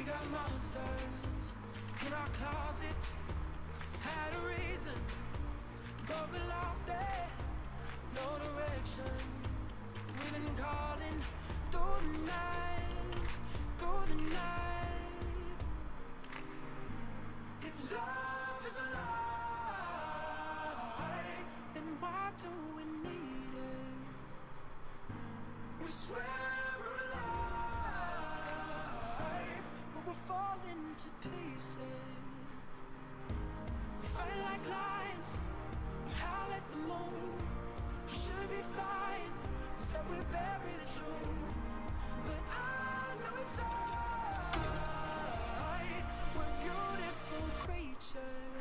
got monsters in our closets. Had a reason, but we lost it. No direction. We've been calling through the night, through the night. If love is a lie, then why do we need it? We swear we're alive, but we're falling to pieces. We fight like lions, we howl at the moon. We should be flying, instead we bury the truth. But I know it's alright. We're beautiful creatures.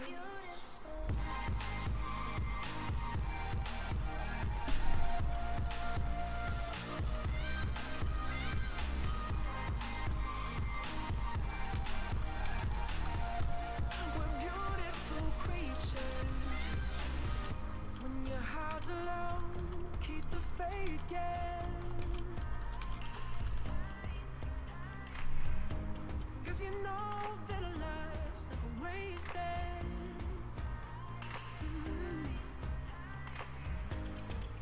We're beautiful creatures. When your heart's alone, keep the faith, yeah. 'Cause you know that a life's never wasted.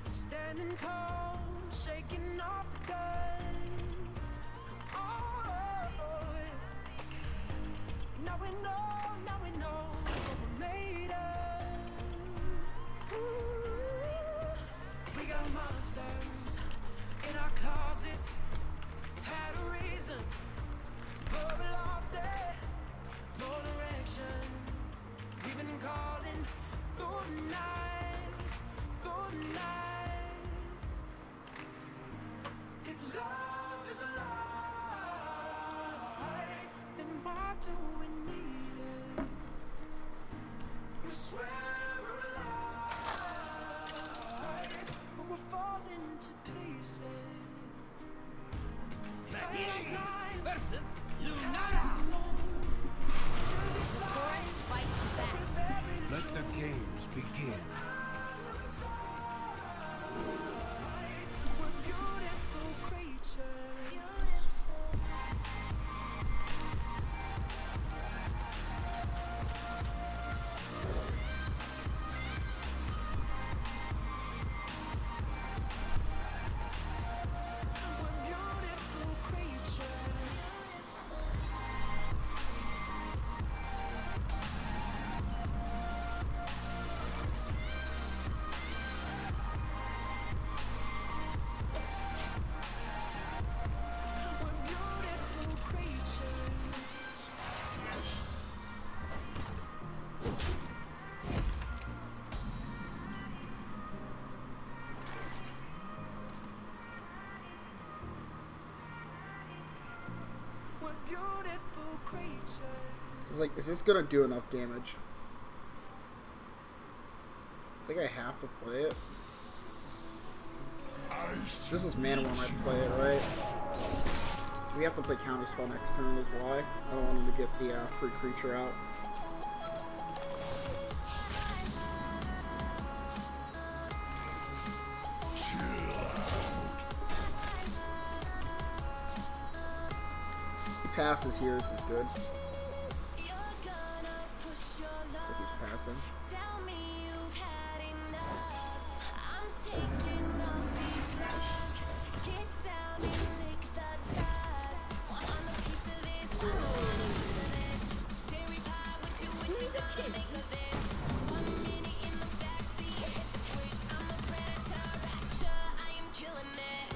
Standing tall, shaking off the dust. Oh, yeah. Now we know what we're made of. Ooh, we got monsters in our closets. Had a reason, but we lost it. No direction. We've been calling through the night, through the night. If love is a lie, then why do we need it? We swear we're alive, but we're falling to pieces. Versus Lunara. Let the games begin. We're beautiful creatures. We're beautiful creatures. We're beautiful creatures. We're beautiful creatures. This is like, is this gonna do enough damage? I think I have to play it. This is mana when I play it, right? We have to play counterspell next turn is why. I don't want him to get the free creature out. He passes here, this is good. Looks like he's passing. Tell me you've had enough. I'm taking off these gloves. Get down and lick the dust. Want a piece of this? I don't want a piece of this. Cherry pie, what you gonna make of this? 1 minute in the backseat, hit the switch. I'm a predator, rapture. I am killing it.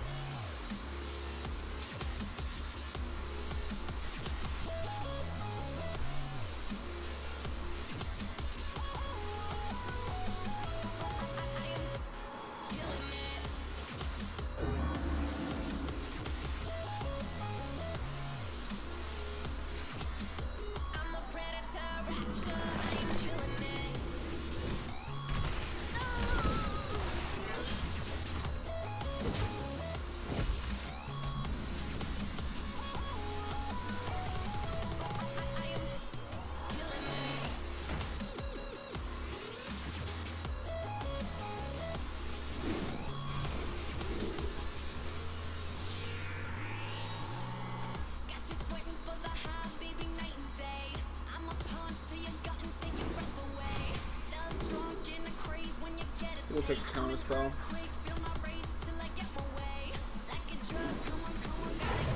We'll take the counter spell.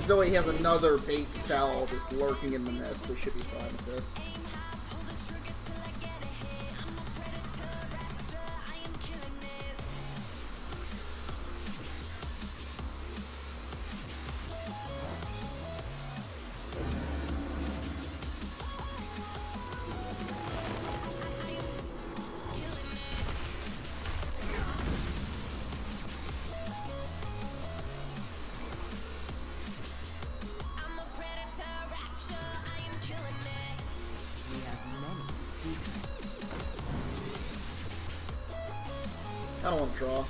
Though he has another bait spell just lurking in the mist, we should be fine with this. I don't want to draw.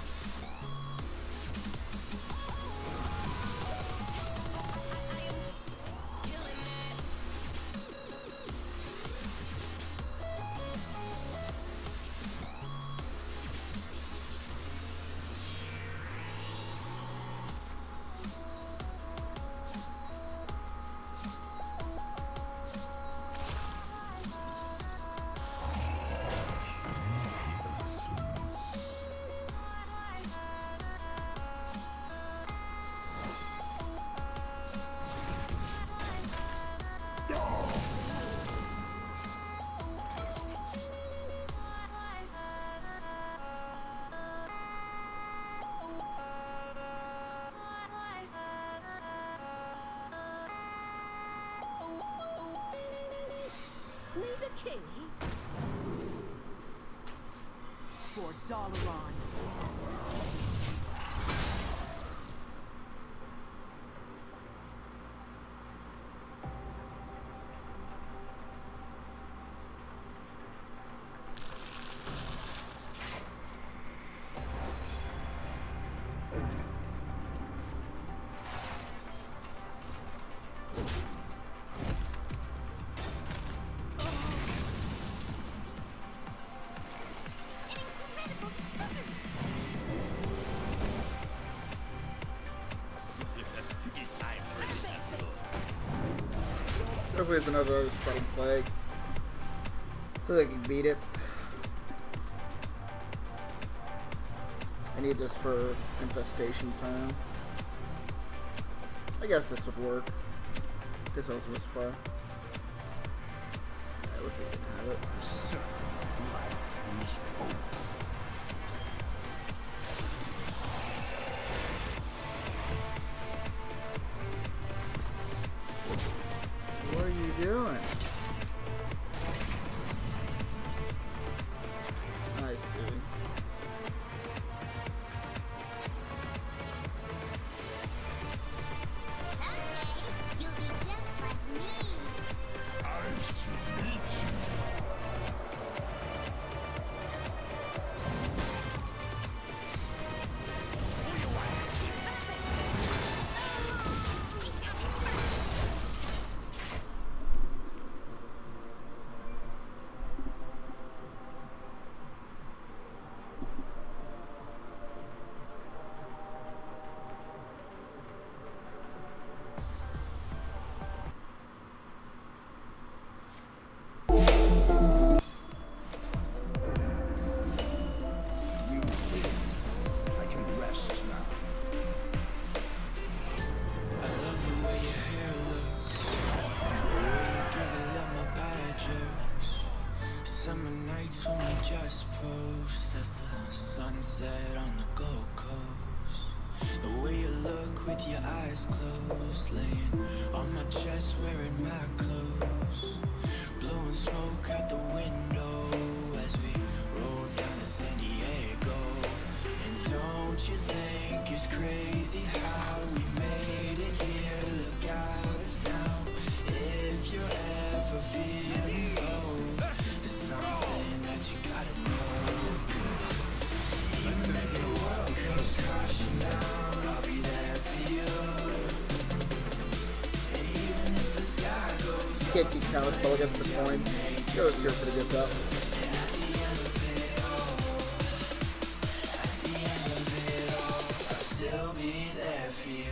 King for Dalaran. Hopefully there's another spreading plague so they can beat it. I need this for infestation time. I guess this would work. Guess I was whisper. Yeah, looks like we can have it. The circle of life is over. What are you doing? I see. Someday, you'll be just like me. I should meet you. Summer nights when we just post as the sunset on the Gold Coast. The way you look with your eyes closed, laying on my chest wearing my clothes, blowing smoke out the window as we roll down to San Diego. And don't you think it's crazy how we made it here? Look at us now. If you're ever feeling low, there's something that you gotta know. 'Cause even if the world comes crashing down, I'll be there for you. And even if the sky goes You can't keep counter spell against the coin. Yo, it's here pretty good though. I'll still be there for you.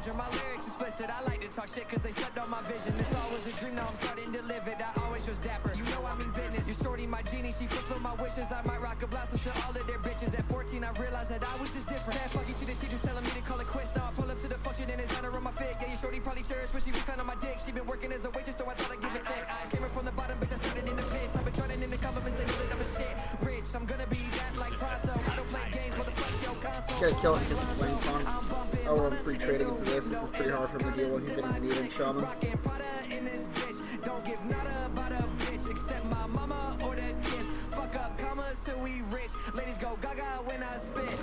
exposure. My lyrics explicit. I like to talk shit cause they slept on my vision. This all was a dream, now I'm starting to live it. I always was dapper. You know I mean business. You're shorty, my genie, she fulfilled my wishes. I might rock a blouse to all of their bitches. At 14, I realized that I was just different. Said fuck you to the teachers telling me to call it quits. Now I pull up to the function and it's honor on my fit. Yeah, your shorty probably cherished when she was kind on my dick. She been working as a waitress, so I thought I'd give it tech. I came from the bottom, bitch, I started in the pits. I've been trying in the compliments, they know that I'm a shit. Rich, I'm gonna be that like pronto. I don't play games, motherfuck your console. Gotta kill it because he's playing punk. Oh, I'm free trading into this. This is pretty hard for him to deal with. He's getting needed, Shaman. Don't give nada about a bitch except my mama or the kids. Fuck up commas till we rich. Ladies go gaga when I spit.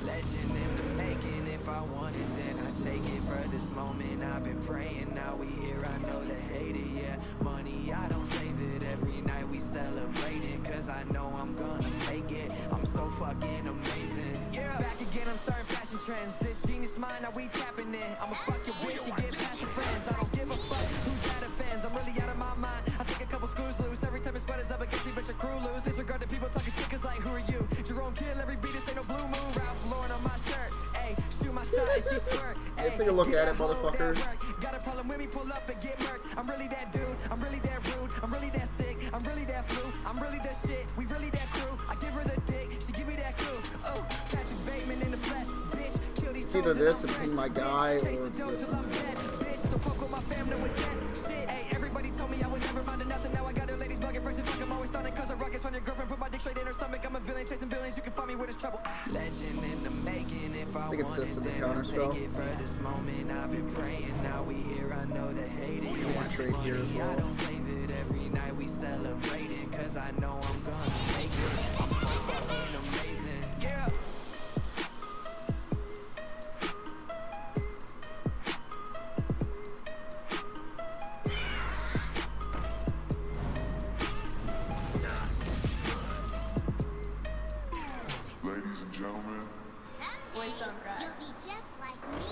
Legend in the making. If I want it, then I take it. For this moment, I've been praying. Now we here. I know they hate it. Yeah, money I don't save it. Every night we celebrating. Cause I know I'm gonna make it. I'm so fucking amazing. Yeah, back again. I'm starting fashion trends. This genius mind. Now we tapping in. I'ma fuck your bitch and get past your friends. I don't give a fuck who's out of fans. I'm really out of my mind. I think a couple screws loose. Every time it sweaters up against me, but your crew lose. Disregard the people talking shit, cause like, who are you? Jerome kill every beat, this ain't no blue moon. Ralph Lauren on my shirt. Ayy, shoot my shot and she squirt. Hey, take a look at it, motherfucker. Got a problem with me, pull up and get murked. I'm really that dude, I'm really that rude, I'm really that sick, I'm really that flu, I'm really that shit, we really that crew. I give her the dick, she give me that clue. Oh, Patrick Bateman in the flesh, bitch. Kill these either this and be my guy, or this. Bitch, don't fuck with my fam, no incest. Shit, hey, everybody told me I would never find nothing. Now I got her ladies bugging first and fuck, I'm always stunning. Cause a rockets on your girlfriend, put my dick straight in her stomach. I'm a villain chasing billions, you can find me where there's trouble. Legend in the making, if I think it's want this it, in the then counter I'll spell. take it. For this moment, I've been praying, now we here, I know they hate it. You want to trade here as well. I don't save it, every night we celebrating. Cause I know I'm gonna make it. I'm so fucking amazing, yeah. Ladies and gentlemen, You'll be just like me.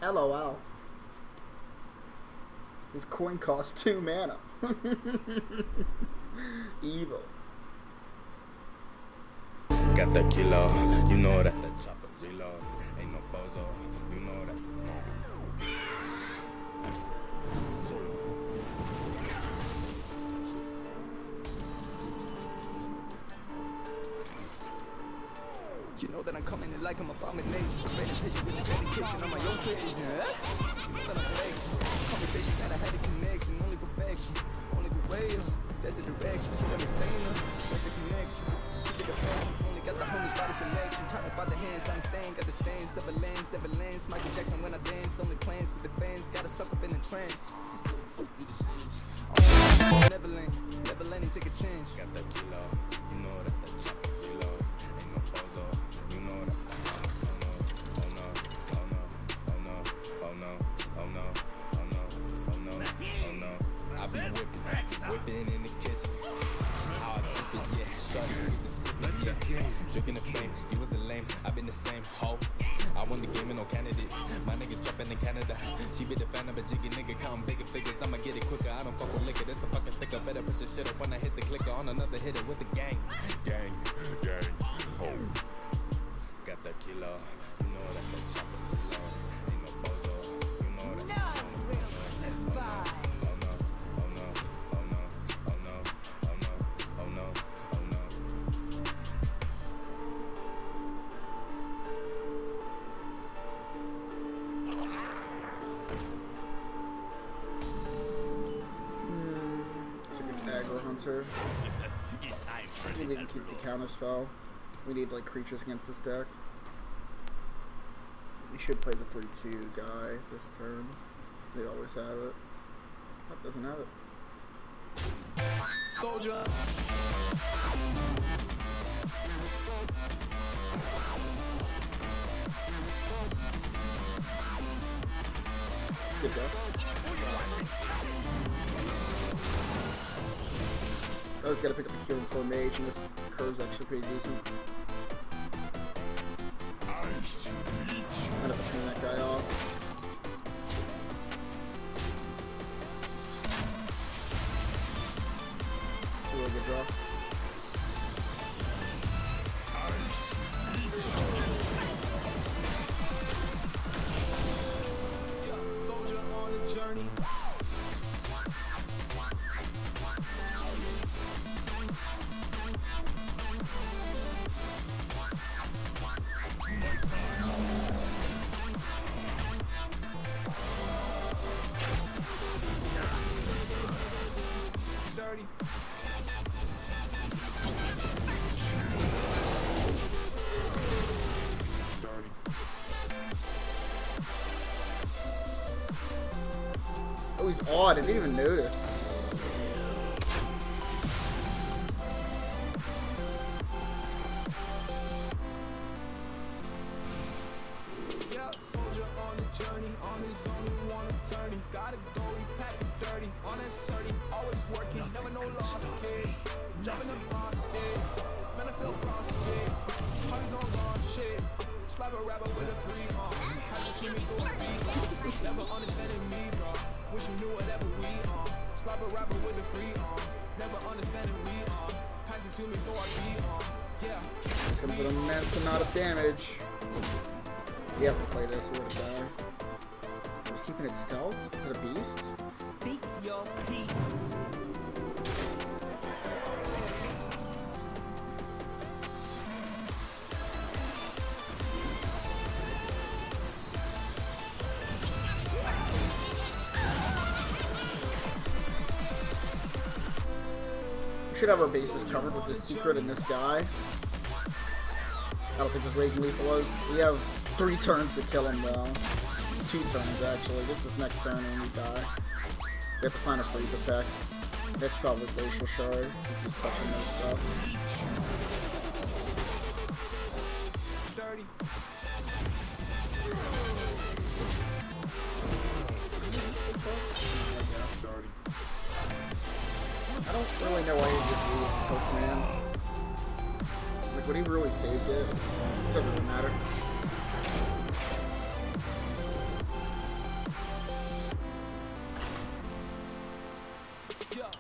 LOL. This coin costs 2 mana. Evil. Got the kilo, you know that the chopper reload. Ain't no bozo, you know that's You know that I'm coming in like I'm a abomination. I'm ready patient with the dedication on my own creation. You know that I'm flexing. Conversation that I had a connection. Only perfection. Only the way up. That's the direction. She got me staying up. That's the connection. Keep it affection. Only got the homies by the selection. Trying to find the hands. I'm staying. Got the stands. 7 lanes. Michael Jackson when I dance. Only plans with the fans. Got us stuck up in the trance. Neverland and take a chance. got the kilo, you know that the chopper reload. Ain't no bozo, you know that's oh no, oh no, oh no, oh no, oh no, oh no, oh no, oh no. I be whipping in the kitchen. How I keep it, yeah, shorty with the sippin', yeah. Drinking the flame, you was a lame, I been the same hoe. I won the game and no candidate. My niggas dropping in Canada. She be the fan of a jiggy nigga. Counting bigger figures, I'ma get it quicker. I don't fuck with liquor. This a fucking sticker. Better put your shit up when I hit the clicker. On another hitter with the gang. Gang, oh. Got the kilo. You know that the chopper reload. Ain't no bozo. You know that's None will survive. oh no, oh no, oh no, oh no, oh no, oh no, oh no. I think it's aggro hunter. I think we can keep the counter spell. We need like creatures against this deck. We should play the 3/2 guy this turn. They always have it. That doesn't have it. Soldier. Good go. I always gotta pick up a healing for mage, and this curve's actually pretty decent. I shall meet you. I'm gonna turn that guy off. Really good draw. journey. Dirty. Oh, he's odd. I didn't even notice. Yeah, soldier on the journey, on his own, he wanna turn. He gotta go, he packed it dirty. On his 30, always working, never no lost kid. Jumping the boss, yeah. Man, I feel frosted. Honey's on raw shit. Slap a rapper with a free arm. Has it to me so I beat. Never understanding me, bro. Wish you knew whatever we on. Slap a rapper with a free arm. Never understanding we on. Pass it to me so I beat on. Yeah. Gonna put an immense amount of damage. You have to play this or to die. Just keeping it stealth? Is it a beast? Speak your peace. We should have our bases covered with this secret and this guy. I don't think this raging lethal is. We have 3 turns to kill him though. 2 turns actually. This is next turn when we die. We have to find a freeze effect. That's probably glacial shard since he's touching this stuff. Dirty. I don't really know why he just used Pokemon. Like, would he really saved it? Doesn't really matter. Yeah.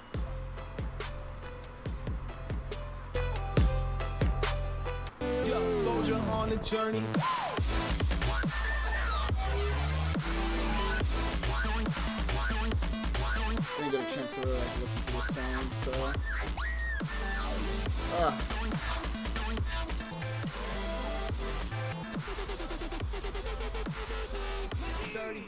Yeah, soldier on the journey. I didn't get a chance to really like listen to the sound, so. Dirty.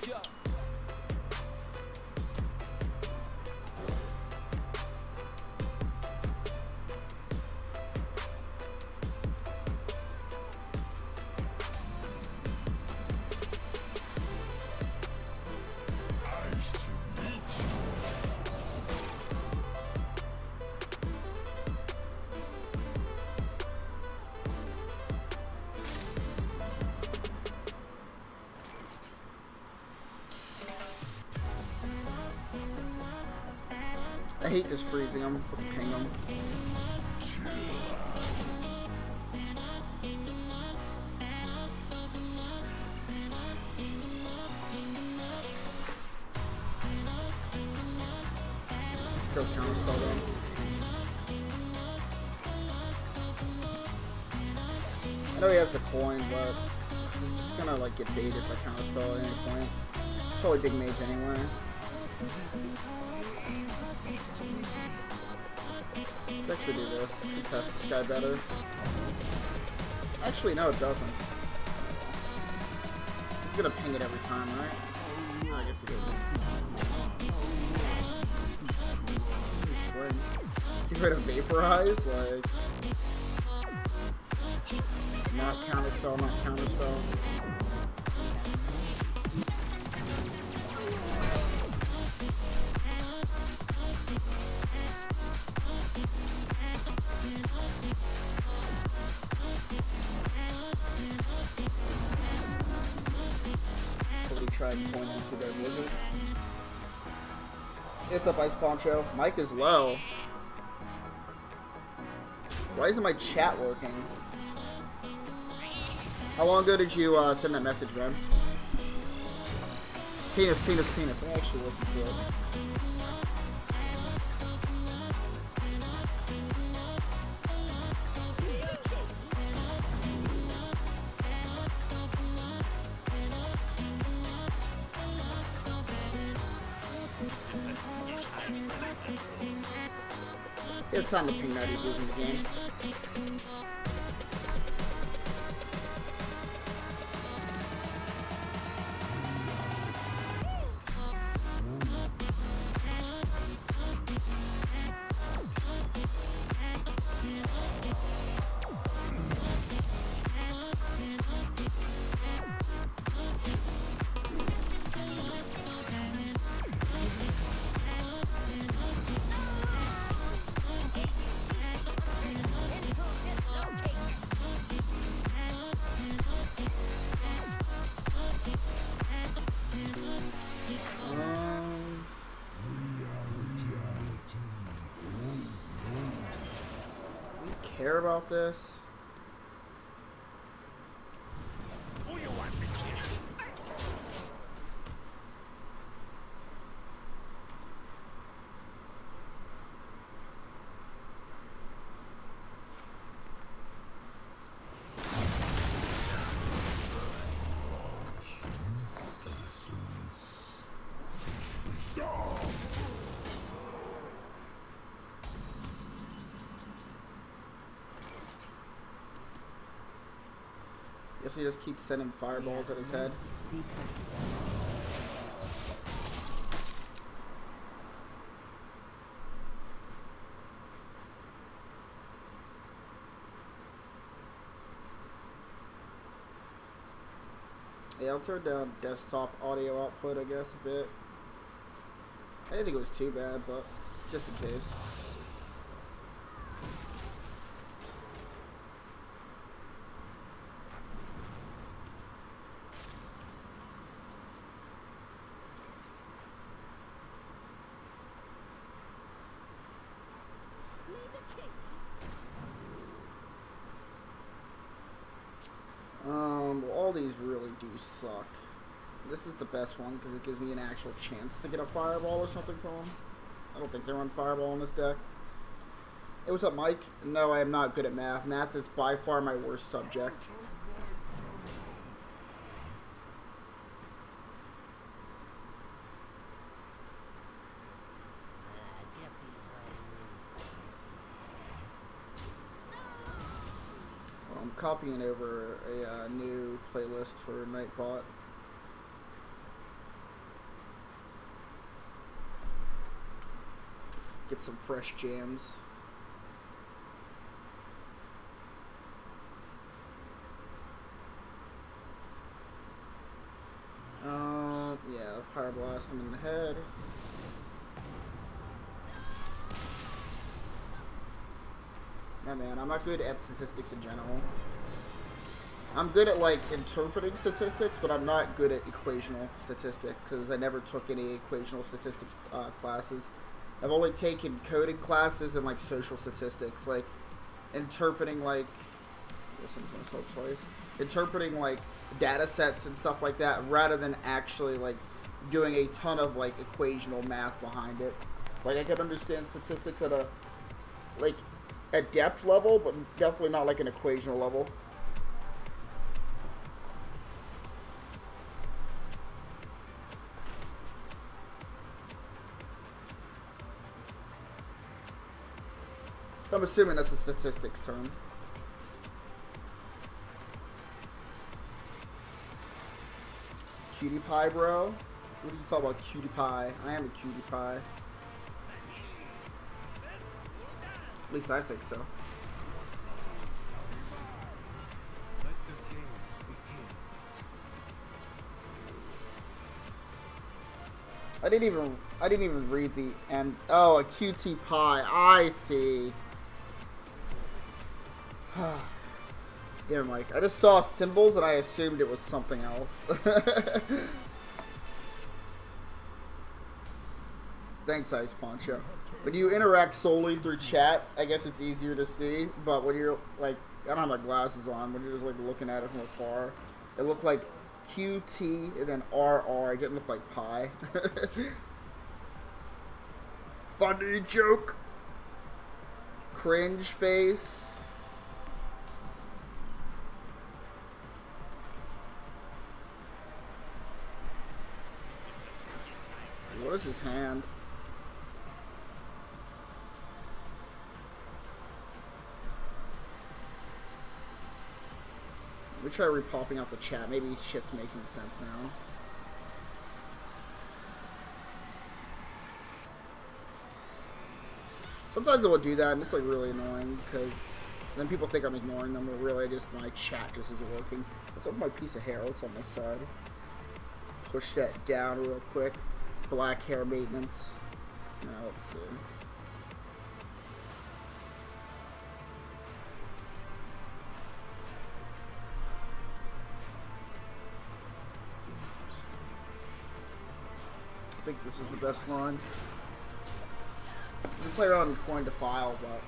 Yeah. I hate just freezing them. Let's ping them. Go counterspell them. I know he has the coin, but he's gonna like get baited by counterspell at any point. Probably big mage anyway. Let's actually do this. Let's contest this guy better. Actually, no, it doesn't. He's gonna ping it every time, right? I guess he doesn't. Is he gonna vaporize? Like, not counterspell, not counterspell. Try and point into their wizard. It's up, Ice Poncho. Mike is low. Why isn't my chat working? How long ago did you send that message, man? Penis, penis, penis. I actually listened to it. It's time to ping that he's losing the game. Care about this? Guess he just keeps sending fireballs at his head. Yeah, I'll turn down desktop audio output, I guess, a bit. I didn't think it was too bad, but just in case. All these really do suck. This is the best one because it gives me an actual chance to get a fireball or something from them. I don't think they run fireball in this deck. Hey, what's up, Mike? No, I am not good at math. Math is by far my worst subject. Copying over a new playlist for Nightbot. Get some fresh jams. Yeah, Power Blast him in the head. Yeah, man, I'm not good at statistics in general. I'm good at, like, interpreting statistics, but I'm not good at equational statistics, because I never took any equational statistics classes. I've only taken coding classes and, like, social statistics, like, interpreting, like, interpreting, like, data sets and stuff like that, rather than actually, like, doing a ton of, like, equational math behind it. Like, I can understand statistics at a, like, a depth level, but definitely not like an equational level. I'm assuming that's a statistics term. Cutie pie, bro? What are you talking about, cutie pie? I am a cutie pie. At least I think so. I didn't even read the end. Oh, a QT pie. I see. Damn, Mike. I just saw symbols and I assumed it was something else. Thanks, Ice Punch. Yeah. When you interact solely through chat, I guess it's easier to see. But when you're like, I don't have my glasses on. When you're just like looking at it from afar, it looked like QT and then RR. It didn't look like pi. Funny joke. Cringe face. What is his hand? Let me try re-popping out the chat. Maybe shit's making sense now. Sometimes it will do that, and it's like really annoying because then people think I'm ignoring them, but really just my chat just isn't working. What's up with my piece of hair? What's on this side? Push that down real quick. Black hair maintenance. Now let's see. I think this is the best line. We play around Coin Defile, but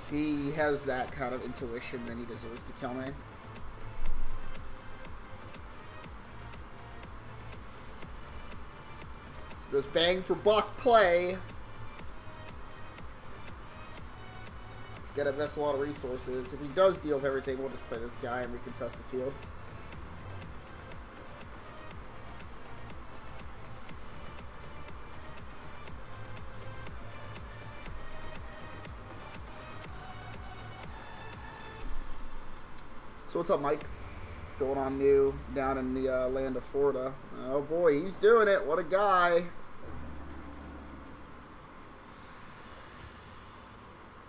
he has that kind of intuition that he deserves to kill me. So this bang for buck play. It's gonna invest a lot of resources. If he does deal with everything, we'll just play this guy and recontest the field. So what's up, Mike? What's going on new down in the land of Florida? Oh boy, he's doing it. What a guy.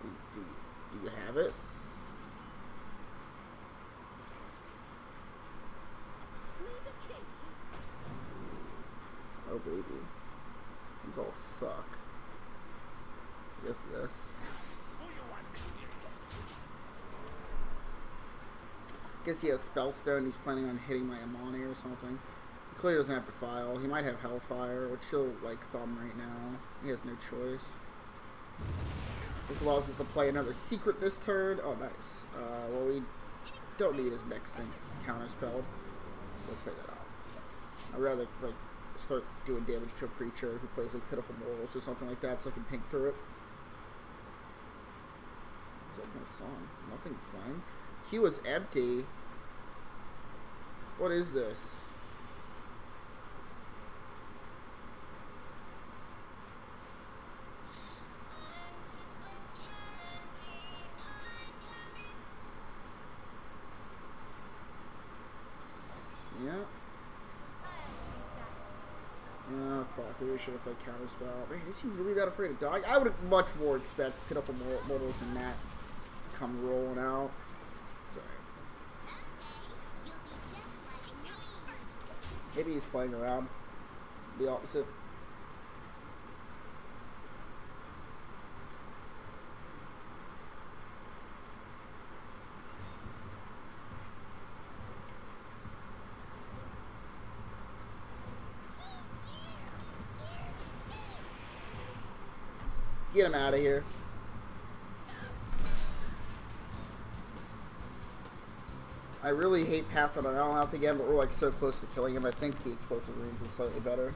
Do you have it? Oh baby. These all suck. I guess this. Guess he has Spellstone. He's planning on hitting my Amani or something. He clearly doesn't have Defile. He might have Hellfire, which he'll like thumb right now. He has no choice. This allows us to play another secret this turn. Oh, nice. Well, we don't need his next things counterspelled, so we'll play that out. I'd rather like start doing damage to a creature who plays like Pitiful Mortals or something like that, so I can pink through it. What's up with my song? Nothing playing. Queue is empty. What is this? Yeah. Oh fuck, maybe we should have played Counterspell. Man, is he really that afraid of dog? I would much more expect Pitiful Mortals than that to come rolling out. Sorry. Maybe he's playing around. The opposite. Get him out of here. I really hate passing on out again, but we're like so close to killing him. I think the explosive runes is slightly better.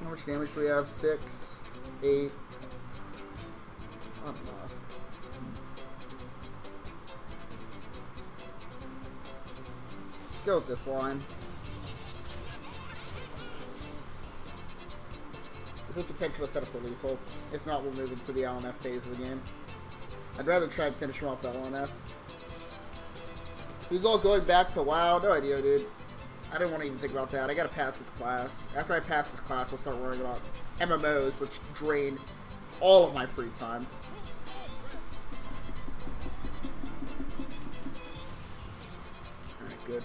How much damage do we have? 6, 8. I don't know. Let's go with this line. There's a potential to set up for lethal. If not, we'll move into the LNF phase of the game. I'd rather try and finish him off the LNF. Who's all going back to WoW? No idea, dude. I didn't want to even think about that. I gotta pass this class. After I pass this class, I'll start worrying about MMOs, which drain all of my free time. Alright, good.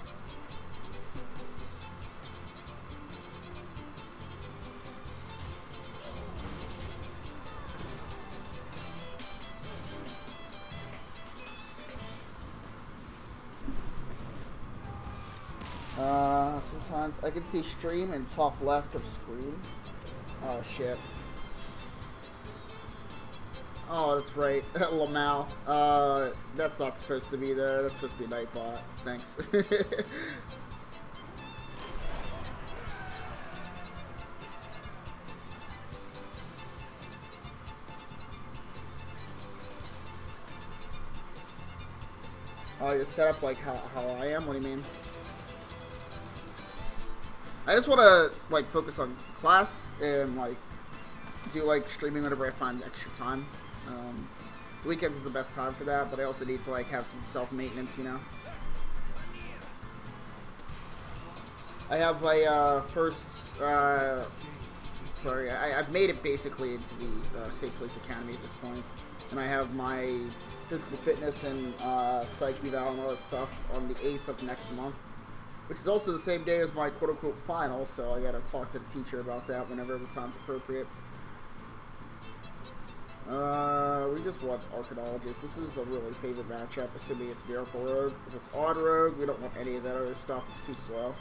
signs. I can see stream in top left of screen. Oh shit. Oh, that's right. Lamau. That's not supposed to be there. That's supposed to be Nightbot. Thanks. Oh, you're set up like how I am? What do you mean? I just want to, like, focus on class and, like, do, like, streaming whenever I find extra time. Weekends is the best time for that, but I also need to, like, have some self-maintenance, you know? I have my, I've made it basically into the State Police Academy at this point. And I have my physical fitness and psych eval and all that stuff on the 8th of next month, which is also the same day as my quote-unquote final, so I gotta talk to the teacher about that whenever the time's appropriate. We just want Archaeologist. This is a really favorite matchup, assuming it's Miracle Rogue. If it's Odd Rogue, we don't want any of that other stuff. It's too slow.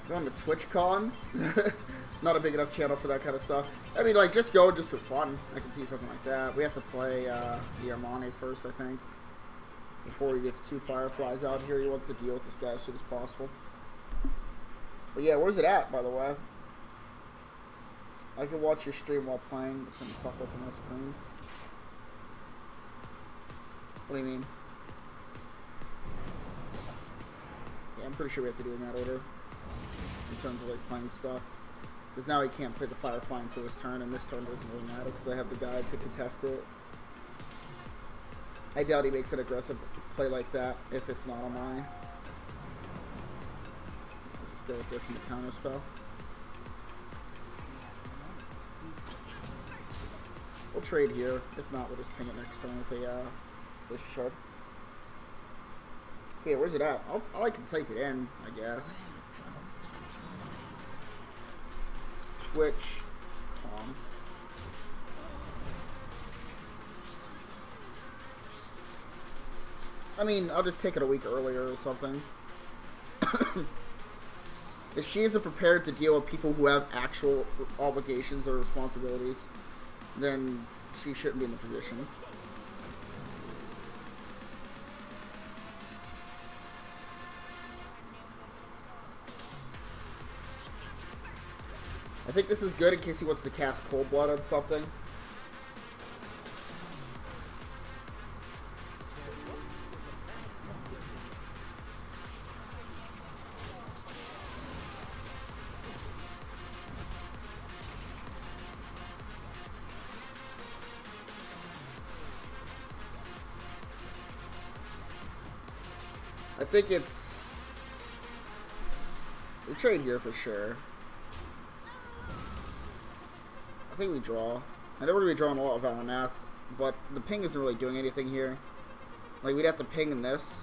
Going to TwitchCon? Not a big enough channel for that kind of stuff. I mean, like, just go just for fun. I can see something like that. We have to play the Armani first, I think. Before he gets 2 Fireflies out here, he wants to deal with this guy as soon as possible. But yeah, where's it at, by the way? I can watch your stream while playing. It's going to suck up to my screen. What do you mean? Yeah, I'm pretty sure we have to do it in that order. In terms of, like, playing stuff. Because now he can't play the Firefly until his turn, and this turn doesn't really matter because I have the guy to contest it. I doubt he makes an aggressive play like that if it's not on mine. Let's just go with this in the counter spell. We'll trade here. If not, we'll just ping it next turn with a this shard. Yeah, where's it at? I can type it in, I guess. Twitch.com. I mean, I'll just take it a week earlier or something. If she isn't prepared to deal with people who have actual obligations or responsibilities, then she shouldn't be in the position. I think this is good in case he wants to cast Cold Blood on something. I think it's... we trade here for sure. I think we draw. I know we're going to be drawing a lot of Valanath, but the ping isn't really doing anything here. Like, we'd have to ping in this.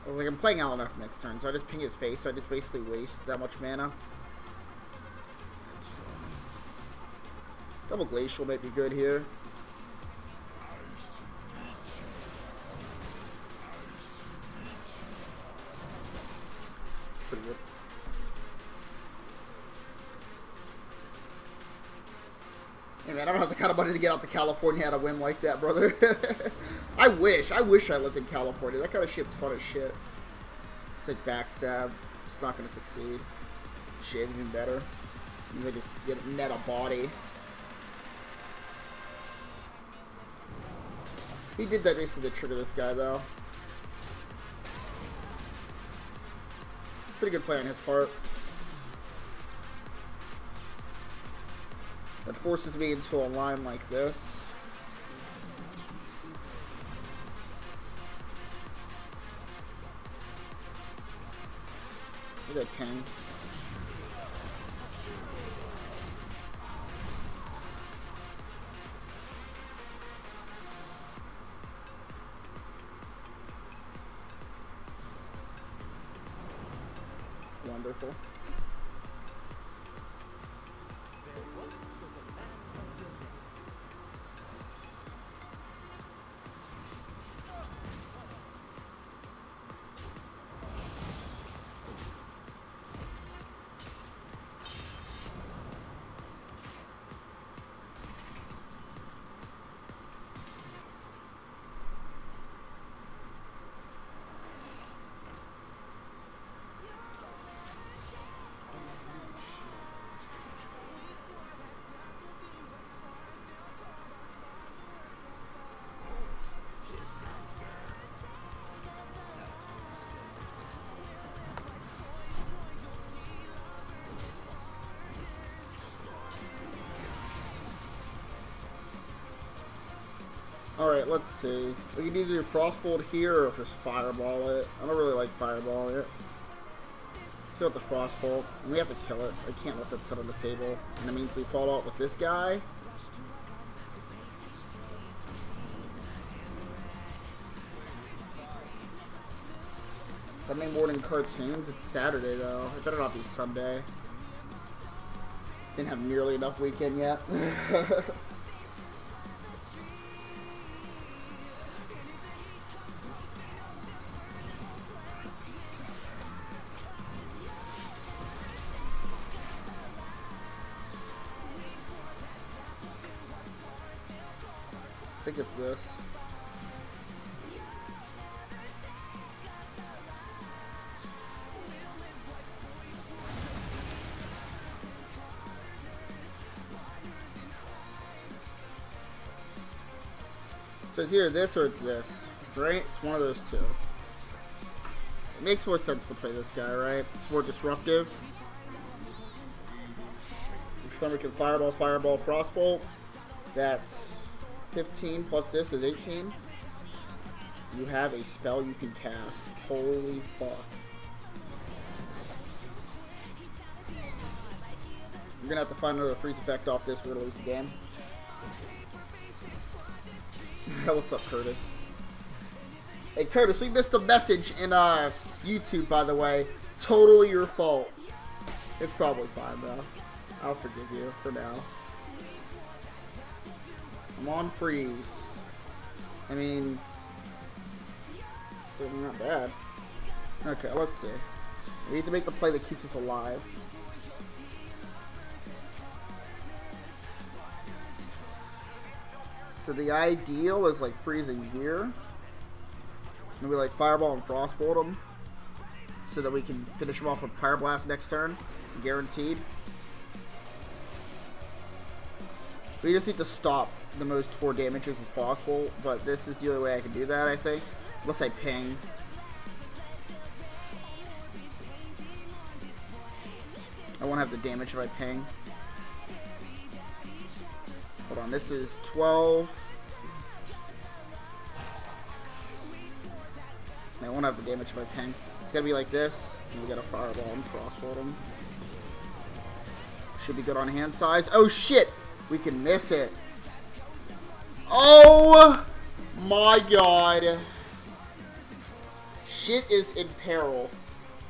I was like, I'm playing Valanath next turn, so I just ping his face, so I just basically waste that much mana. Double Glacial might be good here. Pretty good. Hey man, I don't have the kind of money to get out to California at a win like that, brother. I wish I lived in California. That kind of shit's fun as shit. It's like backstab. It's not gonna succeed. Shit, even better. You can just get net a body. He did that basically to trigger this guy though. Pretty good play on his part. That forces me into a line like this. Look at that ping. Wonderful. Alright, let's see. We can either Frostbolt here or just Fireball it. I don't really like Fireball it. Let's go with the Frostbolt. And we have to kill it. I can't let that sit on the table. And that means we fall out with this guy. Sunday morning cartoons. It's Saturday though. It better not be Sunday. Didn't have nearly enough weekend yet. I think it's this. So it's either this or it's this, right? It's one of those two. It makes more sense to play this guy, right? It's more disruptive. Next time we can Fireball, Fireball, Frostbolt. That's 15 plus this is 18. You have a spell you can cast. Holy fuck. You're gonna have to find another freeze effect off this. We're gonna lose the game. What's up, Curtis? Hey, Curtis, we missed a message in YouTube, by the way. Totally your fault. It's probably fine, though. I'll forgive you for now. I'm on freeze. I mean, it's certainly not bad. Okay, let's see. We need to make the play that keeps us alive. So the ideal is like freezing here. And we like Fireball and Frostbolt them. So that we can finish them off with Pyroblast next turn. Guaranteed. We just need to stop the most 4 damages as possible. But this is the only way I can do that, I think. Unless I ping. I won't have the damage if I ping. Hold on, this is 12. I won't have the damage if I ping. It's gonna be like this. And we got a Fireball and Frostbolt him. Should be good on hand size. Oh shit! We can miss it. Oh my god. Shit is in peril.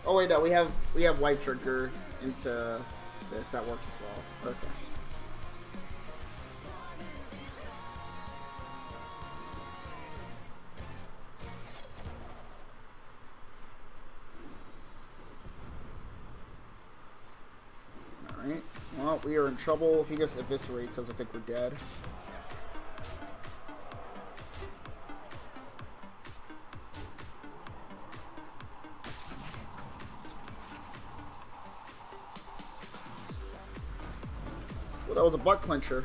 Oh wait, no, we have White Trigger into this. That works as well. Okay. Alright, well, we are in trouble. If he just eviscerates us, I think we're dead. Well, that was a butt clincher.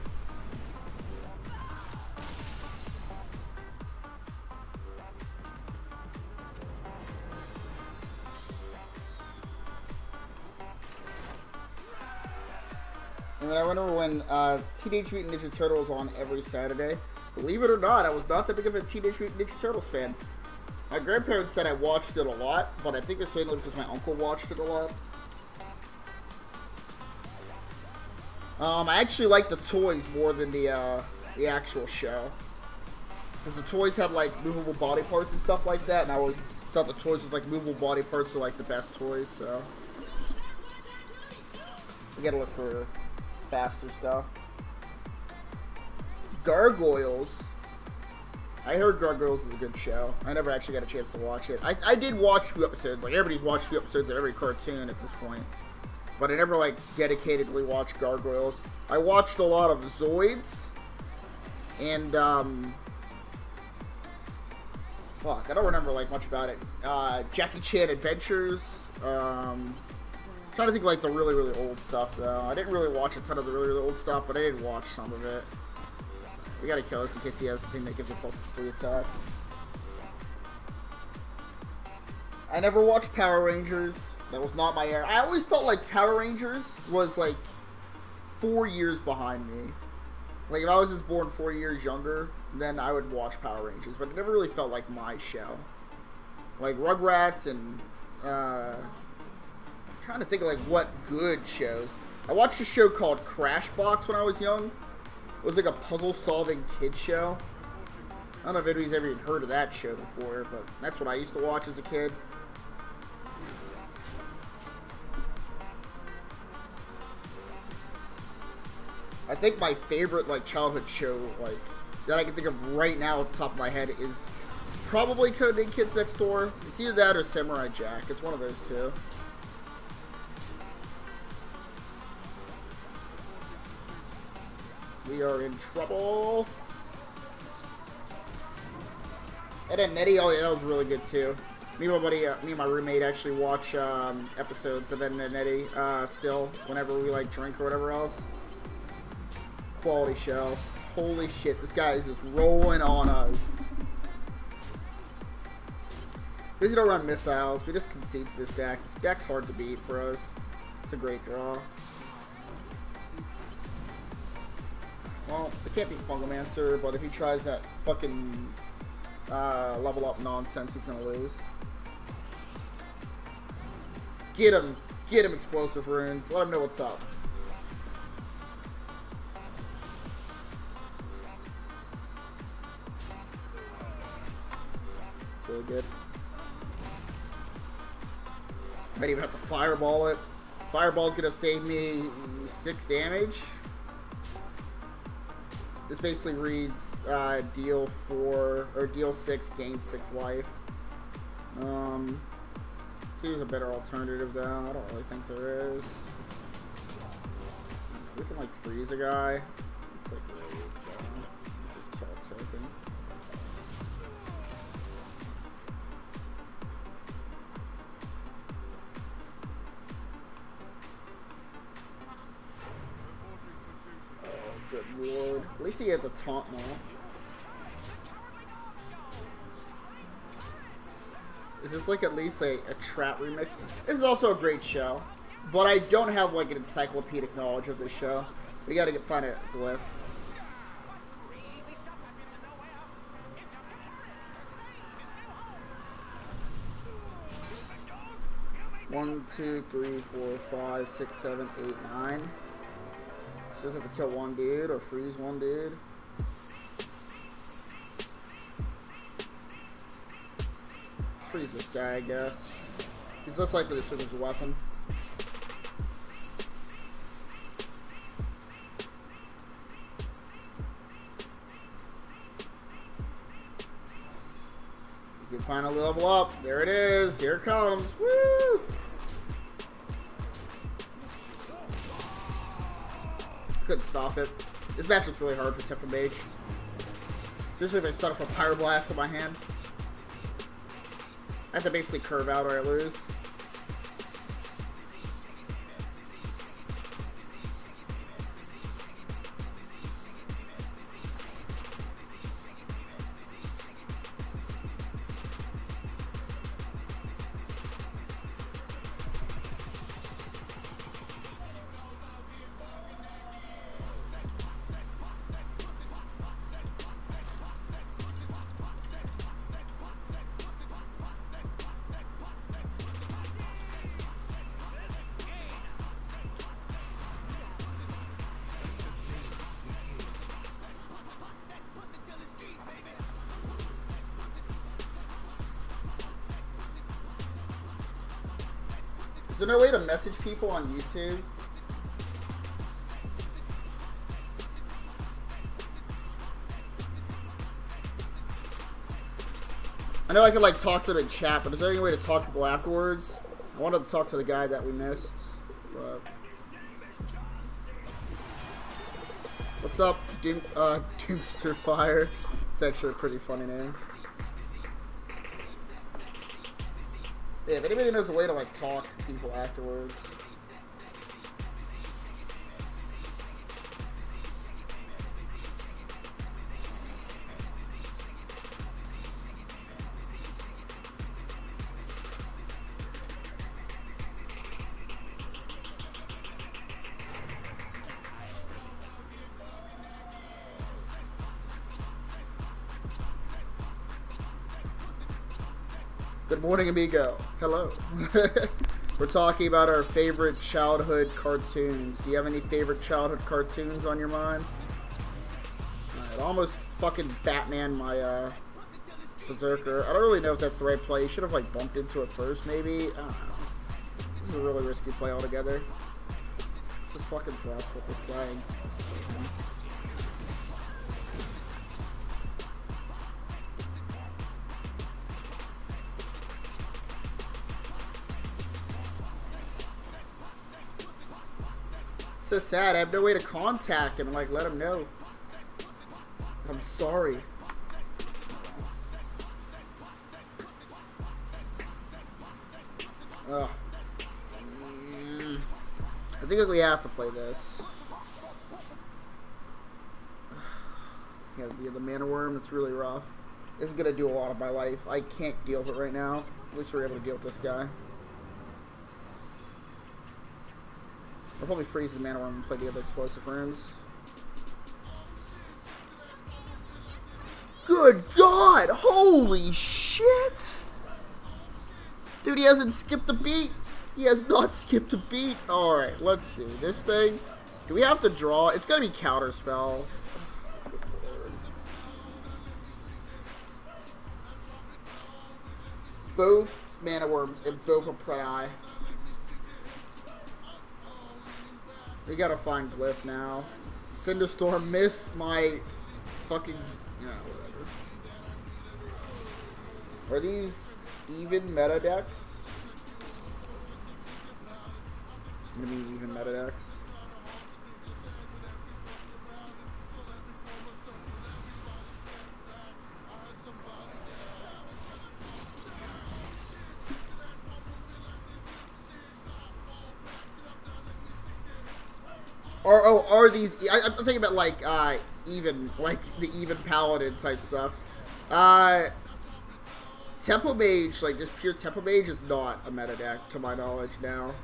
And then I remember when Teenage Mutant Ninja Turtles was on every Saturday. Believe it or not, I was not that big of a Teenage Mutant Ninja Turtles fan. My grandparents said I watched it a lot, but I think it's mainly because my uncle watched it a lot. I actually liked the toys more than the actual show. Because the toys had, like, movable body parts and stuff like that, and I always thought the toys with, like, movable body parts were, like, the best toys, so. We gotta look for faster stuff. Gargoyles. I heard Gargoyles is a good show. I never actually got a chance to watch it. I did watch a few episodes. Like, everybody's watched a few episodes of every cartoon at this point. But I never, like, dedicatedly watched Gargoyles. I watched a lot of Zoids. And, fuck, I don't remember, like, much about it. Jackie Chan Adventures. Trying to think of, like, the really, really old stuff, though. I didn't really watch a ton of the really, really old stuff, but I did watch some of it. We gotta kill this in case he has the thing that gives a +3 attack. I never watched Power Rangers. That was not my era. I always felt like Power Rangers was, like, 4 years behind me. Like, if I was just born 4 years younger, then I would watch Power Rangers. But it never really felt like my show. Like, Rugrats and, I'm trying to think of, like, what good shows. I watched a show called Crash Box when I was young. It was like a puzzle-solving kid show. I don't know if anybody's ever even heard of that show before, but that's what I used to watch as a kid. I think my favorite, like, childhood show, like, that I can think of right now off the top of my head is probably Codename Kids Next Door. It's either that or Samurai Jack. It's one of those two. We are in trouble. And then Nettie, oh yeah, that was really good too. Me and my buddy, me and my roommate actually watch episodes of Ed and Nettie still whenever we like drink or whatever else. Quality show. Holy shit, this guy is just rolling on us. Busy don't run missiles. We just concede to this deck. This deck's hard to beat for us. It's a great draw. Well, it can't beat Fungomancer, but if he tries that fucking level up nonsense, he's gonna lose. Get him! Get him, Explosive Runes. Let him know what's up. It's really good. Might even have to Fireball it. Fireball's gonna save me 6 damage. This basically reads deal 4 or deal 6, gain 6 life. See, there's a better alternative though. I don't really think there is. We can like freeze a guy. It's like really dumb. Let's just kill a token. Good lord. At least he had the taunt now. Is this like at least a trap remix? This is also a great show. But I don't have like an encyclopedic knowledge of this show. We gotta find a glyph. One, 2, 3, 4, 5, 6, 7, 8, 9. So just have to kill one dude or freeze one dude. Freeze this guy, I guess. He's less likely to serve as a weapon. You can finally level up. There it is. Here it comes. Woo! Couldn't stop it. This match looks really hard for Temper Mage. Especially if I start off a Pyro Blast in my hand. I have to basically curve out or I lose. Is there no way to message people on YouTube? I know I could like talk to the chat, but is there any way to talk to people afterwards? I wanted to talk to the guy that we missed, but... What's up, Doomster Fire? It's actually a pretty funny name. Yeah, if anybody knows a way to like talk to people afterwards. Good morning, amigo. Hello. We're talking about our favorite childhood cartoons. Do you have any favorite childhood cartoons on your mind? It almost fucking Batman my Berserker. I don't really know if that's the right play. You should have like bumped into it first, maybe. I don't know. This is a really risky play altogether. Let's just fucking frost with this guy. So sad. I have no way to contact him and like let him know. I'm sorry. Ugh. I think that we have to play this. Yeah, the mana worm. It's really rough. This is gonna do a lot of my life. I can't deal with it right now. At least we're able to deal with this guy. I'll probably freeze the mana worm and play the other explosive runes. Good God! Holy shit! Dude, he hasn't skipped a beat. He has not skipped a beat. Alright, let's see. This thing. Do we have to draw? It's gonna be counterspell. Good Lord. Both mana worms and both a Prey. We gotta find Glyph now. Cinderstorm, miss my fucking. You know, whatever. Are these even meta decks? It's gonna be even meta decks. Are these? I'm thinking about like even like the even paladin type stuff. Tempo Mage, like just pure Tempo Mage, is not a meta deck to my knowledge now.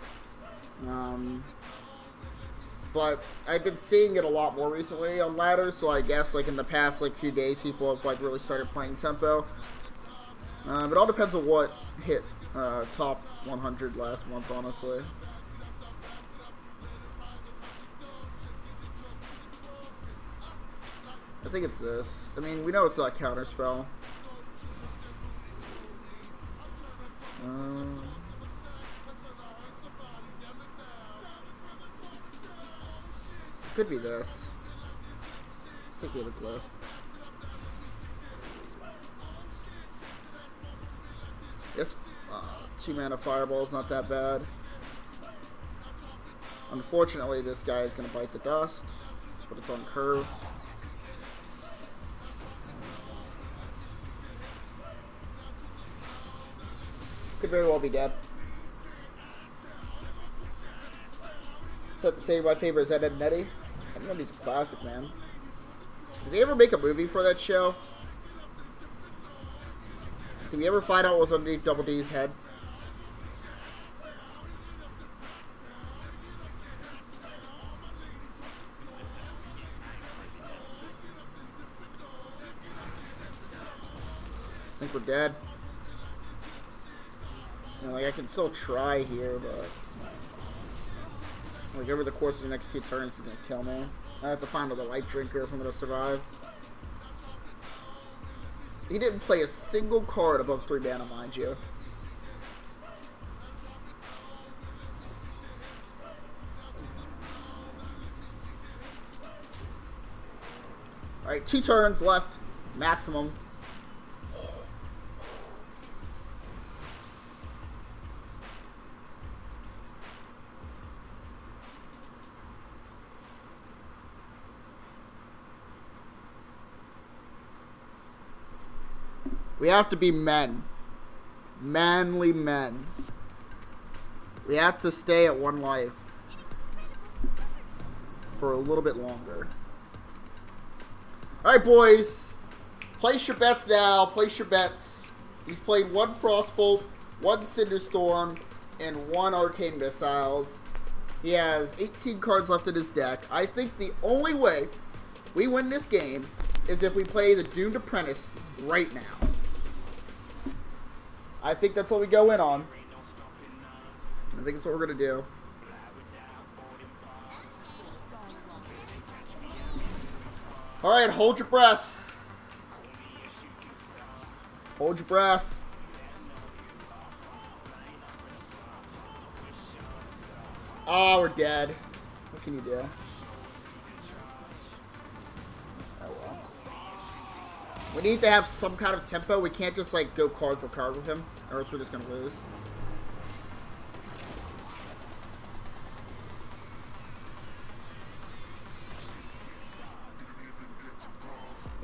But I've been seeing it a lot more recently on ladders, so I guess like in the past like few days, people have like really started playing Tempo. It all depends on what hit top 100 last month, honestly. I think it's this. I mean, we know it's not counterspell. Could be this. Let's take the other Glyph. Yes, 2 mana Fireball is not that bad. Unfortunately, this guy is going to bite the dust, but it's on curve. Could very well be dead. Set to say my favorite is Ed, Edd n Eddy. I don't know if he's a classic, man. Did they ever make a movie for that show? Did we ever find out what was underneath Double D's head? I think we're dead. You know, like, I can still try here, but like over the course of the next 2 turns, he's gonna kill me. I have to find another light drinker if I'm gonna survive. He didn't play a single card above 3 mana, mind you. Alright, 2 turns left, maximum. We have to be men. Manly men. We have to stay at 1 life for a little bit longer. Alright, boys. Place your bets now. Place your bets. He's played 1 Frostbolt, 1 Cinderstorm, and 1 Arcane Missiles. He has 18 cards left in his deck. I think the only way we win this game is if we play the Doomed Apprentice right now. I think that's what we go in on. I think that's what we're gonna do. Alright, hold your breath. Hold your breath. Oh, we're dead. What can you do? Oh well. We need to have some kind of tempo. We can't just like go card for card with him, or else we're just gonna lose.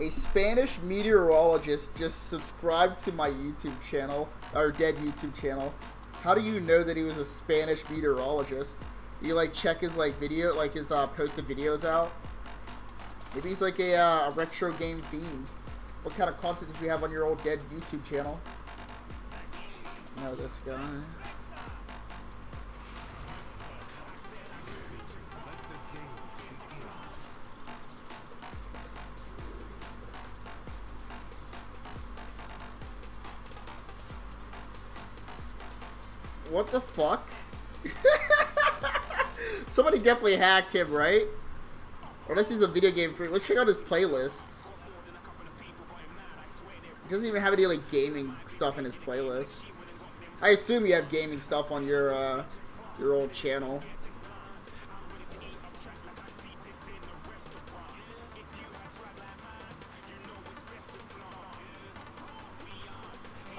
A Spanish meteorologist just subscribed to my YouTube channel, or dead YouTube channel. How do you know that he was a Spanish meteorologist? You like check his like video, like his posted videos out. Maybe he's like a retro game fiend. What kind of content did you have on your old dead YouTube channel? Oh, this guy. What the fuck? Somebody definitely hacked him, right? Unless he's a video game freak. Let's check out his playlists. He doesn't even have any like gaming stuff in his playlists. I assume you have gaming stuff on your old channel.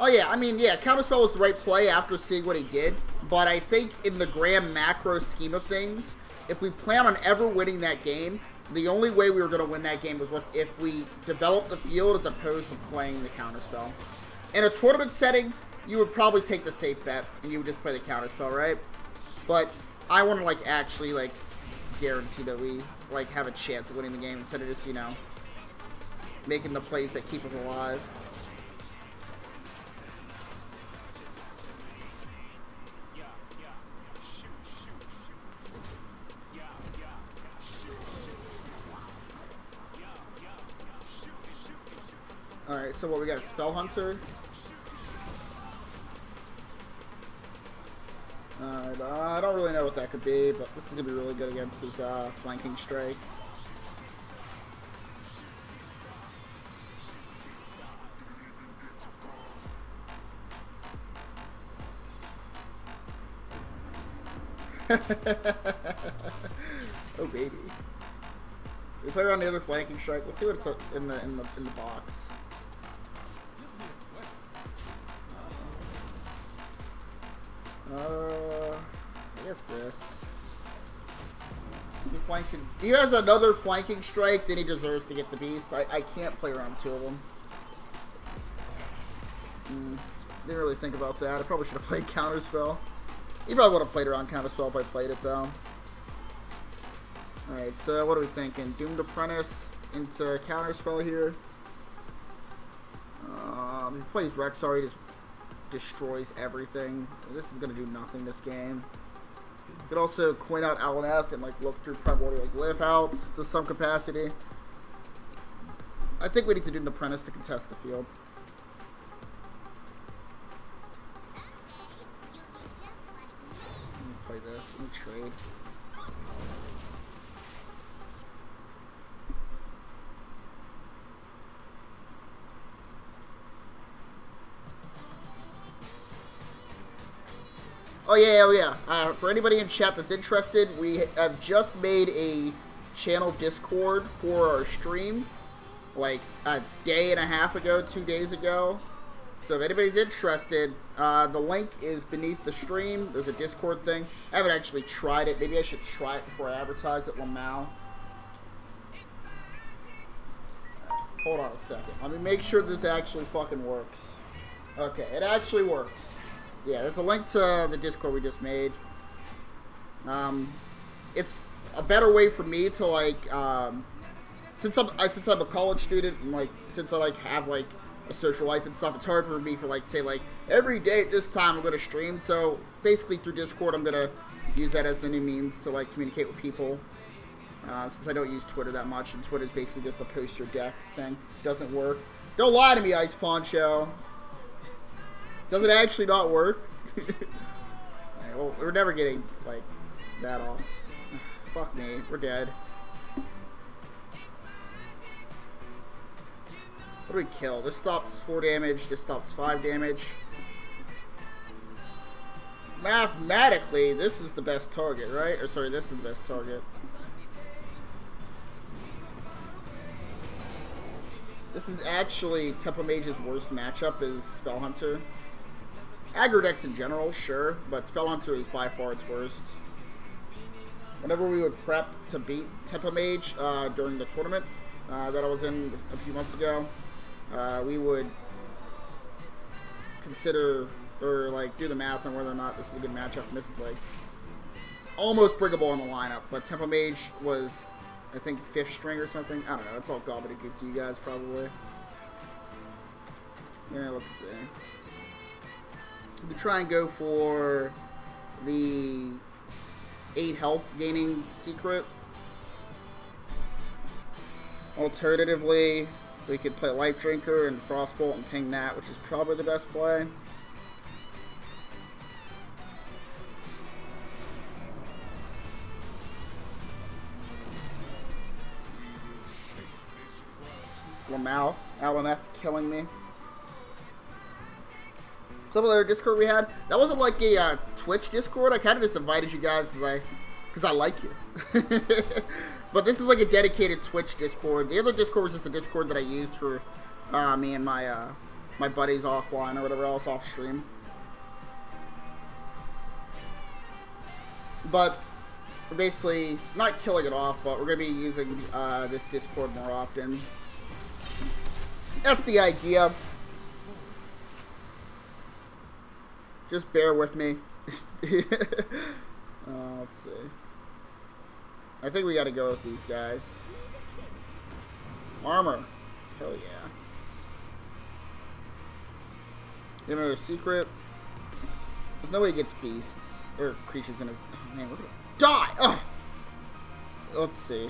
Oh yeah, I mean, yeah, Counterspell was the right play after seeing what he did, but I think in the grand macro scheme of things, if we plan on ever winning that game, the only way we were going to win that game was if we developed the field as opposed to playing the Counterspell. In a tournament setting, you would probably take the safe bet, and you would just play the Counterspell, right? But I want to, like, actually, like, guarantee that we, like, have a chance of winning the game instead of just, you know, making the plays that keep us alive. Alright, so what, we got a Spell Hunter. Alright, I don't really know what that could be, but this is going to be really good against his flanking strike. Oh baby. We play around the other flanking strike. Let's see what's in the box. I guess this. He flanks it. He has another flanking strike, then he deserves to get the beast. I can't play around two of them. Didn't really think about that. I probably should have played Counterspell. He probably would have played around Counterspell if I played it though. Alright, so what are we thinking? Doomed Apprentice into Counterspell here. He plays Rexar, he just destroys everything. This is going to do nothing this game. You could also coin out Alaneth and like look through Primordial Glyph outs to some capacity. I think we need to do an Apprentice to contest the field. Let me play this. Let me trade. Oh yeah. For anybody in chat that's interested, we have just made a channel Discord for our stream, like a day and a half ago, 2 days ago. So if anybody's interested, the link is beneath the stream. There's a Discord thing. I haven't actually tried it. Maybe I should try it before I advertise it. Lamau. Hold on a second. Let me make sure this actually fucking works. Okay, it actually works. Yeah, there's a link to the Discord we just made. It's a better way for me to like, since I'm a college student and like since I like have like a social life and stuff, it's hard for me for like say like every day at this time I'm gonna stream. So basically through Discord I'm gonna use that as the new means to like communicate with people. Since I don't use Twitter that much, and Twitter is basically just a post your deck thing. It doesn't work. Don't lie to me, Ice Poncho. Does it actually not work? Right, well, we're never getting, like, that off. Fuck me. We're dead. What do we kill? This stops 4 damage. This stops 5 damage. Mathematically, this is the best target, right? Or sorry, this is the best target. This is actually Tempo Mage's worst matchup is Spell Hunter. Aggro decks in general, sure, but Spell Hunter is by far its worst. Whenever we would prep to beat Tempo Mage during the tournament that I was in a few months ago, we would consider or like do the math on whether or not this is a good matchup, and this is like almost bringable in the lineup. But Tempo Mage was, I think, 5th string or something. I don't know. It's all gobbledygook to you guys probably. Yeah, let's see. We try and go for the 8 health gaining secret. Alternatively, we could play Life Drinker and Frostbolt and ping that, which is probably the best play. Lamau, LMF killing me. Some other Discord we had, that wasn't like a Twitch Discord. I kind of just invited you guys because I like you. But this is like a dedicated Twitch Discord. The other Discord was just a Discord that I used for me and my my buddies offline or whatever else off stream. But we're basically not killing it off, but we're gonna be using this Discord more often. That's the idea. Just bear with me. Let's see. I think we gotta go with these guys. Armor. Hell yeah. Another secret. There's no way he gets beasts. Or creatures in his... Oh, man, we're gonna die! Ugh. Let's see.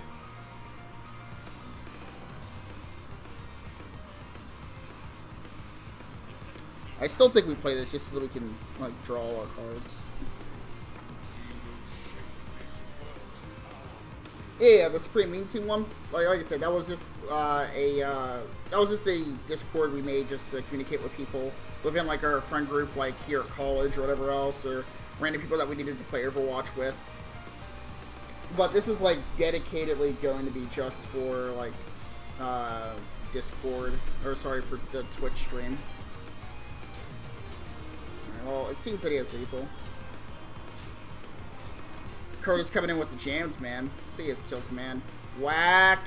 I still think we play this just so that we can, like, draw our cards. Yeah, the Supreme Mean Team one. Like I said, that was just a Discord we made just to communicate with people within like our friend group, like here at college or whatever else, or random people that we needed to play Overwatch with. But this is like dedicatedly going to be just for like Discord, or sorry, for the Twitch stream. Well, it seems that he has lethal. Curtis coming in with the jams, man. See his kill command. Whack.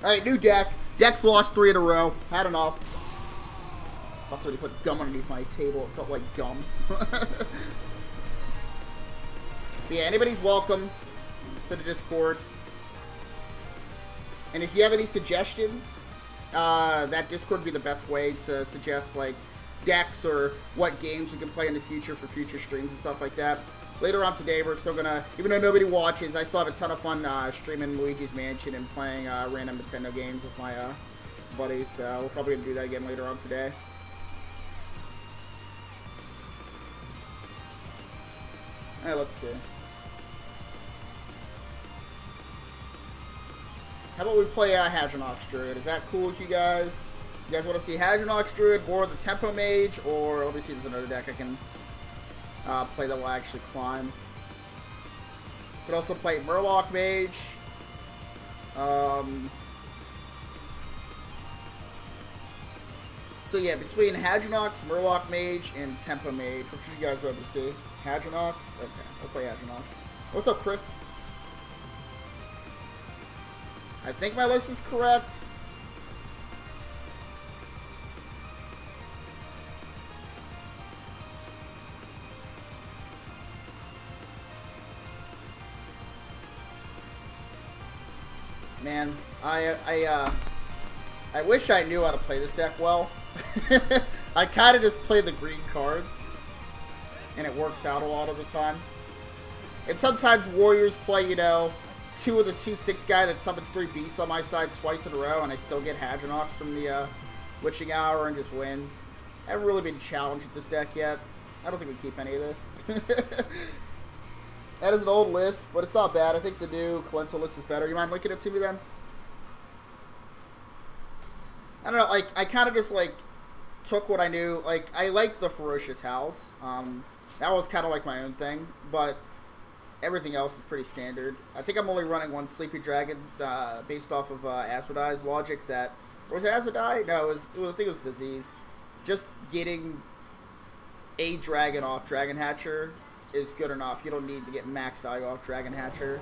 Alright, new deck. Deck's lost 3 in a row. Had enough. That's already put gum underneath my table. It felt like gum. But yeah, anybody's welcome to the Discord. And if you have any suggestions, that Discord would be the best way to suggest, like, decks or what games we can play in the future for future streams and stuff like that. Later on today, we're still gonna, even though nobody watches, I still have a ton of fun streaming Luigi's Mansion and playing random Nintendo games with my buddies, so we're probably gonna do that again later on today. Alright, let's see. How about we play Hadronox Druid? Is that cool with you guys? You guys want to see Hadronox Druid or the Tempo Mage? Or, let me see, there's another deck I can play that will actually climb. Could also play Murloc Mage. So yeah, between Hadronox, Murloc Mage, and Tempo Mage, what should you guys rather see? Hadronox? Okay, we'll play Hadronox. What's up, Chris? I think my list is correct. Man, I wish I knew how to play this deck well. I kind of just play the green cards, and it works out a lot of the time. And sometimes Warriors play, you know, 2 of the 2/6 guy that summons 3 beasts on my side twice in a row, and I still get Hadronox from the Witching Hour and just win. I haven't really been challenged with this deck yet. I don't think we keep any of this. That is an old list, but it's not bad. I think the new Calento list is better. You mind linking it to me then? I don't know, like, I kind of just, like, took what I knew. Like, I liked the Ferocious House. That was kind of like my own thing, but everything else is pretty standard. I think I'm only running one Sleepy Dragon based off of Asmodee's logic that... Was it Asmodee? No, I think it was Disease. Just getting a dragon off Dragon Hatcher is good enough. You don't need to get max value off Dragon Hatcher.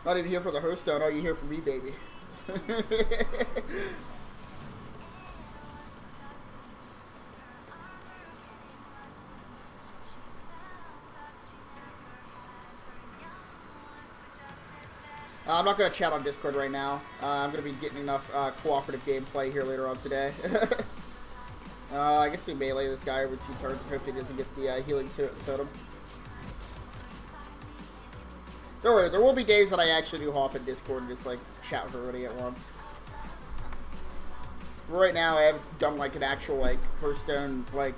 Not even here for the Hearthstone. Oh, you here for me, baby. I'm not going to chat on Discord right now. I'm going to be getting enough cooperative gameplay here later on today. I guess we melee this guy every 2 turns and hope he doesn't get the healing totem. Don't worry, there will be days that I actually do hop in Discord and just like chat with everybody at once. Right now I haven't done like an actual like Hearthstone, like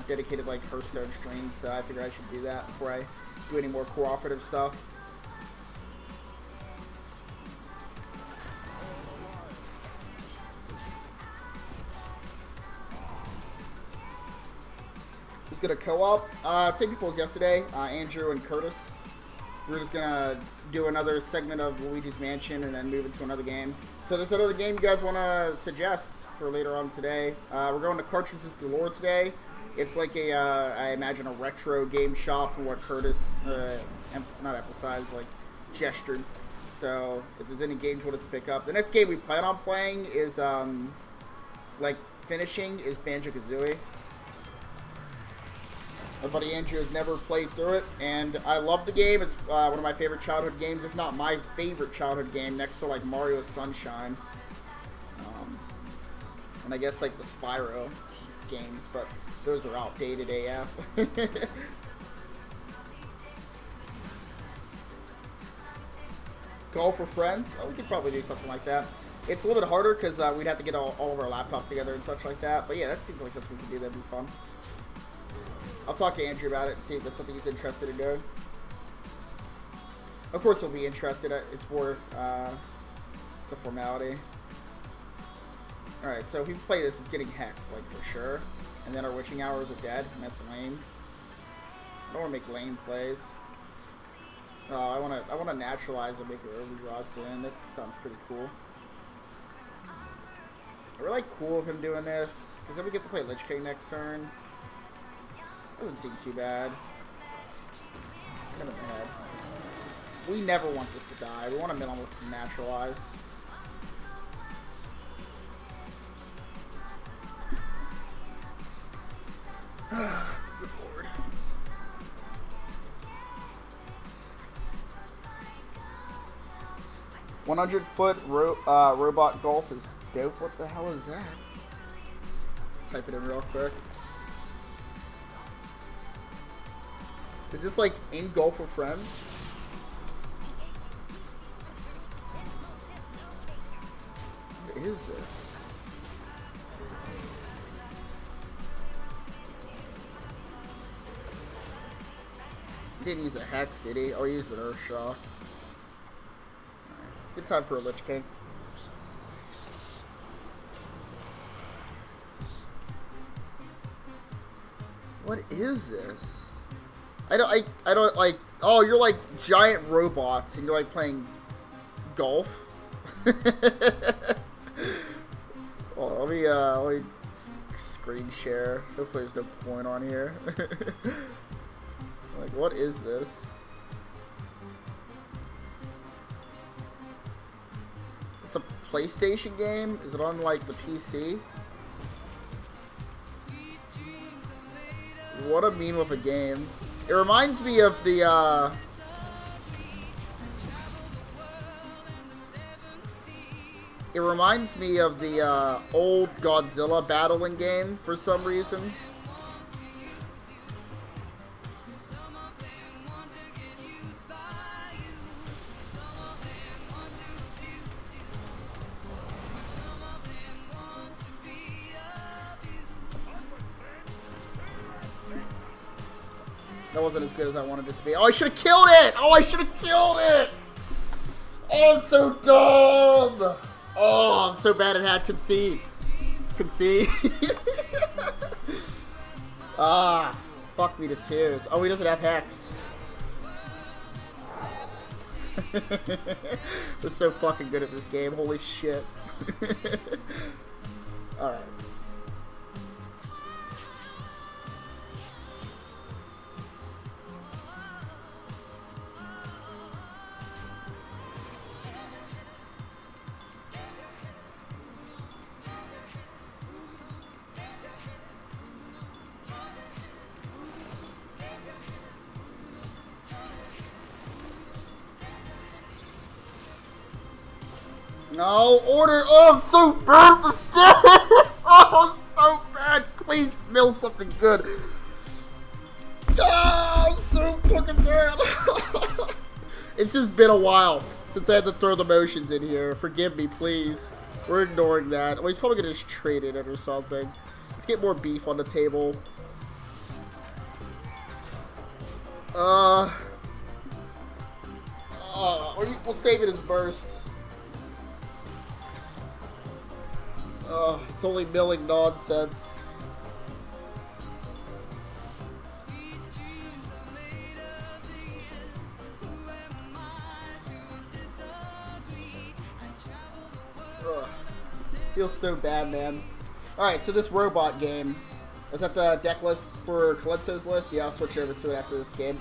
dedicated like Hearthstone stream, so I figure I should do that before I do any more cooperative stuff. Who's gonna co-op? Same people as yesterday, Andrew and Curtis. We're just gonna do another segment of Luigi's Mansion and then move into another game. So there's another game you guys wanna suggest for later on today. We're going to Cartridges Galore today. It's like a, I imagine a retro game shop from what Curtis, not emphasized, like gestured. So if there's any games you want us to pick up. The next game we plan on playing is, like finishing is Banjo-Kazooie. My buddy Andrew has never played through it, and I love the game. It's one of my favorite childhood games, if not my favorite childhood game, next to like Mario Sunshine. And I guess like the Spyro games, but those are outdated AF. Call for friends? Oh, we could probably do something like that. It's a little bit harder because we'd have to get all of our laptops together and such like that. But yeah, that seems like something we could do. That'd be fun. I'll talk to Andrew about it and see if that's something he's interested in doing. Of course he'll be interested. It's more, it's the formality. Alright, so if we play this, it's getting hexed, like, for sure. And then our witching hours are dead, and that's lame. I don't want to make lame plays. Oh, I want to naturalize and make it overdraw in. That sounds pretty cool. I really cool of him doing this, because then we get to play Lich King next turn. Doesn't seem too bad. Kind of bad. We never want this to die. We want to minimal naturalize. Good lord. "100-foot robot golf is dope." What the hell is that? Type it in real quick. Is this like in Golf with Friends? What is this? He didn't use a Hex, did he? Oh, he used an Earthshock. Right. Good time for a Lich King. What is this? I don't like, oh, you're like giant robots and you're like playing golf. Oh, let me screen share. Hopefully there's no point on here. Like, what is this? It's a PlayStation game? Is it on like the PC? What a meme of a game. It reminds me of the, old Godzilla battling game for some reason. That wasn't as good as I wanted it to be. Oh, I should have killed it! Oh, I should have killed it! Oh, I'm so dumb! Oh, I'm so bad it had concede. Concede. Ah, fuck me to tears. Oh, he doesn't have Hex. We're so fucking good at this game. Holy shit. Alright. No, order! Oh, I'm so bad at this game! Oh, I'm so bad! Please mill something good. Oh, I'm so fucking bad! It's just been a while since I had to throw the motions in here. Forgive me, please. We're ignoring that. Well, he's probably gonna just trade it or something. Let's get more beef on the table. We'll save it as bursts. It's only milling nonsense. Ugh. Feels so bad, man. Alright, so this robot game. Is that the deck list for Calypso's list? Yeah, I'll switch over to it after this game.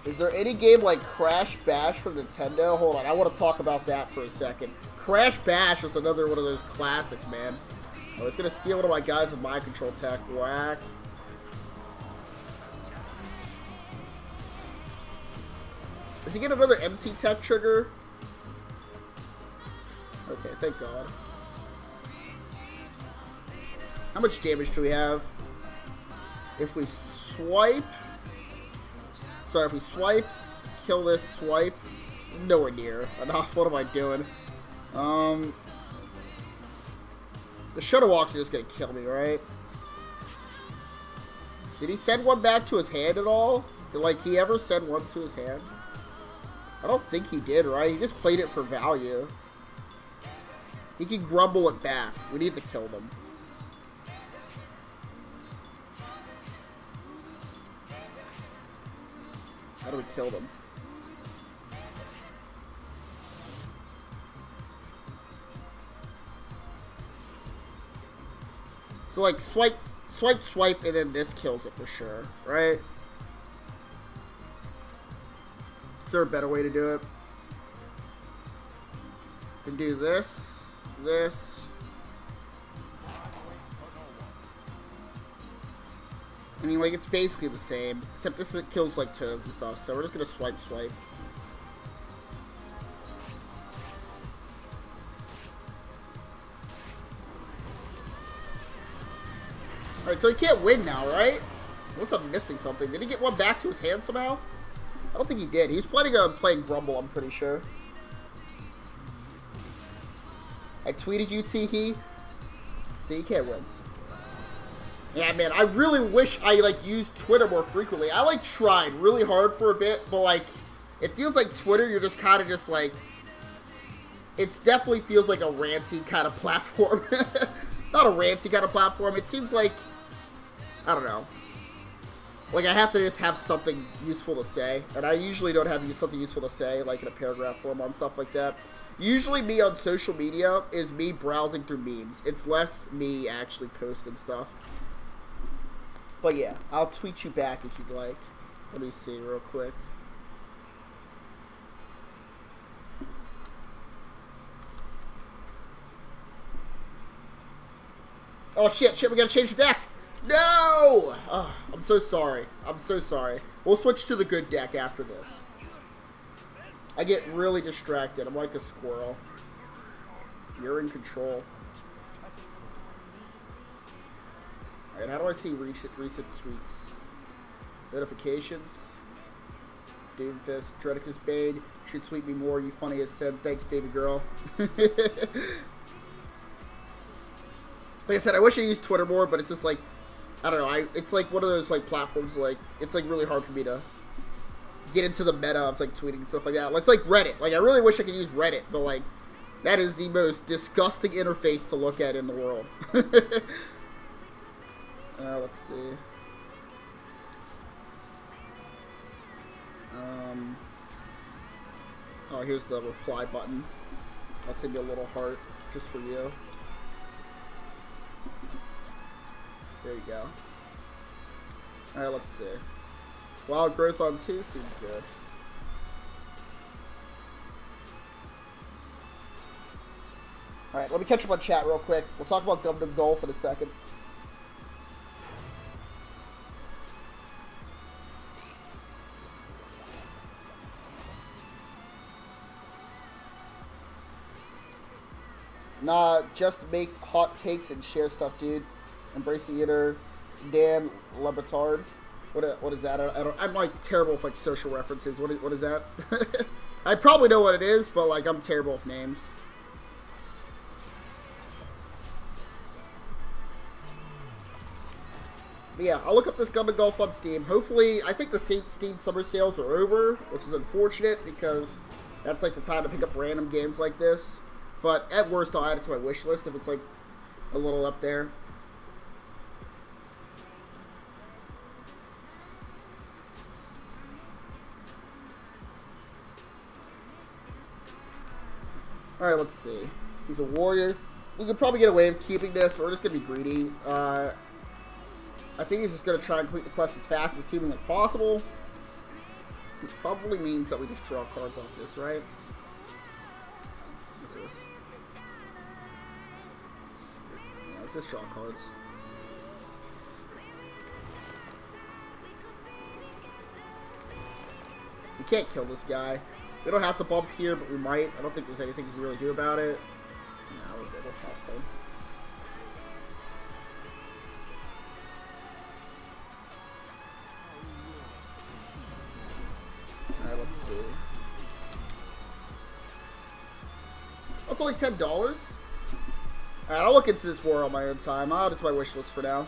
Is there any game like Crash Bash from Nintendo? Hold on, I want to talk about that for a second. Crash Bash was another one of those classics, man. Oh, it's going to steal one of my guys with mind control tech. Whack. Does he get another MC tech trigger? Okay, thank God. How much damage do we have? If we swipe... Sorry, if we swipe, kill this swipe, nowhere near enough. What am I doing? The Shuttle Walks are just gonna kill me, right? Did he send one back to his hand at all? Did, like, he ever send one to his hand? I don't think he did, right? He just played it for value. He can grumble it back. We need to kill them. How do we kill them? So like swipe, and then this kills it for sure, right? Is there a better way to do it? We can do this, this. I mean, like, it's basically the same, except this kills, like, totems and stuff, so we're just gonna swipe. Alright, so he can't win now, right? Unless I'm missing something. Did he get one back to his hand somehow? I don't think he did. He's planning on playing Grumble, I'm pretty sure. I tweeted you, Teehee. See, he can't win. Yeah, man, I really wish I, like, used Twitter more frequently. I, like, tried really hard for a bit, but, like, it feels like Twitter, you're just kind of just, like, it definitely feels like a ranty kind of platform. Not a ranty kind of platform. It seems like, I don't know. Like, I have to just have something useful to say, and I usually don't have something useful to say, like, in a paragraph form on stuff like that. Usually me on social media is me browsing through memes. It's less me actually posting stuff. But yeah, I'll tweet you back if you'd like. Let me see real quick. Oh shit, we gotta change the deck! No! Oh, I'm so sorry. I'm so sorry. We'll switch to the good deck after this. I get really distracted. I'm like a squirrel. You're in control. Alright, how do I see recent tweets? Notifications. Doomfist, Dreadicus Bane. Should tweet me more, you funny as said. Thanks, baby girl. Like I said, I wish I used Twitter more, but it's just like, I don't know. It's like one of those like platforms. Like it's like really hard for me to get into the meta of like tweeting and stuff like that. It's like Reddit. Like I really wish I could use Reddit, but like that is the most disgusting interface to look at in the world. Let's see. Oh, here's the reply button. I'll send you a little heart just for you. There you go. Alright, let's see. Wild growth on 2 seems good. Alright, let me catch up on chat real quick. We'll talk about Gundam Golf in a second. Nah, just make hot takes and share stuff, dude. Embrace the inner Dan Lebatard. What is that? I'm like terrible with like social references. What is that? I probably know what it is, but like I'm terrible with names. But yeah, I'll look up this Gundam Golf on Steam. Hopefully, I think the Steam summer sales are over, which is unfortunate because that's like the time to pick up random games like this. But at worst, I'll add it to my wish list if it's like a little up there. Alright, let's see. He's a warrior. We could probably get away with keeping this, but we're just going to be greedy. I think he's just going to try and complete the quest as fast as humanly possible. Which probably means that we just draw cards off this, right? What's this? Yeah, let's just draw cards. We can't kill this guy. We don't have to bump here, but we might. I don't think there's anything we can really do about it. No, we're good. We'll Hearthstone. Alright, let's see. That's only $10. Alright, I'll look into this war on my own time. I'll add it to my wish list for now.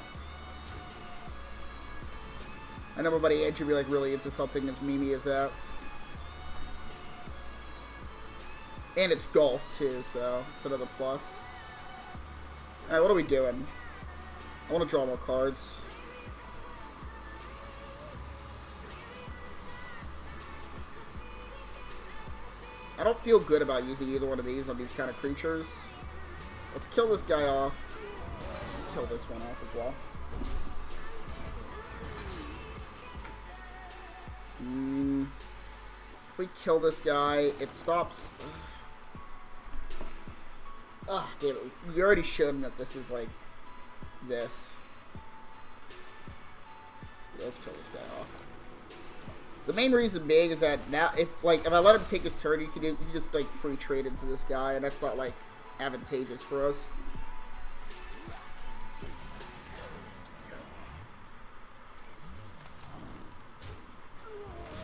I know my buddy Andrew be like really into something as memey as that. And it's golf too, so it's another plus. Alright, what are we doing? I want to draw more cards. I don't feel good about using either one of these on these kind of creatures. Let's kill this guy off. Kill this one off as well. If we kill this guy, it stops. Ah, damn it. We already showed him that this is like this. Yeah, let's kill this guy off. The main reason being is that now, if I let him take his turn, you can just like free trade into this guy, and that's not like advantageous for us.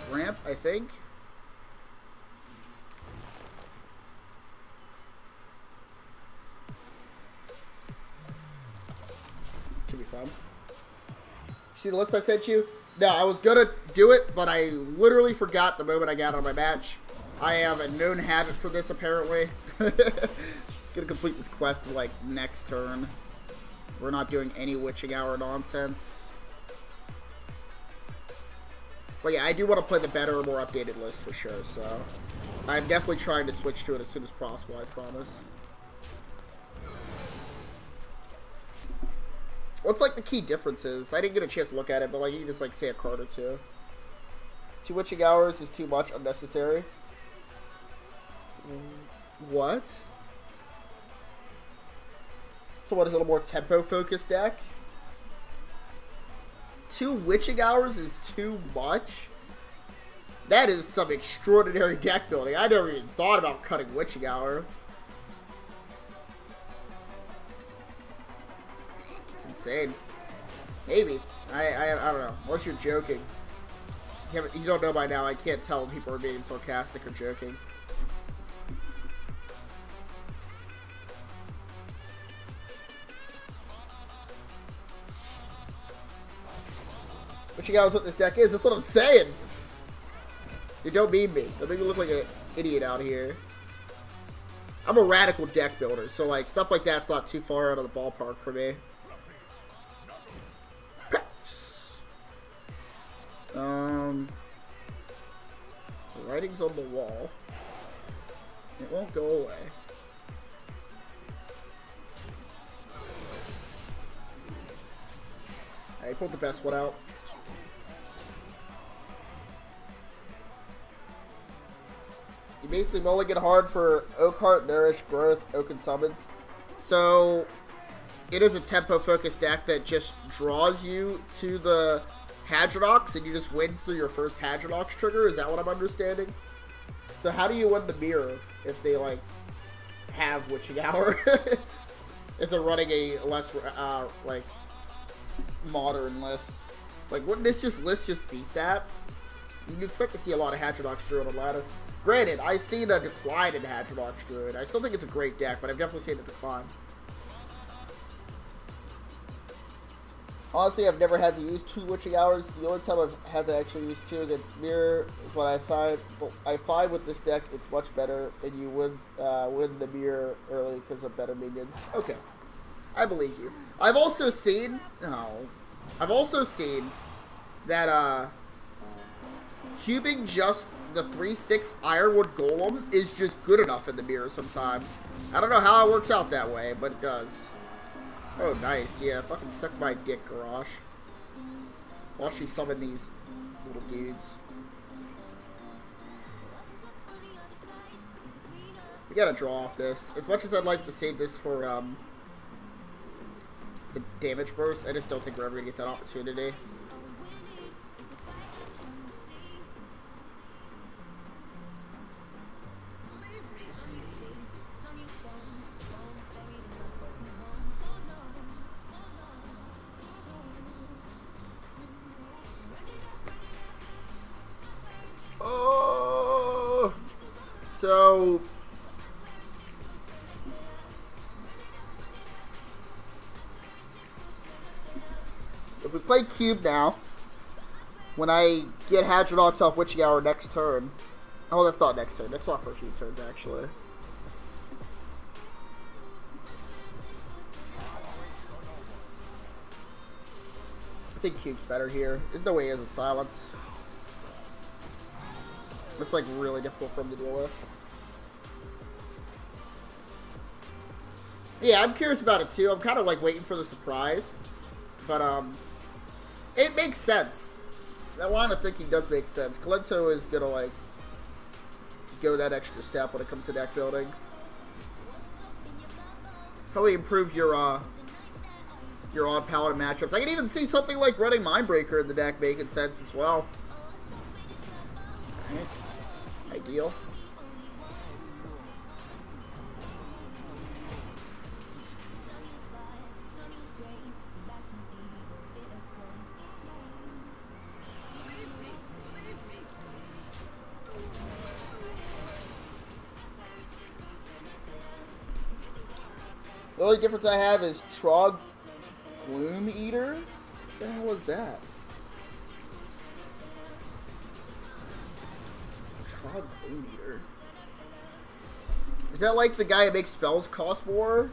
Ramp, I think. Should be fun. See the list I sent you? No, I was gonna do it, but I literally forgot the moment I got on my match. I have a known habit for this, apparently. Just gonna complete this quest like next turn. We're not doing any witching hour nonsense. But yeah, I do want to play the better, more updated list for sure, so I'm definitely trying to switch to it as soon as possible, I promise. What's like the key differences? I didn't get a chance to look at it, but like you can just like say a card or two. 2 witching hours is too much, unnecessary. What? So what is it, a more tempo focused deck? 2 witching hours is too much? That is some extraordinary deck building. I never even thought about cutting witching hour. It's insane. Maybe. I don't know. Unless you're joking. You don't know by now. I can't tell when people are being sarcastic or joking. What you guys what this deck is? That's what I'm saying. You don't mean me. Don't make me look like an idiot out here. I'm a radical deck builder, so like stuff like that's not too far out of the ballpark for me. The writing's on the wall. It won't go away. I pulled the best one out. You basically mulligan hard for Oakheart, Nourish, Growth, Oaken Summons. So, it is a tempo-focused deck that just draws you to the Hadronox, and you just win through your first Hadronox trigger. Is that what I'm understanding? So how do you win the mirror if they, like, have Witching Hour? If they're running a less, like, modern list. Like, wouldn't this list just beat that? You'd expect to see a lot of Hadronox Druid on ladder. Granted, I've seen a decline in Hadronox Druid. I still think it's a great deck, but I've definitely seen a decline. Honestly, I've never had to use 2 Witching Hours. The only time I've had to actually use 2 against Mirror is when I find with this deck it's much better, and you win the Mirror early because of better minions. Okay, I believe you. I've also seen that cubing just the 3/6 Ironwood Golem is just good enough in the Mirror sometimes. I don't know how it works out that way, but it does. Oh, nice. Yeah, fucking suck my dick, Garage. Watch me summon these little dudes. We gotta draw off this. As much as I'd like to save this for, the damage burst, I just don't think we're ever gonna get that opportunity. Oh, so if we play cube now, when I get Hadronox off Witching Hour next turn, oh, that's not next turn. That's not for a few turns actually. I think cube's better here. There's no way he has a silence. It's like really difficult for him to deal with. Yeah, I'm curious about it too. I'm kind of like waiting for the surprise, but it makes sense. That line of thinking does make sense. Kalento is gonna like go that extra step when it comes to deck building. Probably improve your on paladin matchups. I can even see something like running Mindbreaker in the deck making sense as well. Right. Ideal. The only difference I have is Trog Gloom Eater? What the hell is that? Trog Gloom Eater. Is that like the guy that makes spells cost more?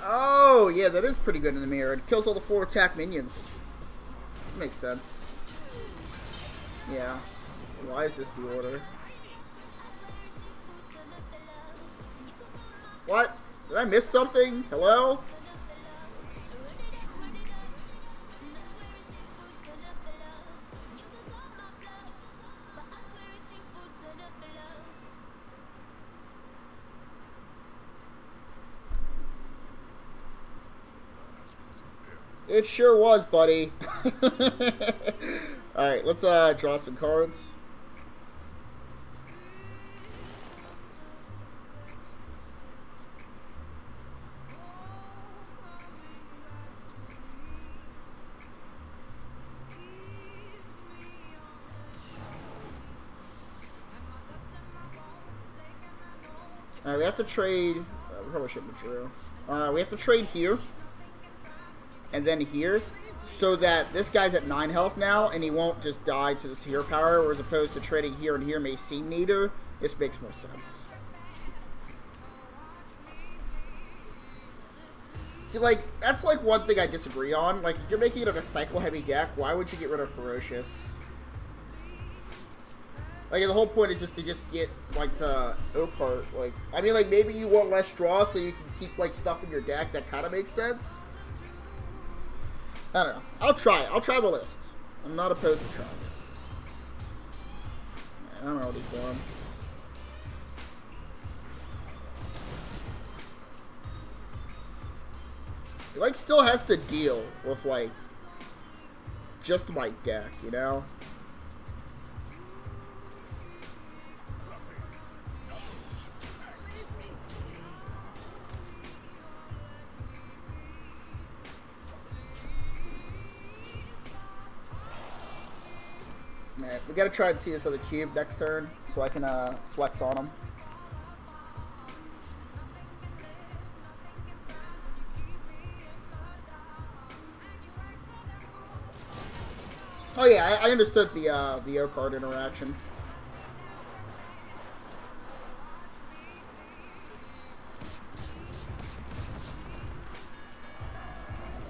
Oh, yeah, that is pretty good in the mirror. It kills all the 4 attack minions. That makes sense. Yeah. Why is this the order? What? Did I miss something? Hello? It sure was, buddy. Alright, let's draw some cards. Alright, we have to trade. We probably shouldn't have drew. We have to trade here. And then here. So that this guy's at 9 health now, and he won't just die to this hero power, or as opposed to trading here and here may seem neater. This makes more sense. See, like, that's like one thing I disagree on. Like, if you're making it like a cycle-heavy deck, why would you get rid of Ferocious? Like, the whole point is just to just get, like, to Oakheart. Like, I mean, like, maybe you want less draw so you can keep, like, stuff in your deck. That kind of makes sense. I don't know. I'll try it. I'll try the list. I'm not opposed to trying it. I don't know what he's doing. He, like, still has to deal with, like, just my deck, you know? Alright, we gotta try and see this other cube next turn so I can flex on him. Oh yeah, I understood the O-card interaction.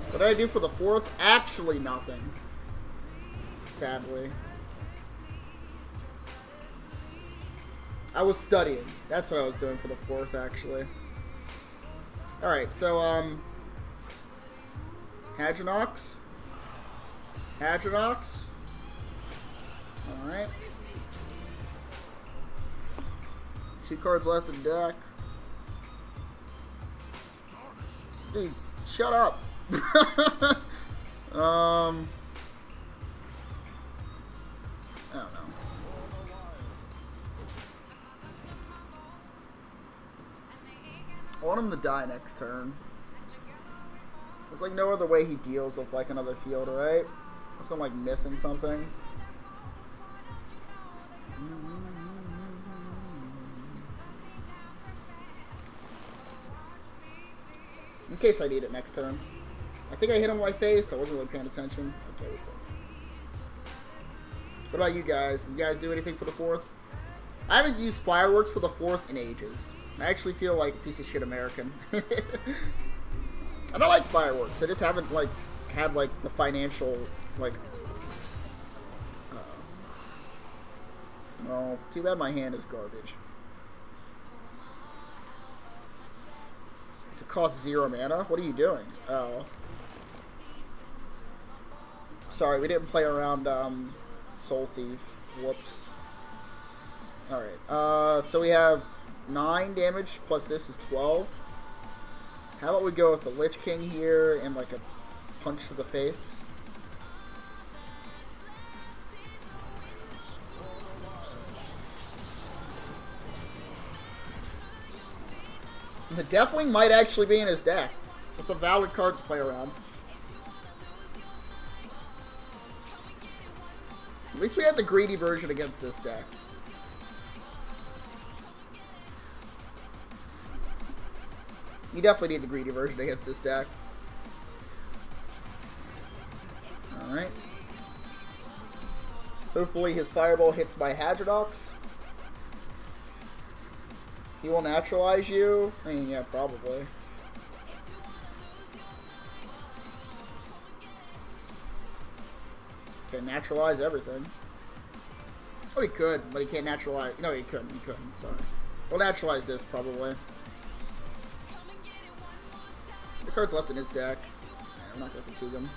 What did I do for the 4th? Actually nothing. Sadly. I was studying. That's what I was doing for the 4th, actually. Alright, so, Hadronox. Hadronox. Alright. 2 cards left in deck. Dude, shut up. I don't know. I want him to die next turn. There's like no other way he deals with like another field, right? Unless I'm like missing something. In case I need it next turn. I think I hit him in my face. I wasn't really paying attention. Okay. What about you guys? You guys do anything for the 4th? I haven't used fireworks for the 4th in ages. I actually feel like a piece of shit American. I don't like fireworks. I just haven't like had like the financial like. Oh, too bad my hand is garbage. It costs 0 mana. What are you doing? Oh, sorry, we didn't play around. Soul Thief. Whoops. All right. So we have 9 damage plus this is 12. How about we go with the Lich King here and like a punch to the face? The Deathwing might actually be in his deck. It's a valid card to play around. At least we have the greedy version against this deck. You definitely need the greedy version against this deck. Alright. Hopefully his Fireball hits my Hadronox. He will naturalize you? I mean, yeah, probably. Can naturalize everything. Oh, he could, but he can't naturalize. No, he couldn't. He couldn't. Sorry. We'll naturalize this, probably. The cards left in his deck. I'm not going to fatigue him.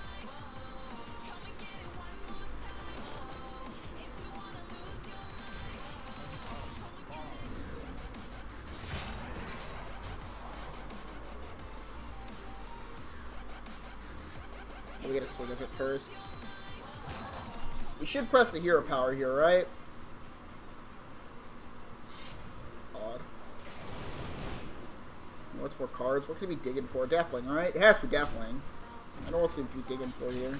We get a swing of it first. We should press the hero power here, right? Odd. What's more cards? What can we be digging for? Deathwing, alright? It has to be Deathwing. I don't know what to be digging for here.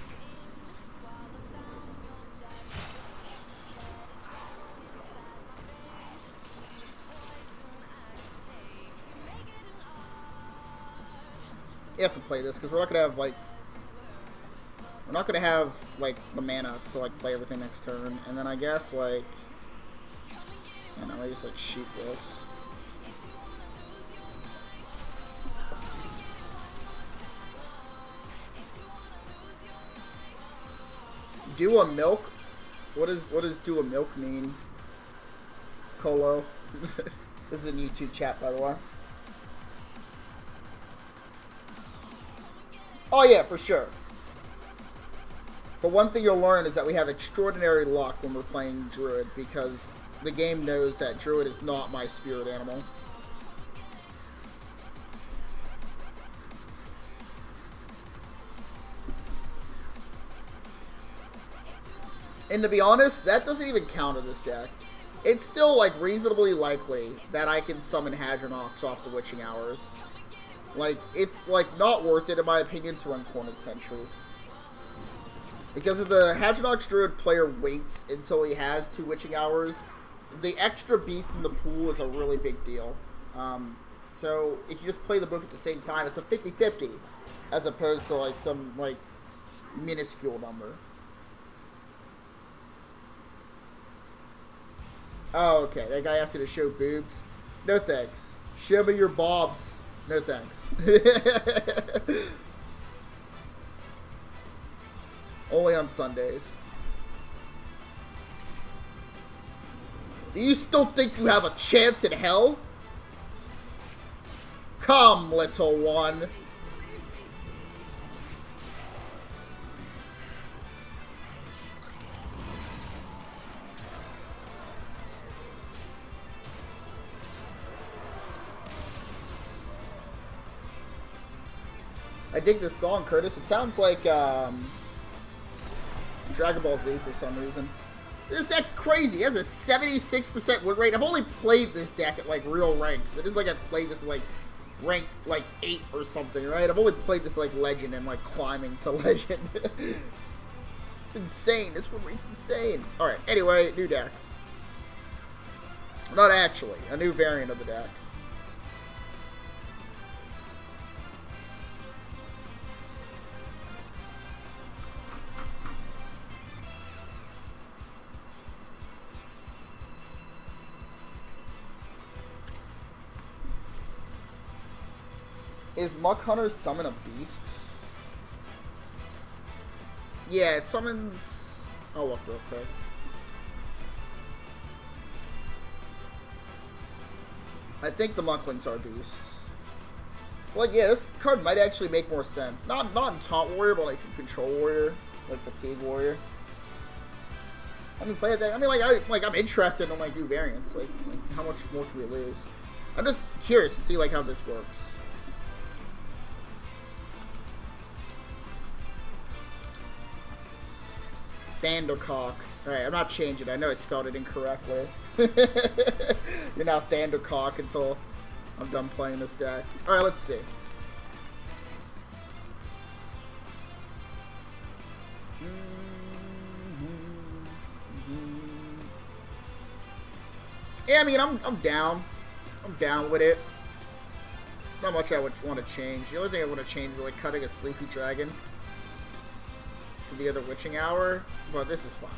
You have to play this because we're not gonna have like the mana to like play everything next turn, and then I guess like I don't know, I just like shoot this. Do a milk? What does do a milk mean? Colo. This is in YouTube chat, by the way. Oh yeah, for sure. But one thing you'll learn is that we have extraordinary luck when we're playing Druid, because the game knows that Druid is not my spirit animal. And to be honest, that doesn't even count in this deck. It's still, like, reasonably likely that I can summon Hadronox off the Witching Hours. Like, it's, like, not worth it, in my opinion, to run Cornered Sentries. Because if the Hadronox Druid player waits until he has 2 Witching Hours, the extra beast in the pool is a really big deal. So, if you just play the both at the same time, it's a 50-50, as opposed to, like, some, like, minuscule number. Oh, okay. That guy asked you to show boobs. No thanks. Show me your bobs. No thanks. Only on Sundays. Do you still think you have a chance in hell? Come, little one. I dig this song, Curtis. It sounds like Dragon Ball Z for some reason. This deck's crazy. It has a 76% win rate. I've only played this deck at like real ranks. It isn't like I've played this like rank like 8 or something, right? I've only played this like legend and like climbing to legend. It's insane. This win rate's insane. Alright, anyway, new deck. Not actually. A new variant of the deck. Is Muck Hunter summon a beast? Yeah, it summons... I'll look real quick. I think the Mucklings are beasts. So, like, yeah, this card might actually make more sense. Not in Taunt Warrior, but like in Control Warrior, like Fatigue Warrior. I mean, play that. I mean, I'm interested in like new variants. Like how much more can we lose? I'm just curious to see like how this works. Thundercock. Alright, I'm not changing it. I know I spelled it incorrectly. You're now Thundercock until I'm done playing this deck. Alright, let's see. Yeah, I mean, I'm down. I'm down with it. Not much I would want to change. The only thing I want to change is like cutting a Sleepy Dragon to the other Witching Hour, but this is fine.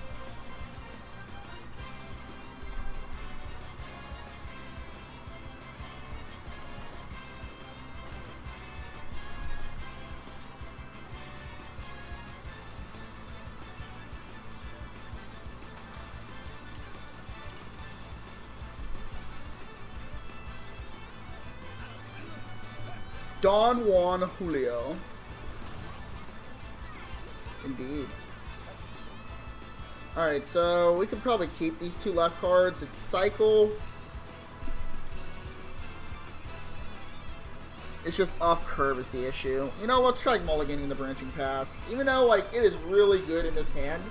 Don Juan Julio. Indeed. Alright, so we can probably keep these 2 left cards. It's Cycle. It's just off curve is the issue. You know, let's try mulliganing the Branching Pass. Even though, like, it is really good in this hand,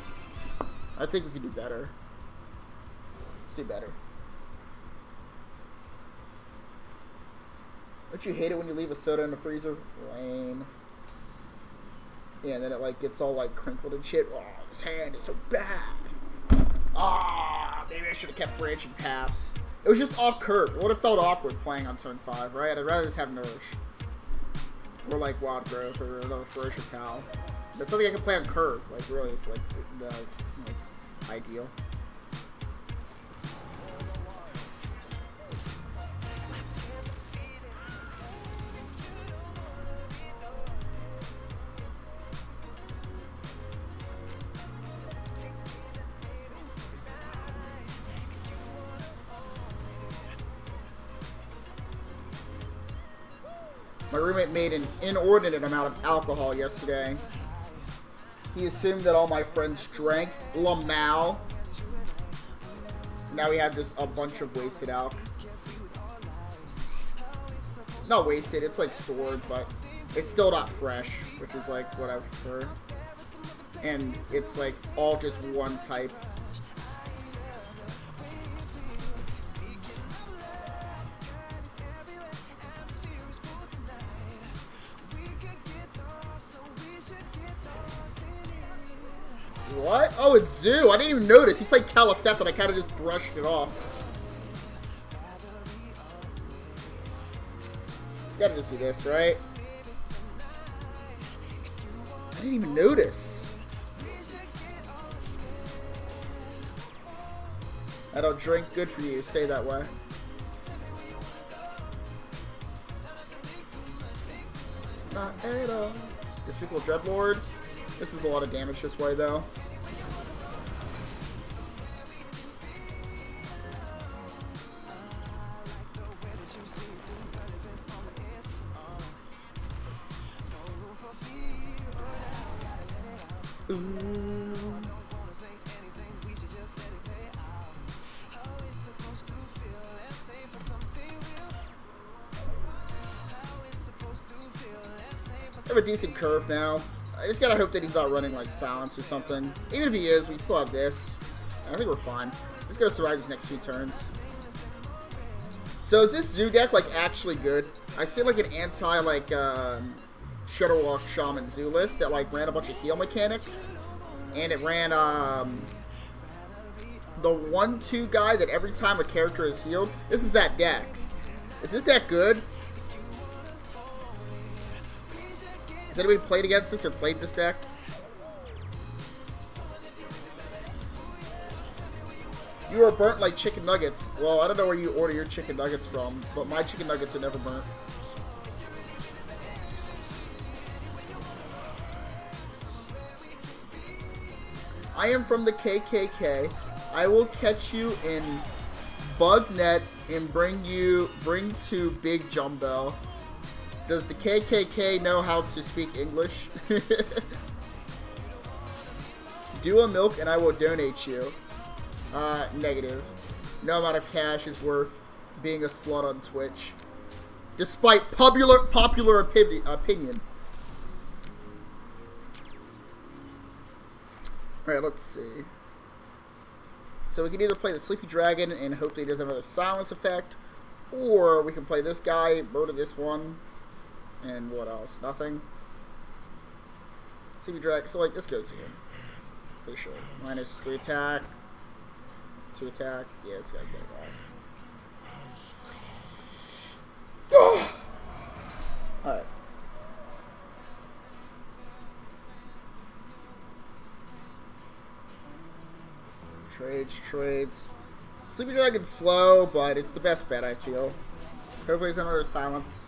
I think we can do better. Let's do better. Don't you hate it when you leave a soda in the freezer? Lame. Yeah, and then it like gets all like crinkled and shit. Oh, this hand is so bad. Ah, maybe I should have kept Branching Paths. It was just off curve. It would have felt awkward playing on turn 5, right? I'd rather just have Nourish. Or like Wild Growth or another Ferocious Howl. That's something I can play on Curve. Like really, it's like the ideal. My roommate made an inordinate amount of alcohol yesterday. He assumed that all my friends drank Lamau. So now we have just a bunch of wasted alk. Not wasted, it's like stored, but it's still not fresh, which is like what I prefer. And it's like all just one type. What? Oh, it's Zoo. I didn't even notice. He played Caliseth and I kind of just brushed it off. It's gotta just be this, right? I didn't even notice. I don't drink. Good for you. Stay that way. Not at all. Despicable Dreadlord. This is a lot of damage this way, though. I have a decent curve now. I just gotta hope that he's not running like Silence or something. Even if he is, we still have this. I think we're fine. Just gotta survive these next few turns. So is this Zoo deck like actually good? I see like an anti like Shutterwalk Shaman Zoo list that like ran a bunch of heal mechanics, and it ran the 1/2 guy that every time a character is healed. This is that deck. Is this deck good? Has anybody played against this or played this deck? You are burnt like chicken nuggets. Well, I don't know where you order your chicken nuggets from, but my chicken nuggets are never burnt. I am from the KKK. I will catch you in bug net and bring to Big Jumbo. Does the KKK know how to speak English? Do a milk and I will donate you. Negative. No amount of cash is worth being a slut on Twitch. Despite popular opinion. Alright, let's see. So we can either play the Sleepy Dragon and hopefully he doesn't have a silence effect, or we can play this guy, murder this one, and what else? Nothing. Sleepy Dragon, so like this goes here. Pretty sure. -3 attack. 2 attack. Yeah, this guy's gonna die. Alright. Trades. Sleepy Dragon's slow, but it's the best bet, I feel. Hopefully it's another silence.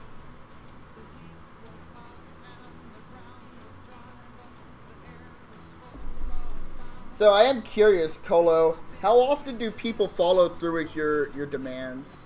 So I am curious, Colo, how often do people follow through with your demands?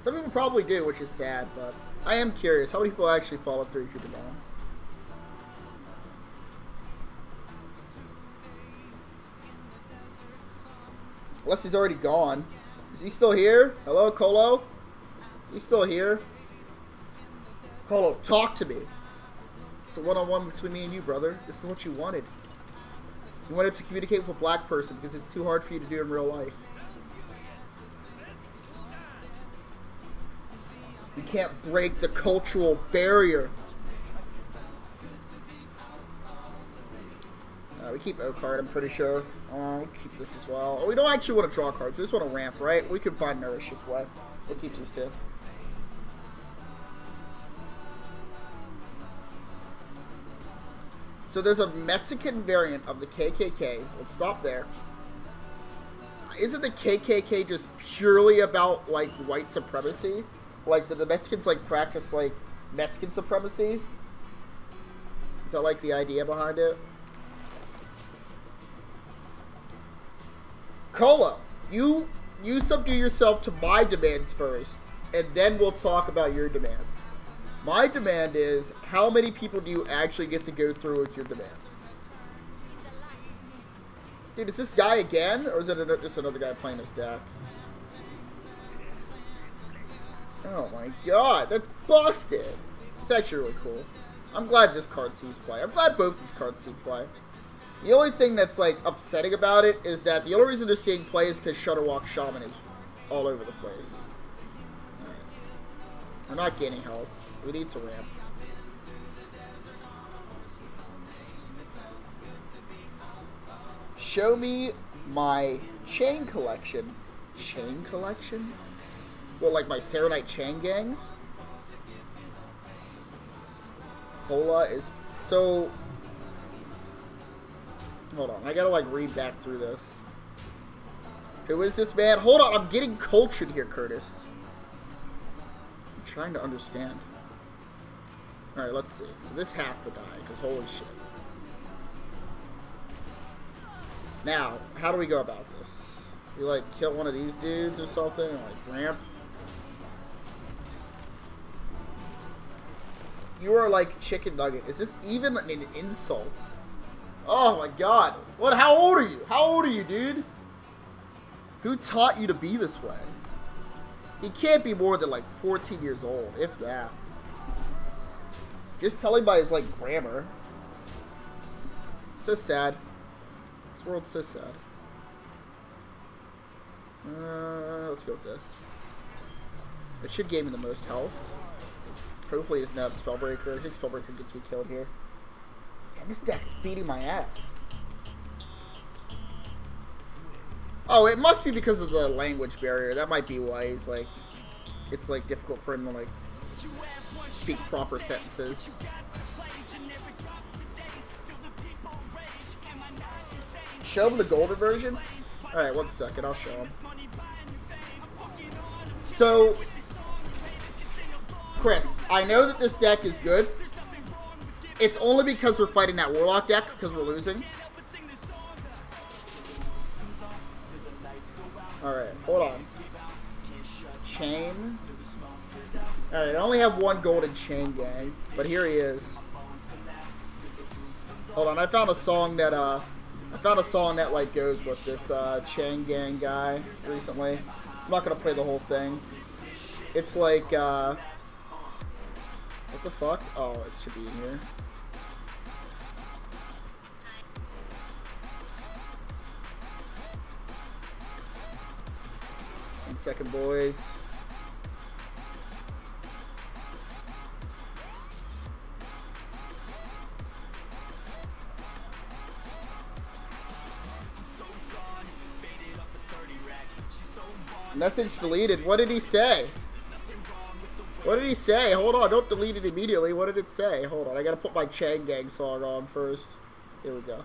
Some people probably do, which is sad, but I am curious. How many people actually follow through with your demands? Unless he's already gone. Is he still here? Hello, Colo? He's still here? Colo, talk to me. It's a one-on-one between me and you, brother. This is what you wanted. You wanted to communicate with a black person because it's too hard for you to do in real life. can't break the cultural barrier. We keep O card, I'm pretty sure. We'll keep this as well. We don't actually want to draw cards. We just want to ramp, right? We could find Nourish this way. We'll keep these two. So there's a Mexican variant of the KKK. Let's stop there. Isn't the KKK just purely about, like, white supremacy? Like, do the Mexicans, like, practice, like, Mexican supremacy? Is that, like, the idea behind it? Colo, you subdue yourself to my demands first, and then we'll talk about your demands. My demand is, how many people do you actually get to go through with your demands? Dude, is this guy again, or is it just another guy playing this deck? Oh my god, that's busted. It's actually really cool. I'm glad this card sees play. I'm glad both these cards see play. The only thing that's, like, upsetting about it is that the only reason they're seeing play is because Shutterwalk Shaman is all over the place. Alright. We're not gaining health. We need to ramp. Show me my chain collection. Chain collection? Well, like my Serenite chain gangs? Hola is... So... Hold on, I gotta, like, read back through this. Who is this man? Hold on, I'm getting cultured here, Curtis. I'm trying to understand. Alright, let's see. So this has to die, because holy shit. Now, how do we go about this? We, like, kill one of these dudes or something and, like, ramp? You are like chicken nugget. Is this even an insult? Oh my god. What? How old are you? How old are you, dude? Who taught you to be this way? He can't be more than like 14 years old, if that. Just telling by his like grammar. So sad. This world's so sad. Let's go with this. It should give me the most health. Hopefully it's not Spellbreaker. I think Spellbreaker gets me killed here. Man, this deck is beating my ass. Oh, it must be because of the language barrier. That might be why he's like... It's like difficult for him to like... speak proper sentences. Show him the golden version? Alright, 1 second. I'll show him. So... Chris, I know that this deck is good. It's only because we're fighting that Warlock deck because we're losing. Alright, hold on. Chain. Alright, I only have one golden chain gang, but here he is. Hold on, I found a song that like goes with this chain gang guy recently. I'm not gonna play the whole thing. It's like what the fuck? Oh, it should be in here. One second, boys. Message deleted. What did he say? What did he say? Hold on, don't delete it immediately. What did it say? Hold on, I gotta put my Chang Gang song on first. Here we go.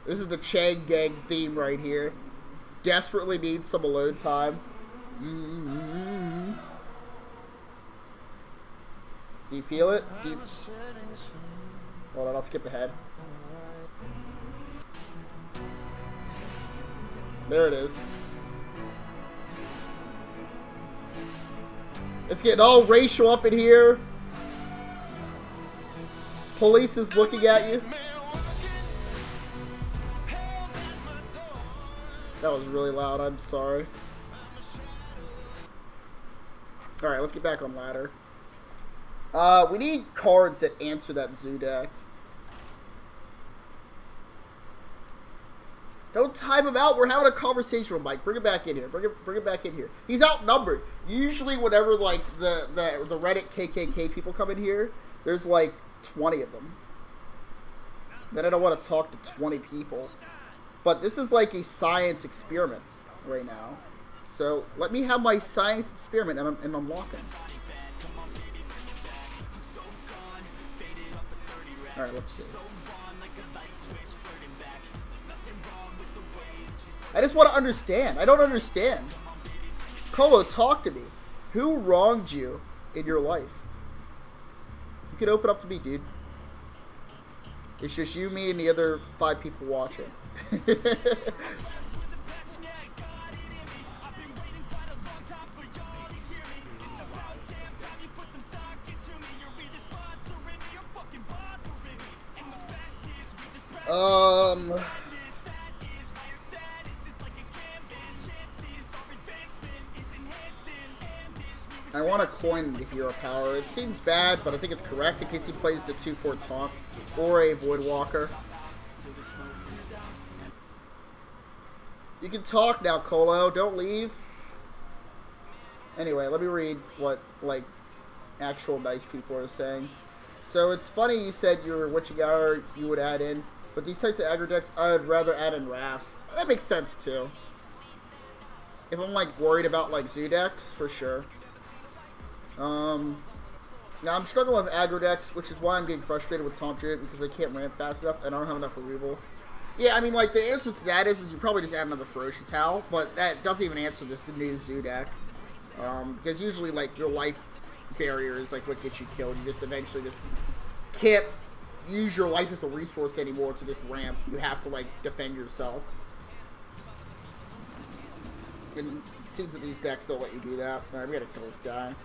This is the Chang Gang theme right here. Desperately needs some alone time. Do you feel it? Hold on, I'll skip ahead. There it is. It's getting all racial up in here. Police is looking at you. That was really loud, I'm sorry. Alright, let's get back on ladder. We need cards that answer that zoo deck. Don't time him out. We're having a conversation with Mike. Bring it back in here. Bring it back in here. He's outnumbered. Usually, whenever like the Reddit KKK people come in here, there's like 20 of them. Then I don't want to talk to 20 people. But this is like a science experiment right now. So let me have my science experiment, and I'm walking. All right, let's see. I just want to understand. I don't understand. Colo, talk to me. Who wronged you in your life? You can open up to me, dude. It's just you, me, and the other 5 people watching. I want to coin the hero power. It seems bad, but I think it's correct in case he plays the 2/4 taunt or a Voidwalker. You can talk now, Colo. Don't leave. Anyway, let me read what, like, actual nice people are saying. So it's funny you said your witching hour you would add in, but these types of aggro decks, I'd rather add in rafts. That makes sense too. If I'm like worried about like zoo decks, for sure. Now I'm struggling with aggro decks, which is why I'm getting frustrated with Taunt Druid, because I can't ramp fast enough and I don't have enough removal. Yeah, I mean, like, the answer to that is you probably just add another Ferocious Howl, but that doesn't even answer this new zoo deck. Because usually, like, your life barrier is, like, what gets you killed. You just eventually just can't use your life as a resource anymore to just ramp. You have to, like, defend yourself. And it seems that these decks don't let you do that. Alright, we gotta kill this guy.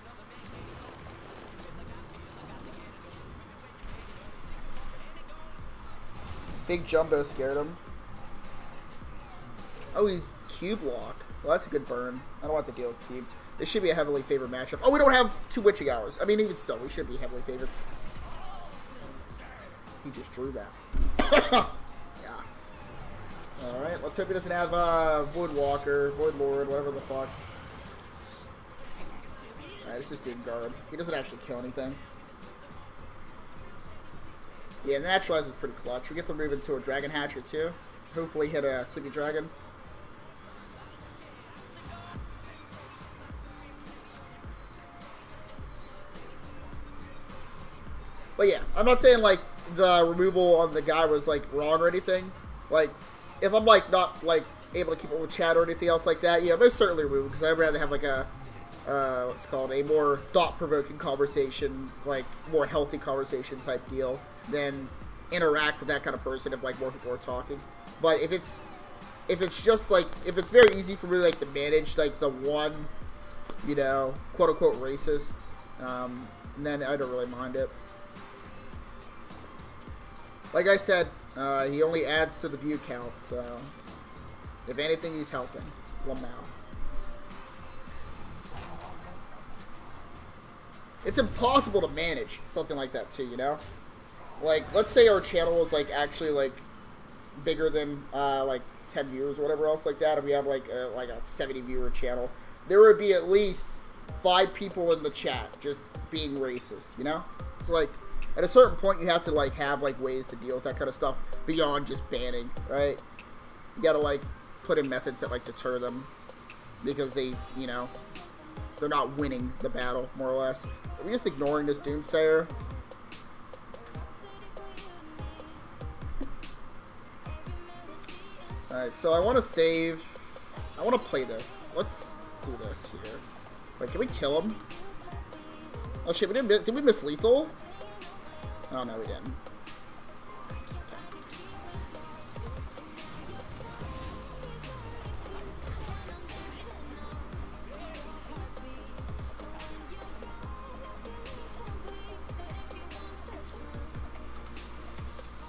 Big Jumbo scared him. Oh, he's Cube Lock. Well, that's a good burn. I don't want to deal with Cubed. This should be a heavily favored matchup. Oh, we don't have 2 Witching Hours. I mean, even still, we should be heavily favored. He just drew that. Yeah. Alright, let's hope he doesn't have Voidwalker, Voidlord, whatever the fuck. Alright, it's just Doom Guard. He doesn't actually kill anything. Yeah, Naturalize is pretty clutch. We get to move into a Dragon Hatcher too. Hopefully hit a Sleepy Dragon. But yeah, I'm not saying like the removal on the guy was like wrong or anything. Like, if I'm like not like able to keep up with chat or anything else like that, yeah, most certainly remove, because I'd rather have like a what's called a more thought-provoking conversation, like more healthy conversation type deal, than interact with that kind of person if like more people are talking. But if it's just like, if it's very easy for me like to manage like the one, you know, quote unquote racist, then I don't really mind it. Like I said, he only adds to the view count, so if anything, he's helping. Lamau. It's impossible to manage something like that too, you know? Like, let's say our channel was like actually like bigger than like 10 viewers or whatever else like that, and we had like a 70 viewer channel. There would be at least 5 people in the chat just being racist, you know? It's like, at a certain point you have to like have like ways to deal with that kind of stuff beyond just banning, right? You gotta like put in methods that like deter them, because they, you know, they're not winning the battle, more or less. Are we just ignoring this Doomsayer? Alright, so I want to save. I want to play this. Let's do this here. Wait, can we kill him? Oh shit, we didn't. Did we miss lethal? Oh no, we didn't.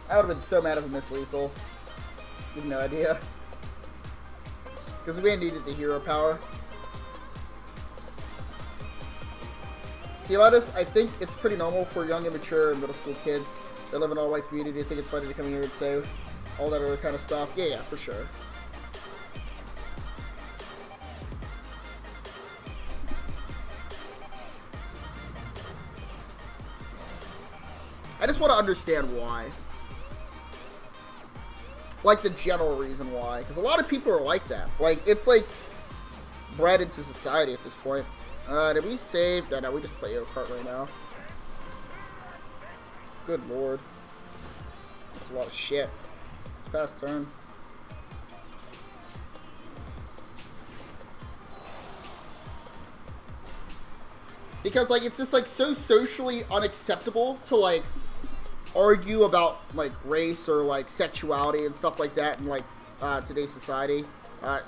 I would have been so mad if we missed lethal. You have no idea. Because we needed the hero power. T-Lotus, I think it's pretty normal for young, immature, and middle school kids that live in an all-white community to think it's funny to come here and say all that other kind of stuff. Yeah, for sure. I just want to understand why. Like, the general reason why. Because a lot of people are like that. Like, it's like bred into society at this point. Did we save? No, we just play Kart right now. Good lord. That's a lot of shit. It's past turn. Because, like, it's just, like, so socially unacceptable to, like, argue about, like, race or, like, sexuality and stuff like that in, like, today's society.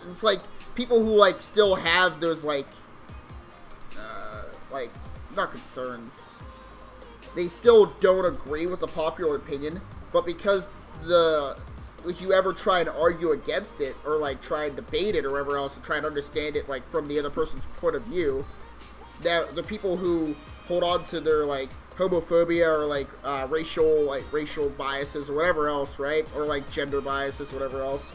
It's, like, people who, like, still have those, like, not concerns. They still don't agree with the popular opinion, but because if you ever try and argue against it, or, like, try and debate it or whatever else, and try and understand it, like, from the other person's point of view, that the people who hold on to their, like, homophobia or, like, racial biases or whatever else, right? Or, like, gender biases or whatever else,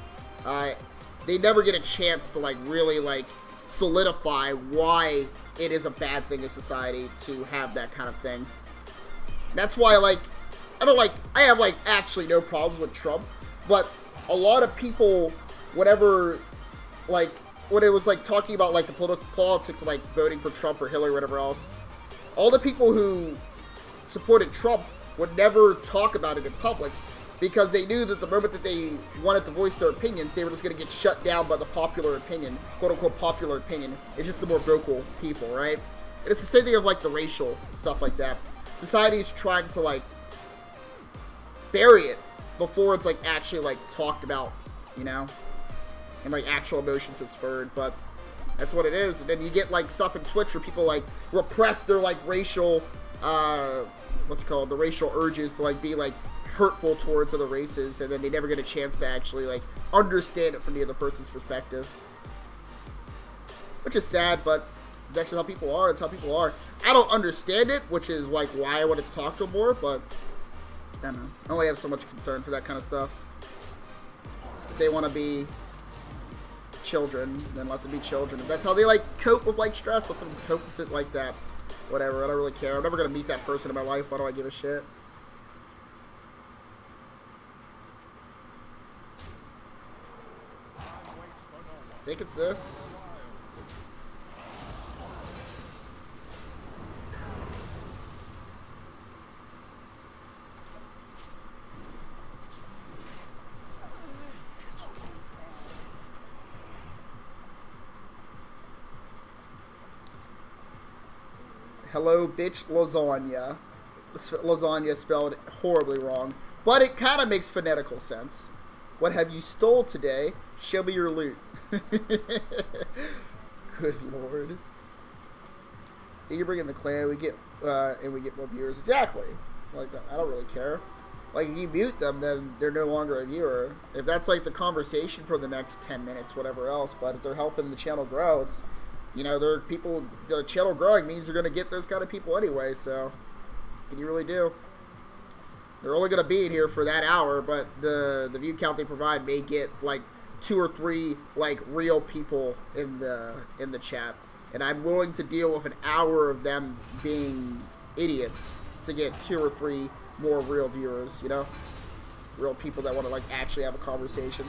they never get a chance to, like, really, like, solidify why it is a bad thing in society to have that kind of thing. That's why, like, I have, like, actually no problems with Trump, but a lot of people, whatever, like, when it was, like, talking about, like, the politics of, like, voting for Trump or Hillary or whatever else, all the people who supported Trump would never talk about it in public because they knew that the moment that they wanted to voice their opinions, they were just going to get shut down by the popular opinion, quote-unquote popular opinion. It's just the more vocal people, right? And it's the same thing of, like, the racial stuff like that. Society is trying to, like, bury it before it's, like, actually, like, talked about, you know? And, like, actual emotions are spurred, but that's what it is. And then you get, like, stuff in Twitch where people, like, repress their, like, racial, what's it called, the racial urges to, like, be, like, hurtful towards other races, and then they never get a chance to actually, like, understand it from the other person's perspective. Which is sad, but that's just how people are. It's how people are. I don't understand it, which is, like, why I wanted to talk to them more, but I don't know. I only have so much concern for that kind of stuff. If they want to be children, then let them be children. If that's how they, like, cope with, like, stress, let them cope with it like that. Whatever, I don't really care. I'm never going to meet that person in my life. Why do I give a shit? I think it's this. Hello, bitch, lasagna. Lasagna spelled horribly wrong. But it kind of makes phonetical sense. What have you stole today? Show me your loot. Good lord. You bring in the clan, we get, and we get more viewers. Exactly. Like, I don't really care. Like, if you mute them, then they're no longer a viewer. If that's, like, the conversation for the next 10 minutes, whatever else. But if they're helping the channel grow, it's, you know, there are people, the channel growing means you're going to get those kind of people anyway, so what can you really do? They're only going to be in here for that hour, but the view count they provide may get, like, 2 or 3, like, real people in the chat. And I'm willing to deal with an hour of them being idiots to get 2 or 3 more real viewers, you know? Real people that want to, like, actually have a conversation.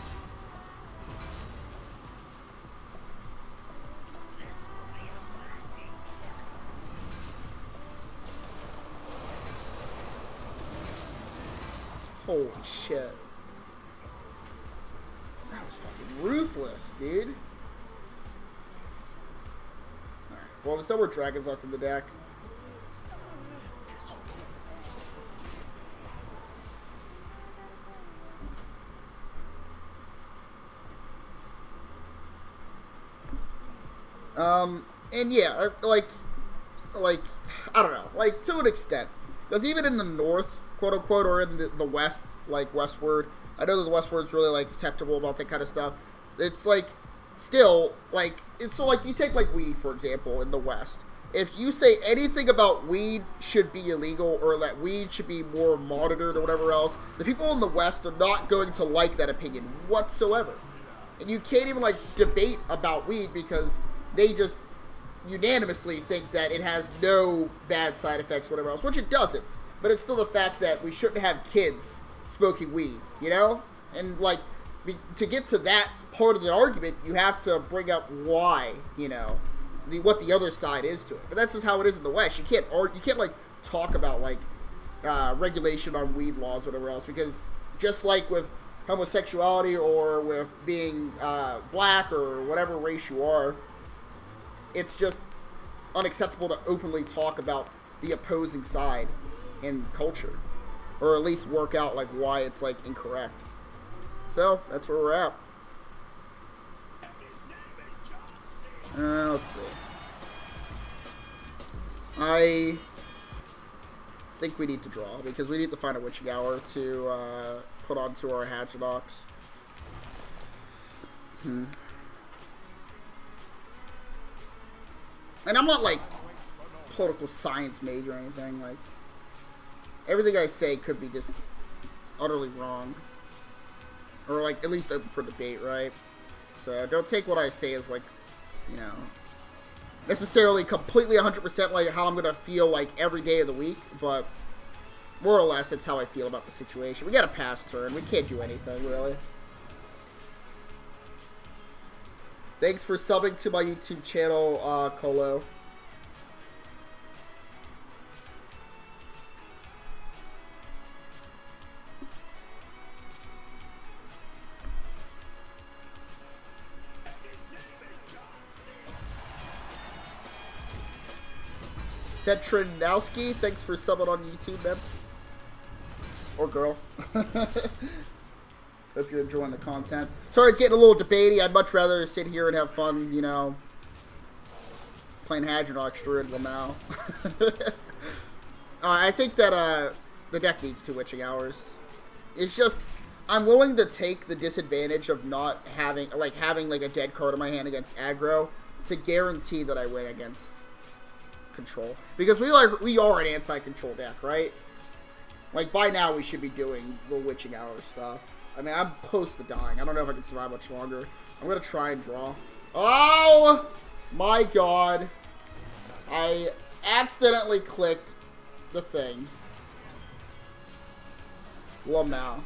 Holy shit. That was fucking ruthless, dude. Alright. Well, there's no more dragons left in the deck. And yeah, like, I don't know, like, to an extent. Because even in the north, quote unquote, or in the west, like, westward, I know that the westward's really, like, acceptable about that kind of stuff. It's, like, still, like, it's so, like, you take, like, weed, for example, in the west. If you say anything about weed should be illegal, or that weed should be more monitored, or whatever else, the people in the west are not going to like that opinion whatsoever. And you can't even, like, debate about weed because they just unanimously think that it has no bad side effects, whatever else, which it doesn't. but it's still the fact that we shouldn't have kids smoking weed, you know? And, like, to get to that part of the argument, you have to bring up why, you know, what the other side is to it. But that's just how it is in the West. You can't like, talk about, like, regulation on weed laws or whatever else, because just like with homosexuality or with being black or whatever race you are, it's just unacceptable to openly talk about the opposing side in culture, or at least work out like why it's like incorrect. So that's where we're at. Let's see. I think we need to draw because we need to find a witching hour to put onto our Hatchetox. And I'm not like political science major or anything. Like, everything I say could be just utterly wrong, or like at least open for debate, right? So don't take what I say as like, you know, necessarily completely 100% like how I'm gonna feel like every day of the week, but more or less that's how I feel about the situation. We got a pass turn. We can't do anything really. Thanks for subbing to my YouTube channel, Colo. Setrinowski, thanks for subbing on YouTube, man. Or girl. Hope you're enjoying the content. Sorry it's getting a little debatey. I'd much rather sit here and have fun, you know, playing Hadronox Druid now. I think that the deck needs 2 Witching Hours. It's just, I'm willing to take the disadvantage of not having, like, a dead card in my hand against aggro to guarantee that I win against control. Because we are an anti-control deck, right? Like, by now we should be doing the Witching Hour stuff. I mean, I'm close to dying. I don't know if I can survive much longer. I'm gonna try and draw. Oh my god. I accidentally clicked the thing. Lamau.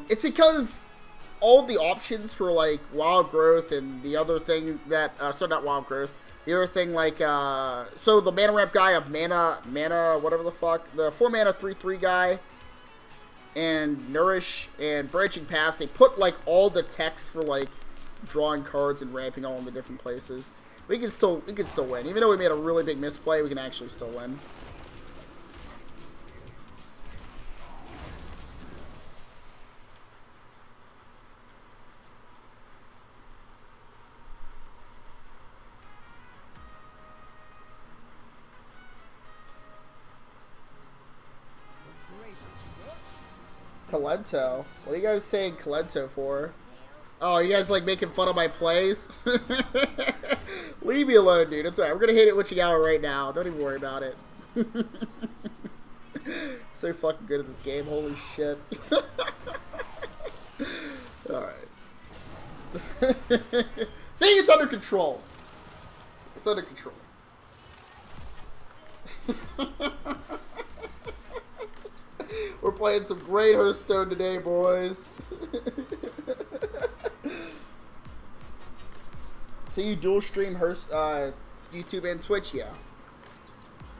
It's because all the options for, like, Wild Growth and the other thing that, so not Wild Growth, the other thing, like, so the mana ramp guy of mana, whatever the fuck, the 4 mana 3/3 guy, and Nourish and Branching Pass, they put, like, all the text for, like, drawing cards and ramping all in the different places. We can still win. Even though we made a really big misplay, we can actually still win. Calento? What are you guys saying Calento for? Oh, you guys like making fun of my plays? Leave me alone, dude. It's alright. We're gonna hit it Witching Hour right now. Don't even worry about it. So fucking good at this game. Holy shit. Alright. See, it's under control. It's under control. We're playing some great Hearthstone today, boys. So you dual stream YouTube and Twitch? Yeah.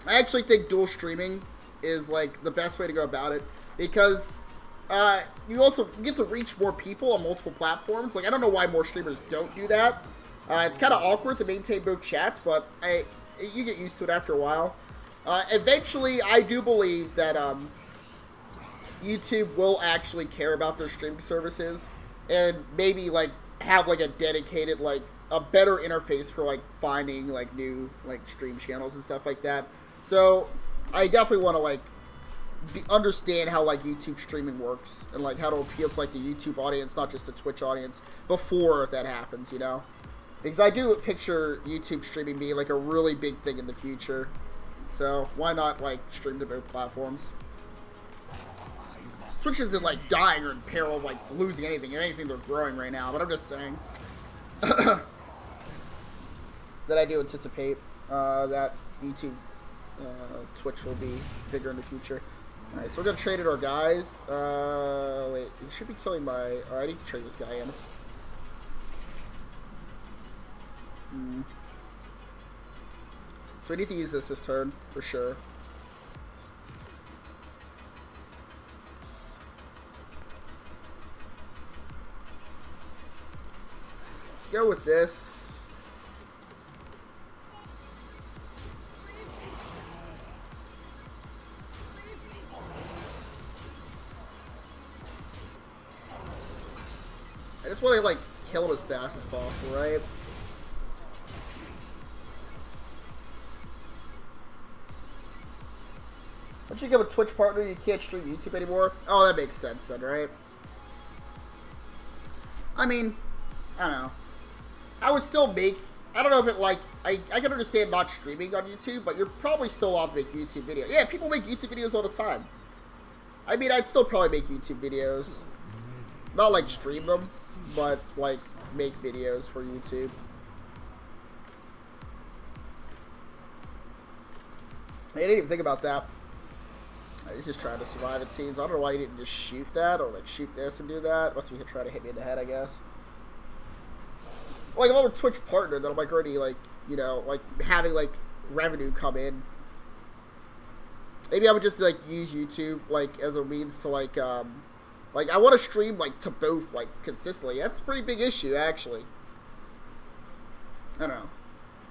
I actually think dual streaming is like the best way to go about it, because you also get to reach more people on multiple platforms. Like, I don't know why more streamers don't do that. It's kind of awkward to maintain both chats, but you get used to it after a while. Eventually, I do believe that YouTube will actually care about their streaming services and maybe like have like a dedicated, like a better interface for like finding like new like stream channels and stuff like that. So I definitely want to like understand how like YouTube streaming works and like how to appeal to like the YouTube audience, not just the Twitch audience, before that happens, you know? Because I do picture YouTube streaming being like a really big thing in the future. So why not like stream to both platforms? Twitch isn't like dying or in peril of like losing anything. If anything, they're growing right now. But I'm just saying that I do anticipate that YouTube, Twitch will be bigger in the future. Alright, so we're gonna trade in our guys. Wait, he should be killing my... Alright, I need to trade this guy in. So we need to use this turn, for sure. Let's go with this. I just want to, like, kill him as fast as possible, right? Once you become a Twitch partner, you can't stream YouTube anymore. Oh, that makes sense then, right? I mean, I don't know. I would still make... I don't know if it, like... I can understand not streaming on YouTube, but you're probably still allowed to make YouTube videos. Yeah, people make YouTube videos all the time. I mean, I'd still probably make YouTube videos. Not, like, stream them, but, like, make videos for YouTube. I didn't even think about that. He's just trying to survive, it seems. I don't know why he didn't just shoot that, or, like, shoot this and do that. Must be trying to hit me in the head, I guess. Like, if I'm a Twitch partner, then I'm, like, already, like, you know, like, having, like, revenue come in. Maybe I would just, like, use YouTube, like, as a means to, like, I want to stream, like, to both, like, consistently. That's a pretty big issue, actually. I don't know.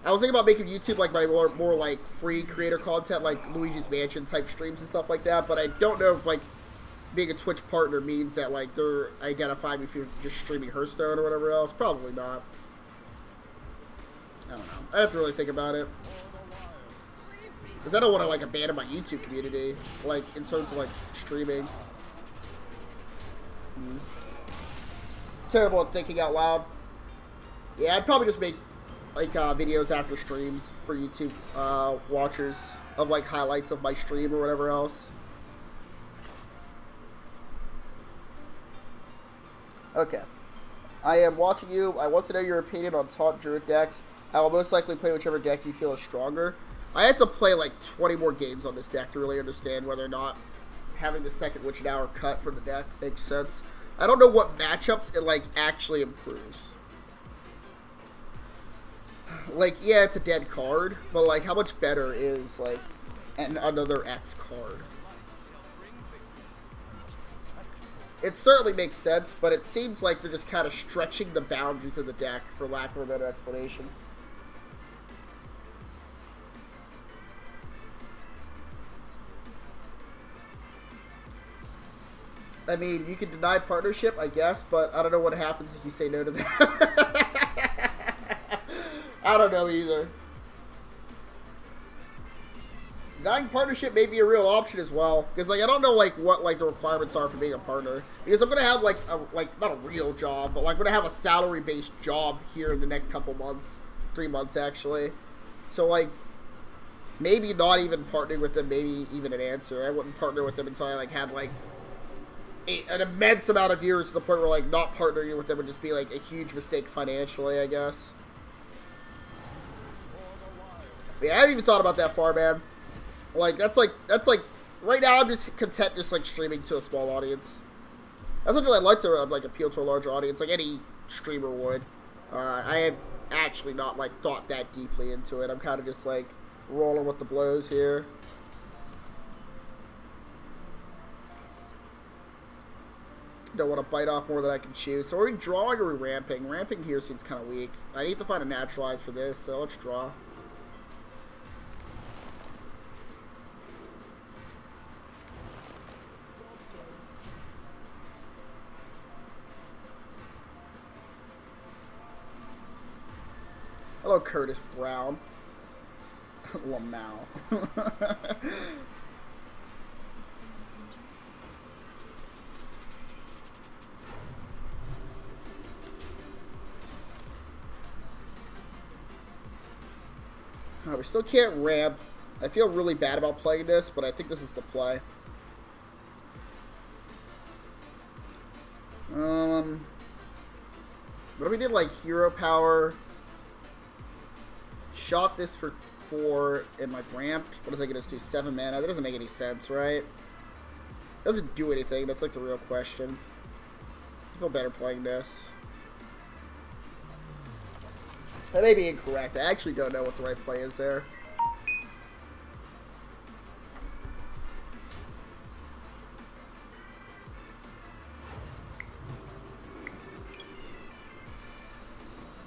I was thinking about making YouTube, like, my more like, free creator content, like, Luigi's Mansion type streams and stuff like that, but I don't know if, like, being a Twitch partner means that, like, they're identifying me if you're just streaming Hearthstone or whatever else. Probably not. I don't know. I'd have to really think about it. Because I don't want to, like, abandon my YouTube community, like, in terms of, like, streaming. Terrible at thinking out loud. Yeah, I'd probably just make, like, videos after streams for YouTube watchers of, like, highlights of my stream or whatever else. Okay. I am watching you. I want to know your opinion on taunt druid decks. I will most likely play whichever deck you feel is stronger. I have to play, like, 20 more games on this deck to really understand whether or not having the second Witch and Hour cut from the deck makes sense. I don't know what matchups it, like, actually improves. Like, yeah, it's a dead card, but, like, how much better is, like, another X card? It certainly makes sense, but it seems like they're just kind of stretching the boundaries of the deck, for lack of a better explanation. I mean, you can deny partnership, I guess, but I don't know what happens if you say no to that. I don't know either. Denying partnership may be a real option as well, because, like, I don't know, like, what, like, the requirements are for being a partner. Because I'm gonna have, like, not a real job, but, like, I'm gonna have a salary-based job here in the next couple months, 3 months actually. So, like, maybe not even partnering with them, maybe even an answer. I wouldn't partner with them until I, like, had, like, an immense amount of years to the point where, like, not partnering with them would just be, like, a huge mistake financially, I guess. Yeah, I haven't even thought about that far, man. Like, that's like, right now I'm just content just, like, streaming to a small audience. That's something I'd like to, like, appeal to a larger audience, like any streamer would. I have actually not, like, thought that deeply into it. I'm kind of just, like, rolling with the blows here. Don't want to bite off more than I can chew. So are we drawing or are we ramping? Ramping here seems kind of weak. I need to find a naturalize for this, so let's draw. Hello, Curtis Brown. Lamau. We still can't ramp. I feel really bad about playing this, but I think this is the play. What if we did, like, hero power? Shot this for 4 and like ramped. What does that get us to? 7 mana? That doesn't make any sense, right? Doesn't do anything. That's like the real question. I feel better playing this. That may be incorrect. I actually don't know what the right play is there.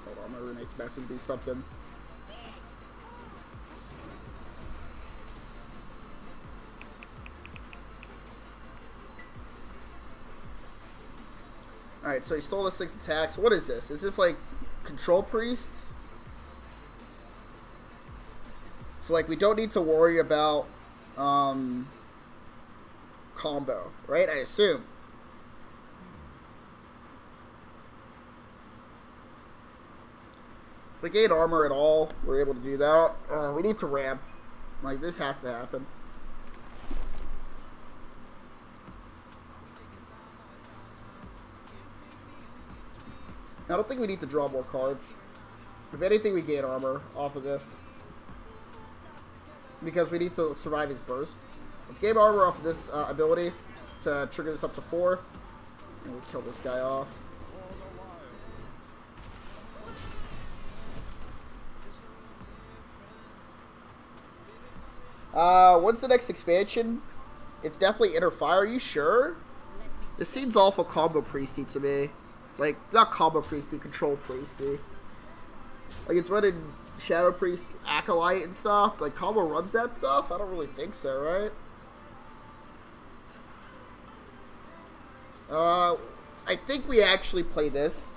Hold on, my roommate's messaging me something. Alright, so he stole the 6 attacks. What is this? Is this like Control Priest? So like we don't need to worry about combo, right? I assume. If we gain armor at all, we're able to do that. We need to ramp. Like this has to happen. I don't think we need to draw more cards. If anything, we gain armor off of this. Because we need to survive his burst. Let's gain armor off of this ability to trigger this up to 4. And we'll kill this guy off. When's the next expansion? It's definitely Inner Fire. Are you sure? This seems awful combo priesty to me. Like, not combo priesty, control priesty. Like, it's running Shadow Priest, Acolyte, and stuff. Like, combo runs that stuff? I don't really think so, right? I think we actually play this.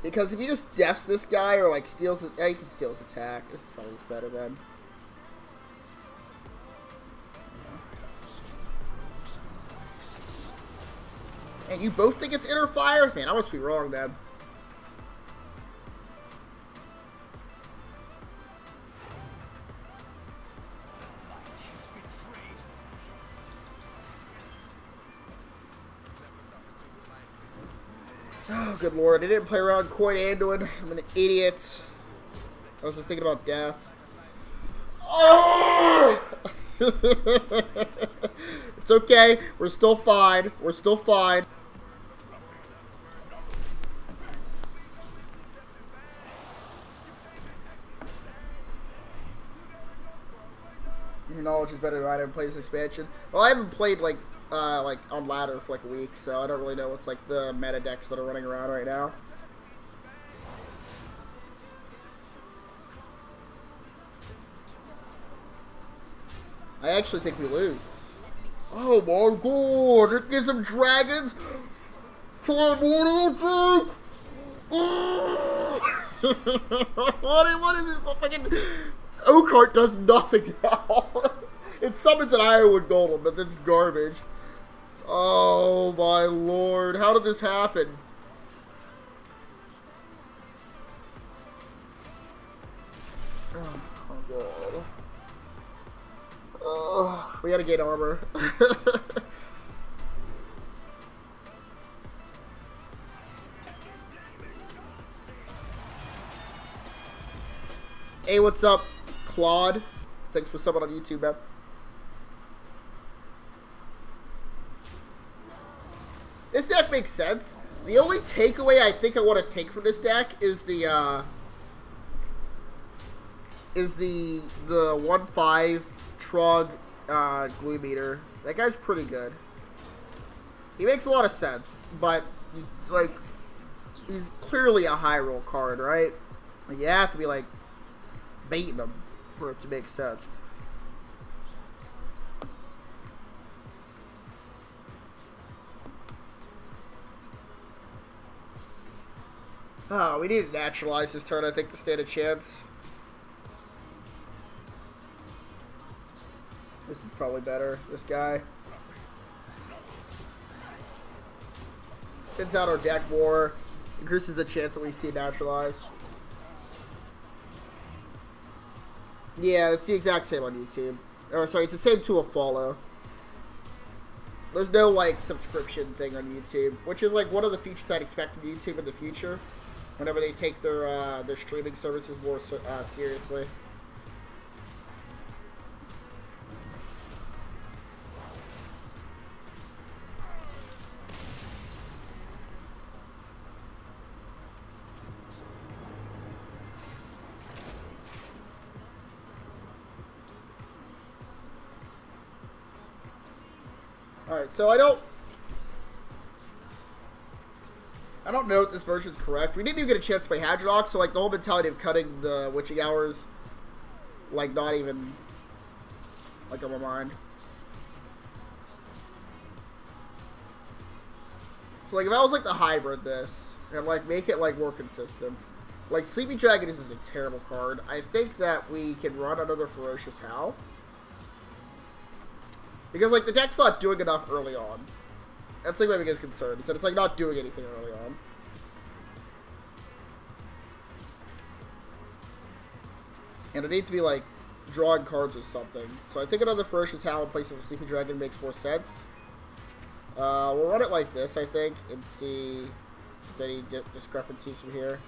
Because if he just defs this guy, or, like, steals his... Yeah, he can steal his attack. This is probably better, then. And you both think it's Inner Fire? Man, I must be wrong, then. Oh, good lord. I didn't play around Coin Anduin. I'm an idiot. I was just thinking about death. Oh! It's okay. We're still fine. We're still fine. Your knowledge is better than I haven't played this expansion. Well, I haven't played like on ladder for like a week, so I don't really know what's like the meta decks that are running around right now. I actually think we lose. Oh my god! It gives him dragons. Primordial drink. What is this fucking? Oakheart does nothing now. It summons an Ironwood Golem, but it's garbage. Oh my lord, how did this happen? Oh my god. Oh, we gotta get armor. Hey, what's up, Claude? Thanks for subbing on YouTube, man. This deck makes sense. The only takeaway I think I want to take from this deck is the 1/5 Trug Gloom Eater. That guy's pretty good. He makes a lot of sense, but like he's clearly a high roll card, right? Like you have to be like baiting him for it to make sense. Oh, we need to naturalize this turn, I think, to stand a chance. This is probably better. This guy. Thins out our deck more. Increases the chance that we see naturalized. Yeah, it's the exact same on YouTube. Or, sorry, it's the same to a follow. There's no, like, subscription thing on YouTube. Which is, like, one of the features I'd expect from YouTube in the future. Whenever they take their streaming services more seriously. Alright, so I don't know if this version's correct. We didn't even get a chance to play Hadronox, so like the whole mentality of cutting the witching hours, like not even like on my mind. So like if I was like the hybrid this and like make it like more consistent. Like Sleeping Dragon is a terrible card. I think that we can run another Ferocious Howl. Because like the deck's not doing enough early on. That's like my biggest concern. Is that it's like not doing anything early on. And it needs to be like drawing cards or something. So I think another Ferocious Howl in place of a Sleeping Dragon makes more sense. We'll run it like this, I think, and see if there's any discrepancies from here.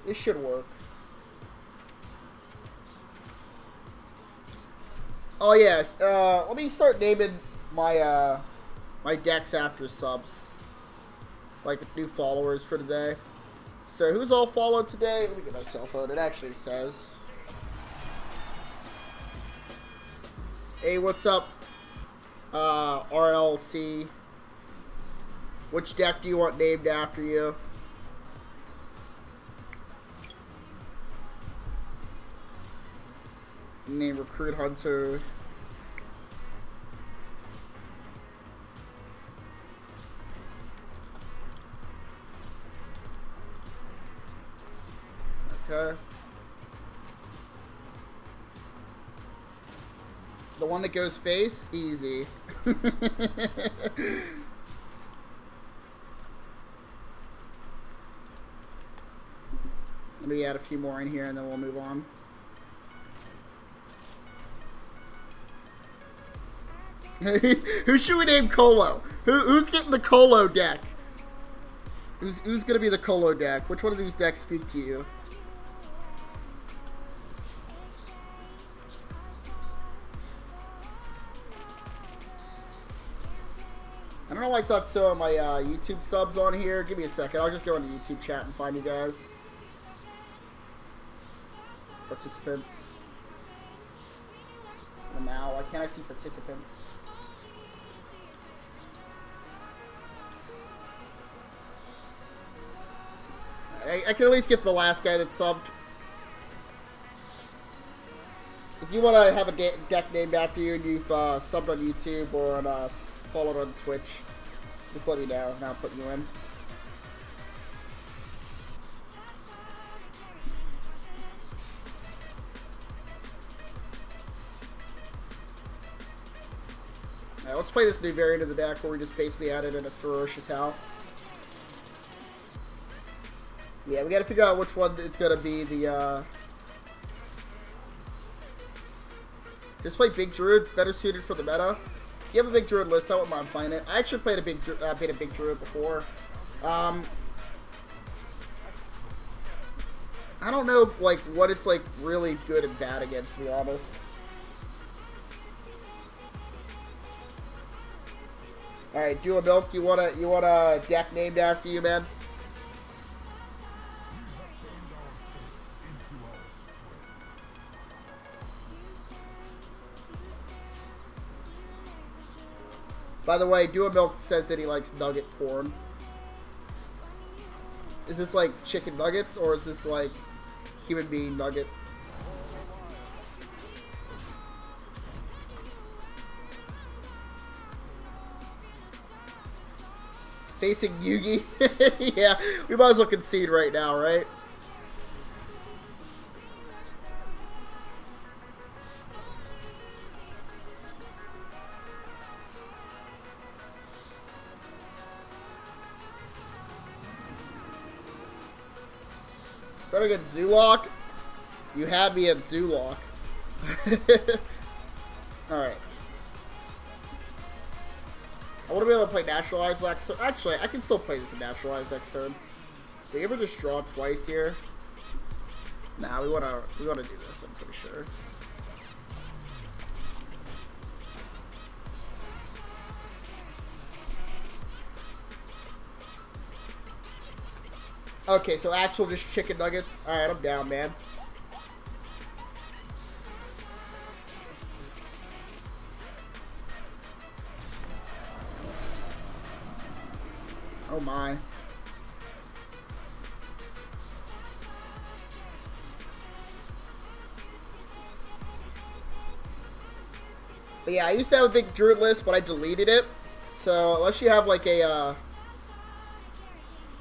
This should work. Oh yeah, let me start naming my my decks after subs, like new followers for today. So who's all followed today? Let me get my cell phone. It actually says. Hey, what's up, RLC? Which deck do you want named after you? Name Recruit Hunter. Okay. The one that goes face? Easy. Let me add a few more in here and then we'll move on. Who should we name Colo? Who's getting the Colo deck? Who's gonna be the Colo deck? Which one of these decks speak to you? I don't know why it's not showing my YouTube subs on here. Give me a second. I'll just go into YouTube chat and find you guys. Participants. Now, why can't I see participants? I can at least get the last guy that subbed. If you want to have a deck named after you and you've subbed on YouTube or on, followed on Twitch, just let me know and I'll put you in. Alright, let's play this new variant of the deck where we just basically added in a Ferocious Howl. Yeah, we gotta figure out which one it's gonna be the, Just play Big Druid, better suited for the meta. If you have a Big Druid list, I wouldn't mind playing it. I actually played a Big Druid before. I don't know, like, what it's, like, really good and bad against, to be honest. Alright, Dual Milk, you want a deck named after you, man? By the way, Dual Milk says that he likes nugget porn. Is this like chicken nuggets or is this like human being nugget? Facing Yugi? Yeah, we might as well concede right now, right? Better get Zoolock. You had me at Zoolock. Alright. I want to be able to play Naturalized next turn. Actually, I can still play this in Naturalized next turn. Did you ever just draw twice here? Nah, we wanna do this, I'm pretty sure. Okay, so actual just chicken nuggets. Alright, I'm down, man. Oh my. But yeah, I used to have a big druid list, but I deleted it. So unless you have like a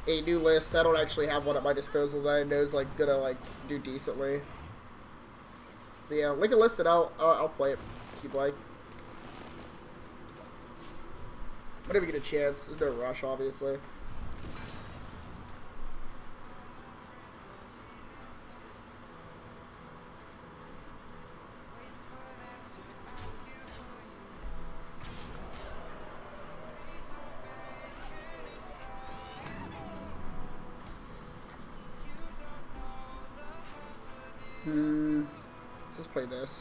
new list, I don't actually have one at my disposal that I know is like gonna like do decently. So yeah, link a list and I'll play it if you'd like. Whenever you get a chance. There's no rush, obviously. Let's just play this.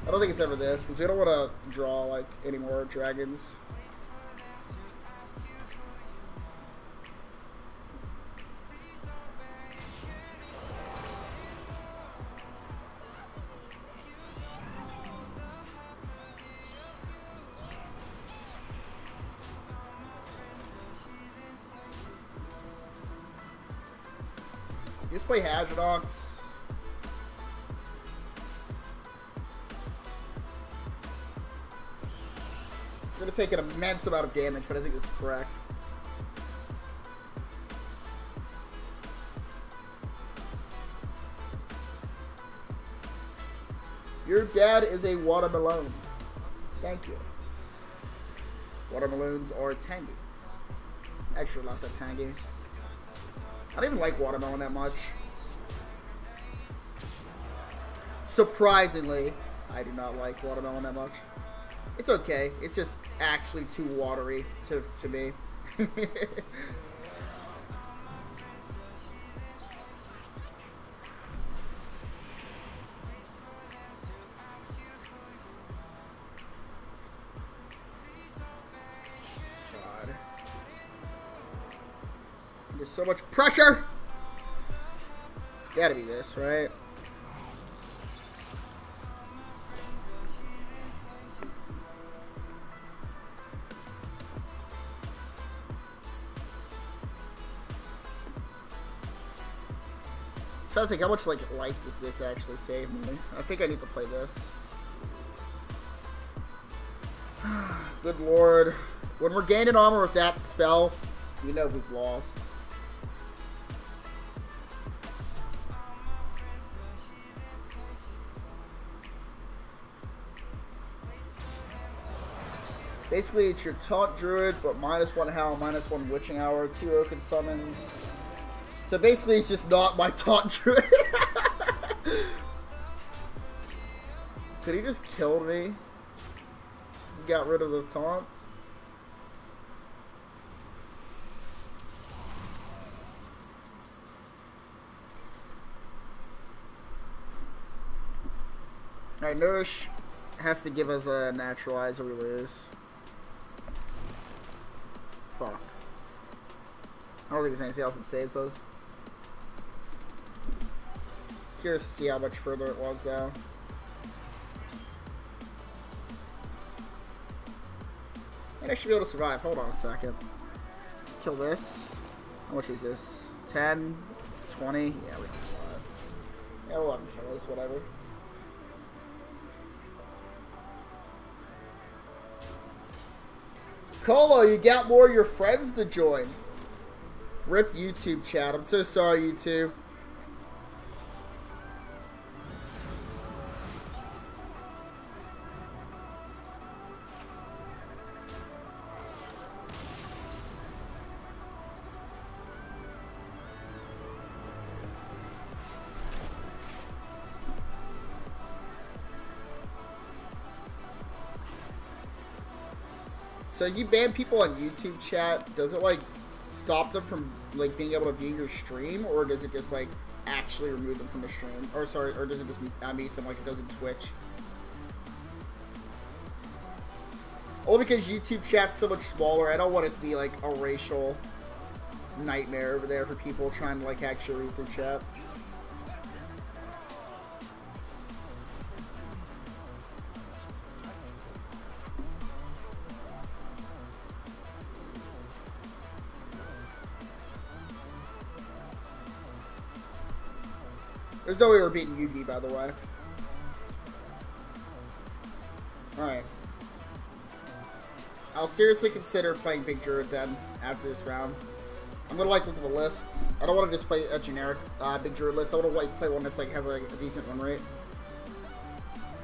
I don't think it's ever this, because we don't want to draw, like, any more dragons. Just play Hadronox. It's gonna take an immense amount of damage, but I think this is correct. Your dad is a watermelon. Thank you. Watermelons are tangy. Actually, not that tangy. I don't even like watermelon that much. Surprisingly, I do not like watermelon that much. It's okay. It's just actually too watery to me. God. There's so much pressure! It's gotta be this, right? I'm trying to think how much like life does this actually save me. I think I need to play this. Good lord. When we're gaining armor with that spell, you know we've lost. Basically, it's your taunt druid, but -1 howl, -1 witching hour, 2 oaken summons. So basically, it's just not my taunt druid. Could he just kill me? Got rid of the taunt. Alright, Nourish has to give us a naturalize or we lose. Fuck. I don't think there's anything else that saves us. Curious to see how much further it was though. And I should be able to survive. Hold on a second. Kill this. How much is this? 10? 20? Yeah, we can survive. Yeah, we'll let him kill us, whatever. Colo, you got more of your friends to join. Rip YouTube chat. I'm so sorry, YouTube. So you ban people on YouTube chat, does it like stop them from like being able to view your stream, or does it just like actually remove them from the stream? Or sorry, or does it just mute them like it does in Twitch? Only because YouTube chat's so much smaller, I don't want it to be like a racial nightmare over there for people trying to like actually read through chat. There's no way we're beating Yugi, by the way. Alright. I'll seriously consider playing Big Druid then, after this round. I'm gonna like look at the list. I don't want to just play a generic Big Druid list. I want to like play one that's like has like a decent win rate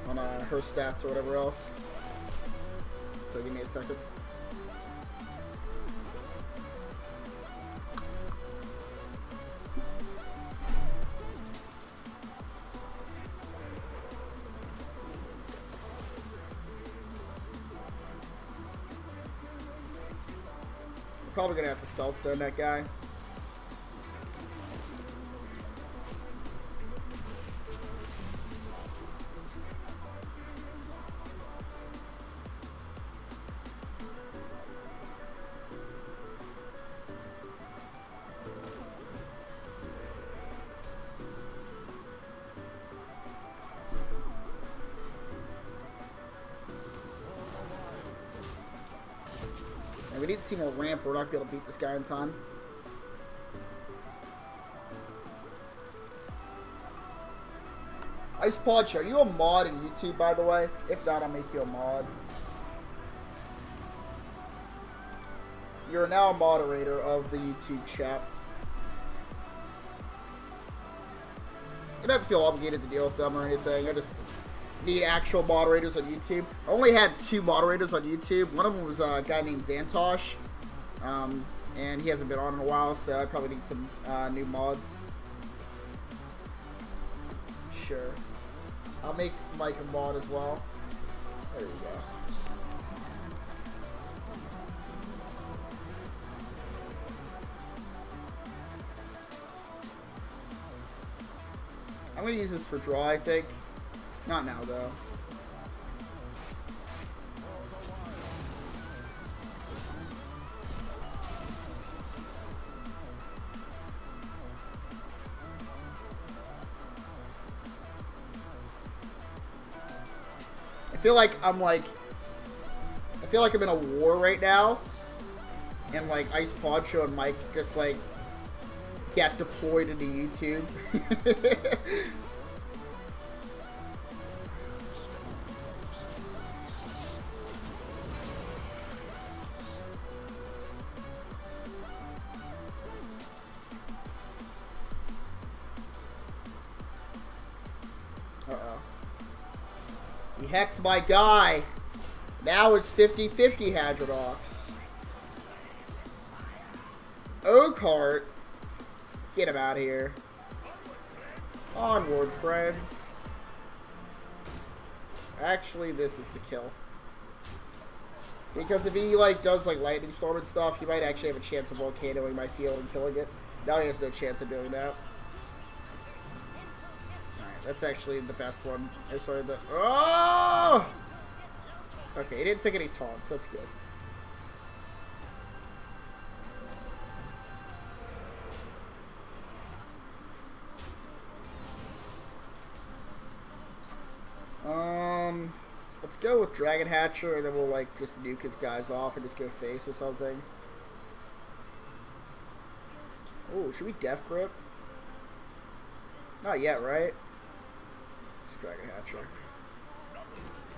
on her stats or whatever else. So give me a second. Probably gonna have to spellstone that guy. We need to see more ramp, or we're not going to be able to beat this guy in time. Ice Podge, are you a mod in YouTube, by the way? If not, I'll make you a mod. You're now a moderator of the YouTube chat. You don't have to feel obligated to deal with them or anything. I just need actual moderators on YouTube. I only had 2 moderators on YouTube. One of them was a guy named Xantosh, and he hasn't been on in a while, so I probably need some new mods. Sure. I'll make Mike a mod as well. There we go. I'm going to use this for draw, I think. Not now, though. I feel like I'm in a war right now, and like Ice Podcho and Mike just like get deployed into YouTube. He hexed my guy. Now it's 50-50 Hadrodox. Oakhart. Get him out of here. Onward, friends. Actually, this is the kill. Because if he like does like lightning storm and stuff, he might actually have a chance of volcanoing my field and killing it. Now he has no chance of doing that. That's actually the best one. I saw the. Oh! Okay, he didn't take any taunts. That's good. Let's go with Dragon Hatcher, and then we'll like just nuke his guys off and just go face or something. Oh, should we Death Grip? Not yet, right? Dragon Hatcher.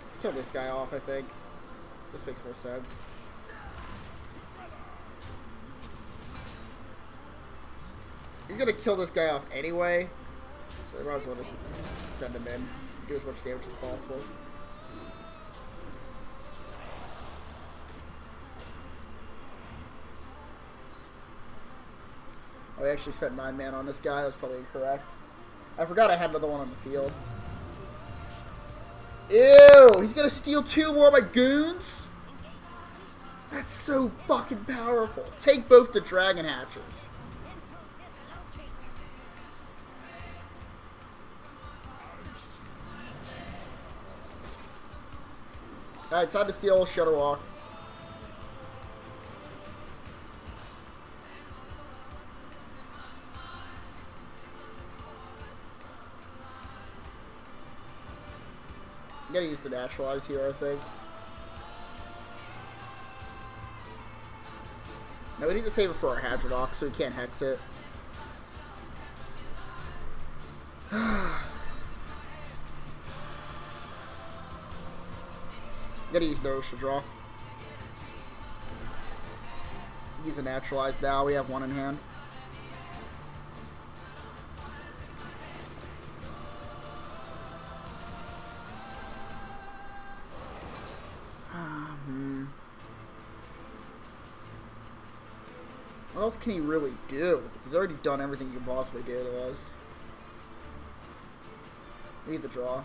Let's kill this guy off, I think. This makes more sense. He's gonna kill this guy off anyway, so I might as well just send him in. Do as much damage as possible. Oh, I actually spent 9 mana on this guy. That's probably incorrect. I forgot I had another one on the field. Ew! He's gonna steal 2 more of my goons? That's so fucking powerful. Take both the Dragon Hatchers. Alright, time to steal Shutterwalk. I'm gonna use the Naturalize here, I think. Now we need to save it for our Hadrodox so we can't hex it. Gotta use those to draw. He's a naturalized now. We have one in hand. What else can he really do? He's already done everything he can possibly do to us. We need the draw.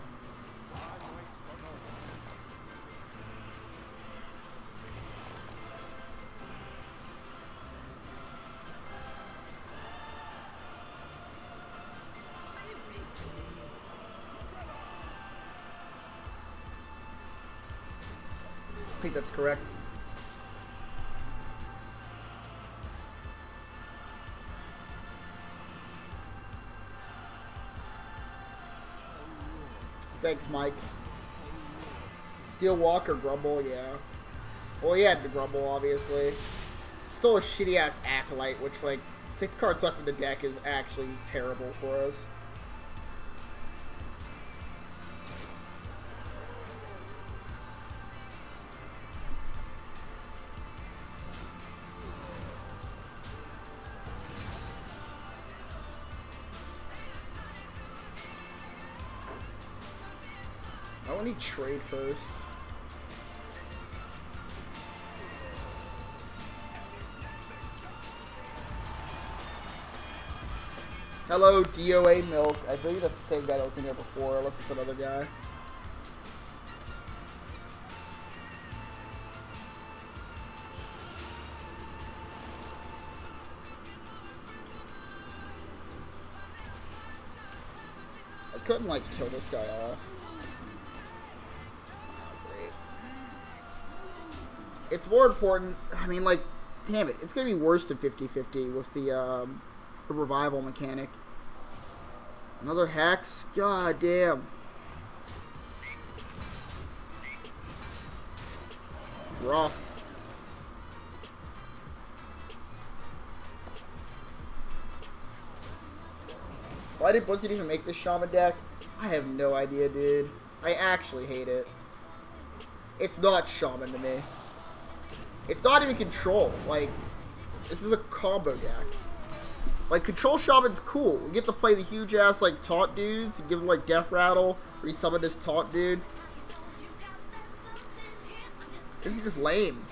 I think that's correct. Thanks, Mike. Steel Walker, Grumble, yeah. Well, he had the Grumble, obviously. Still a shitty-ass Acolyte, which, like, 6 cards left in the deck is actually terrible for us. I want to trade first. Hello, DOA Milk. I believe that's the same guy that was in here before, unless it's another guy. I couldn't, like, kill this guy off. It's more important, I mean, like, damn it, it's going to be worse than 50-50 with the revival mechanic. Another Hex? God damn. Rough. Why did Blizzard even make this Shaman deck? I have no idea, dude. I actually hate it. It's not Shaman to me. It's not even Control. Like, this is a combo deck. Like, Control Shaman's cool. We get to play the huge-ass, like, taunt dudes and give them, like, Death Rattle. Resummon this taunt dude. This is just lame.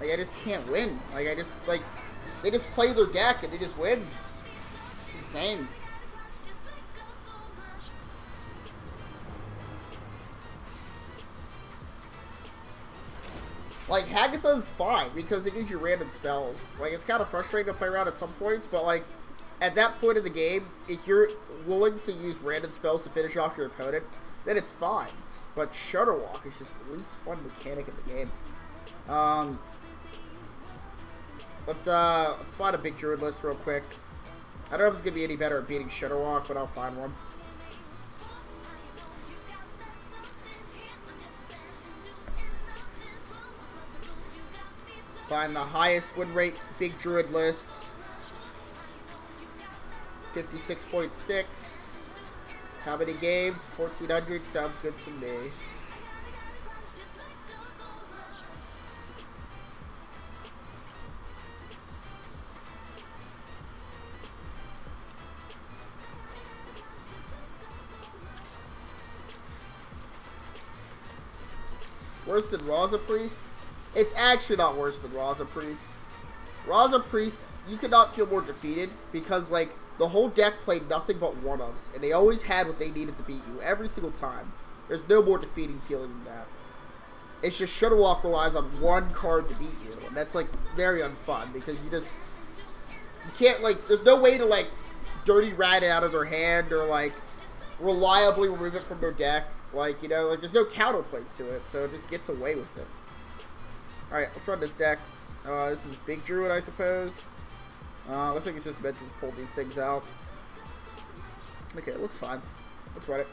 Like, I just can't win. Like, I just, like, they just play their deck and they just win. It's insane. Like, Hagatha's fine, because it gives you random spells. Like, it's kind of frustrating to play around at some points, but, like, at that point in the game, if you're willing to use random spells to finish off your opponent, then it's fine. But Shudderwalk is just the least fun mechanic in the game. Let's find a big Druid list real quick. I don't know if it's going to be any better at beating Shudderwalk, but I'll find one. Find the highest win rate big Druid lists. 56.6. How many games? 1,400. Sounds good to me. Worse than Raza Priest? It's actually not worse than Raza Priest. Raza Priest, you could not feel more defeated because, like, the whole deck played nothing but one-ups, and they always had what they needed to beat you every single time. There's no more defeating feeling than that. It's just Shudderwalk relies on one card to beat you, and that's, like, very unfun because you can't, like, there's no way to, like, dirty rat it out of their hand or, like, reliably remove it from their deck. Like, you know, like, there's no counterplay to it, so it just gets away with it. Alright, let's run this deck. This is Big Druid, I suppose. Looks like it's just meant to pull these things out. Okay, it looks fine. Let's run it.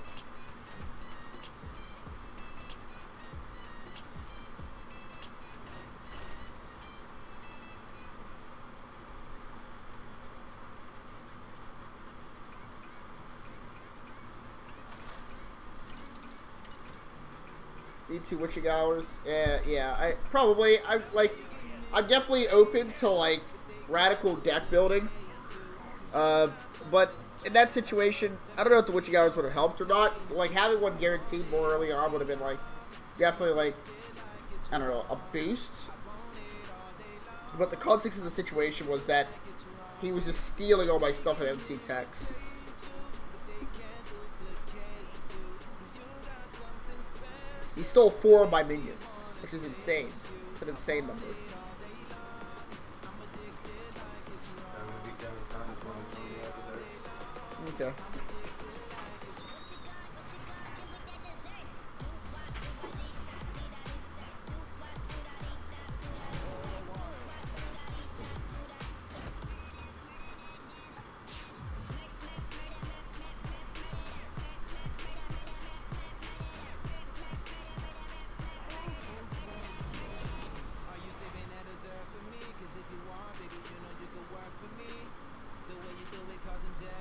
Need 2 witching hours. Yeah, I'm definitely open to like radical deck building. But in that situation, I don't know if the witching hours would have helped or not. Like having one guaranteed more early on would have been like definitely like, I don't know, a boost. But the context of the situation was that he was just stealing all my stuff at MC Techs. He stole 4 of my minions, which is insane. It's an insane number. Okay.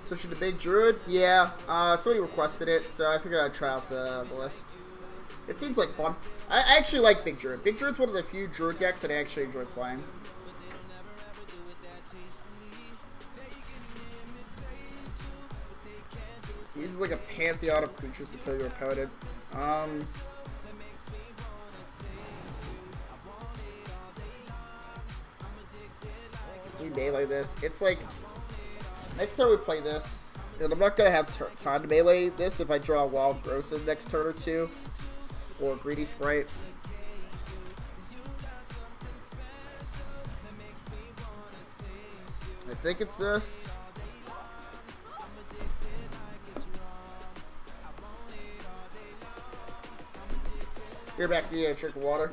So should the big druid? Yeah, somebody requested it, so I figured I'd try out the list. It seems like fun. I actually like big druid. Big druid's one of the few druid decks that I actually enjoy playing. He uses like a pantheon of creatures to kill your opponent. We melee this. It's like, next time we play this, and I'm not going to have time to melee this if I draw Wild Growth in the next turn or two, or Greedy Sprite. I think it's this. You're back to a drink of water.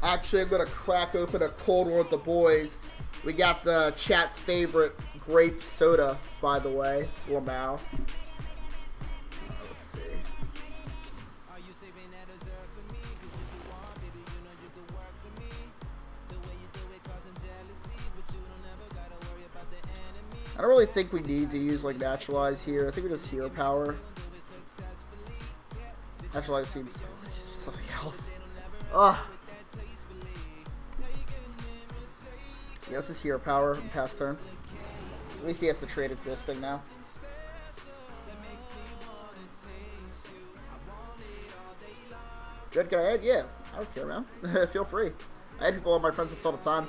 Actually, I'm going to crack open a cold one with the boys. We got the chat's favorite grape soda, by the way, Lamau. Let's see. I don't really think we need to use like Naturalize here. I think we just Hero Power. Naturalize seems something else. Ugh. Yeah, this is Hero Power in past turn. At least he has to trade it to this thing now. Good, can I add? Yeah, I don't care, man. Feel free. I add people on my friends list all the time.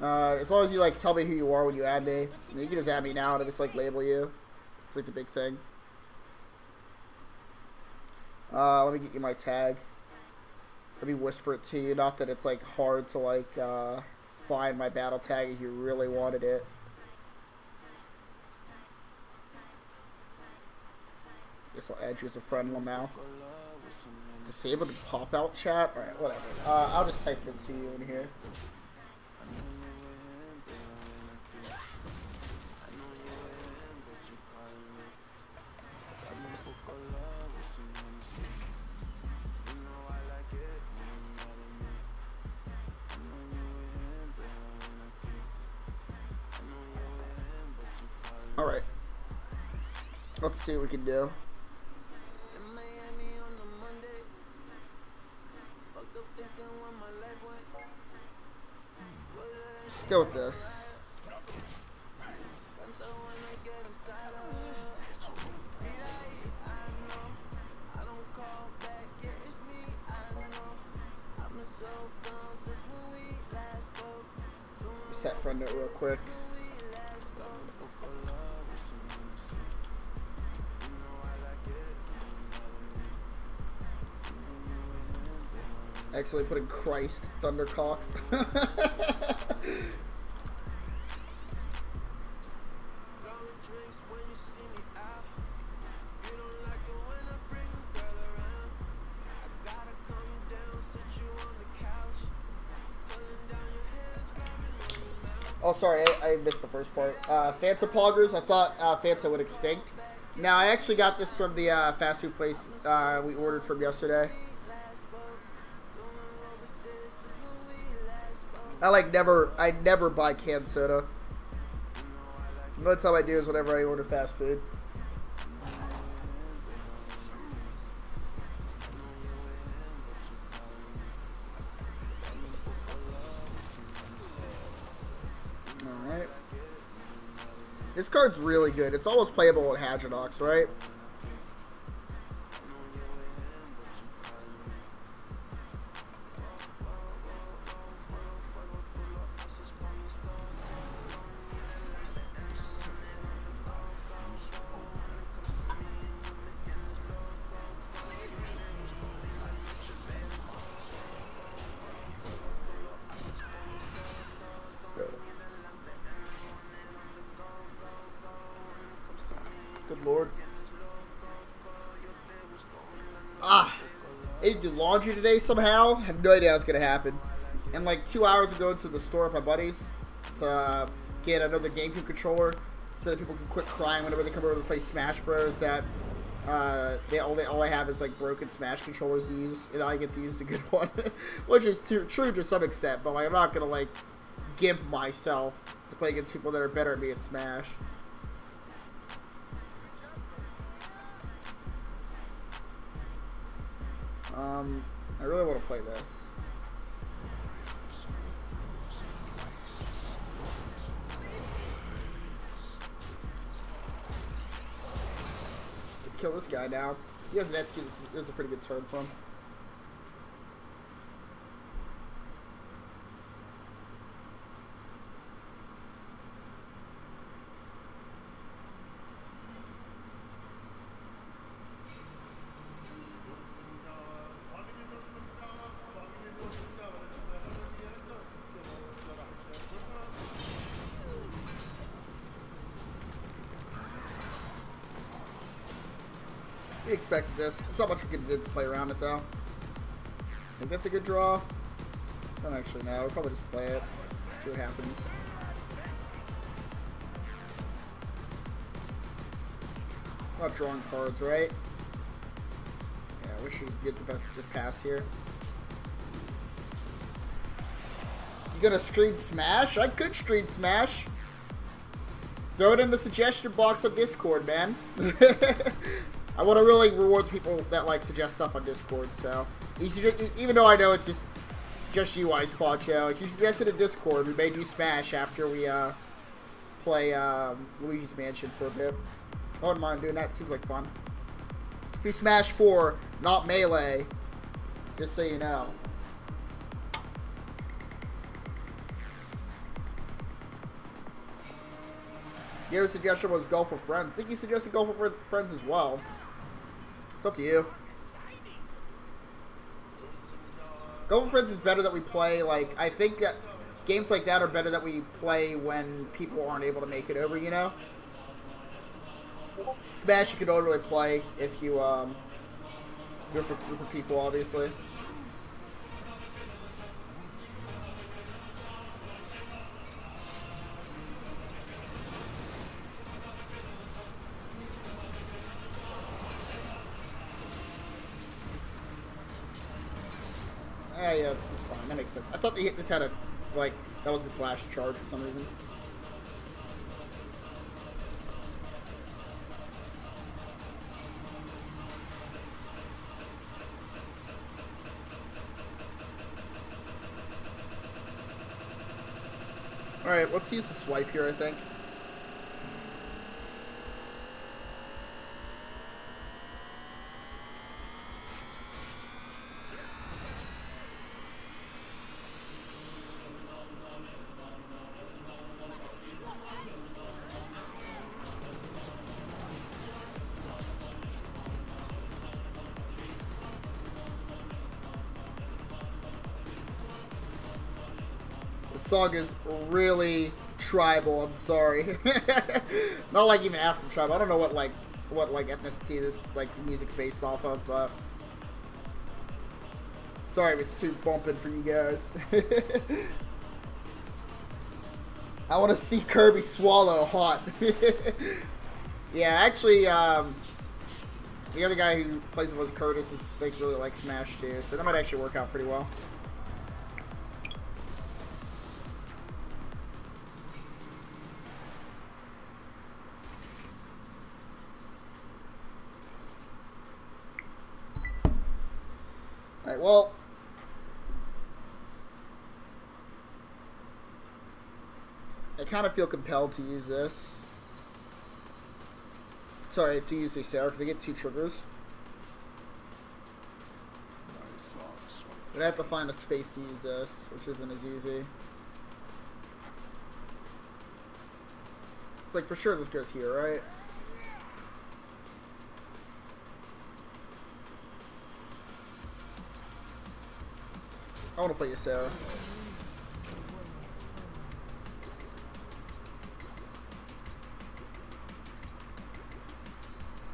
As long as you like tell me who you are when you add me. You can just add me now and I just like label you. It's like the big thing. Let me get you my tag. Let me whisper it to you. Not that it's like hard to like find my battle tag if you really wanted it. Guess I'll add you as a friend, Lamau. Disable the pop out chat? Alright, whatever. I'll just type it to you in here. Alright. Let's see what we can do. Let's go with this. Set friend note real quick. Actually putting Christ Thundercock. Oh, sorry, I missed the first part. Fanta poggers. I thought Fanta would extinct. Now, I actually got this from the fast food place we ordered from yesterday. I never buy canned soda. The only time I do is whenever I order fast food. Alright. This card's really good. It's almost playable with Hadronox, right? Good lord. I need to do laundry today somehow. I have no idea how it's going to happen. And like 2 hours ago to the store with my buddies to get another GameCube controller so that people can quit crying whenever they come over to play Smash Bros. That all I have is like broken Smash controllers to use, and I get to use the good one, which is true to some extent. But like, I'm not gonna like gimp myself to play against people that are better at me at Smash. I really want to play this. Kill this guy now. He has an execute. This is a pretty good turn for him. We expected this. There's not much we can do to play around it, though. I think that's a good draw. I don't actually know. We'll probably just play it. See what happens. Not drawing cards, right? Yeah, we should get the best just pass here. You gonna stream Smash? I could stream Smash. Throw it in the suggestion box on Discord, man. I want to really reward people that like suggest stuff on Discord. So, even though I know it's just you, Ice Poncho, if you suggested in Discord, we may do Smash after we play Luigi's Mansion for a bit. I wouldn't mind doing that. Seems like fun. Let's be Smash 4, not Melee. Just so you know. The other suggestion was Go for Friends. I think you suggested Go for Friends as well. It's up to you. Go for Friends is better that we play, like, I think that games like that are better that we play when people aren't able to make it over, you know? Smash you can only really play if you, do it for a group of people, obviously. Yeah, it's fine. That makes sense. I thought this had a, like, that was its last charge for some reason. Alright, let's use the swipe here, I think. Song is really tribal. I'm sorry. Not like even African tribal. I don't know what ethnicity this like music's based off of, but sorry if it's too bumping for you guys. I want to see Kirby swallow hot. Yeah, actually, the other guy who plays with us, Curtis, is like really like Smash too, so that might actually work out pretty well. Alright, well, I kind of feel compelled to use this. Sorry, to use the Sarah, because I get 2 triggers. But I have to find a space to use this, which isn't as easy. It's like, for sure this goes here, right? I want to play Sarah.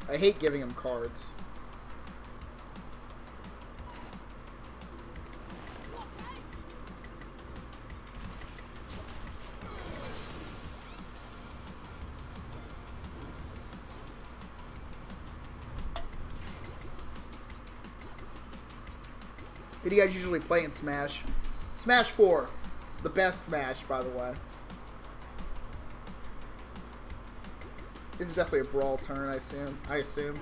I hate giving him cards. Who do you guys usually play in Smash? Smash 4. The best Smash, by the way. This is definitely a brawl turn, I assume. Alright.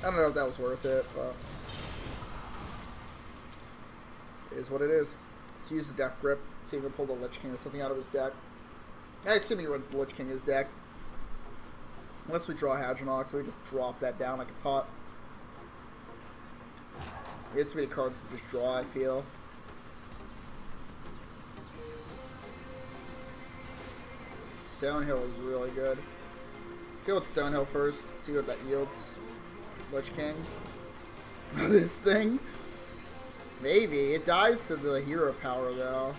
I don't know if that was worth it, but it is what it is. Let's use the Death Grip. See if we can pull the Lich King or something out of his deck. I assume he runs the Lich King in his deck. Unless we draw Hadronox, so we just drop that down like it's hot. We have too many cards to just draw, I feel. Stonehill is really good. Let's go with Stonehill first, see what that yields. Lich King. This thing? Maybe. It dies to the hero power, though.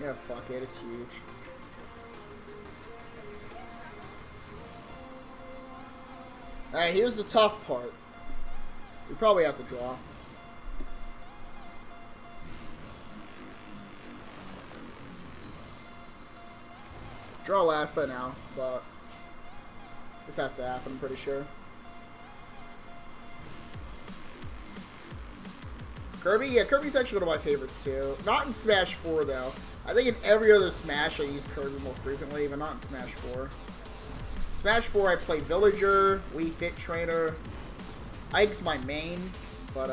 Yeah, fuck it. It's huge. Alright, here's the tough part. We probably have to draw. Draw last right now, but this has to happen, I'm pretty sure. Kirby? Yeah, Kirby's actually one of my favorites, too. Not in Smash 4, though. I think in every other Smash I use Kirby more frequently, but not in Smash 4. Smash 4, I play Villager, Wii Fit Trainer. Ike's my main, but,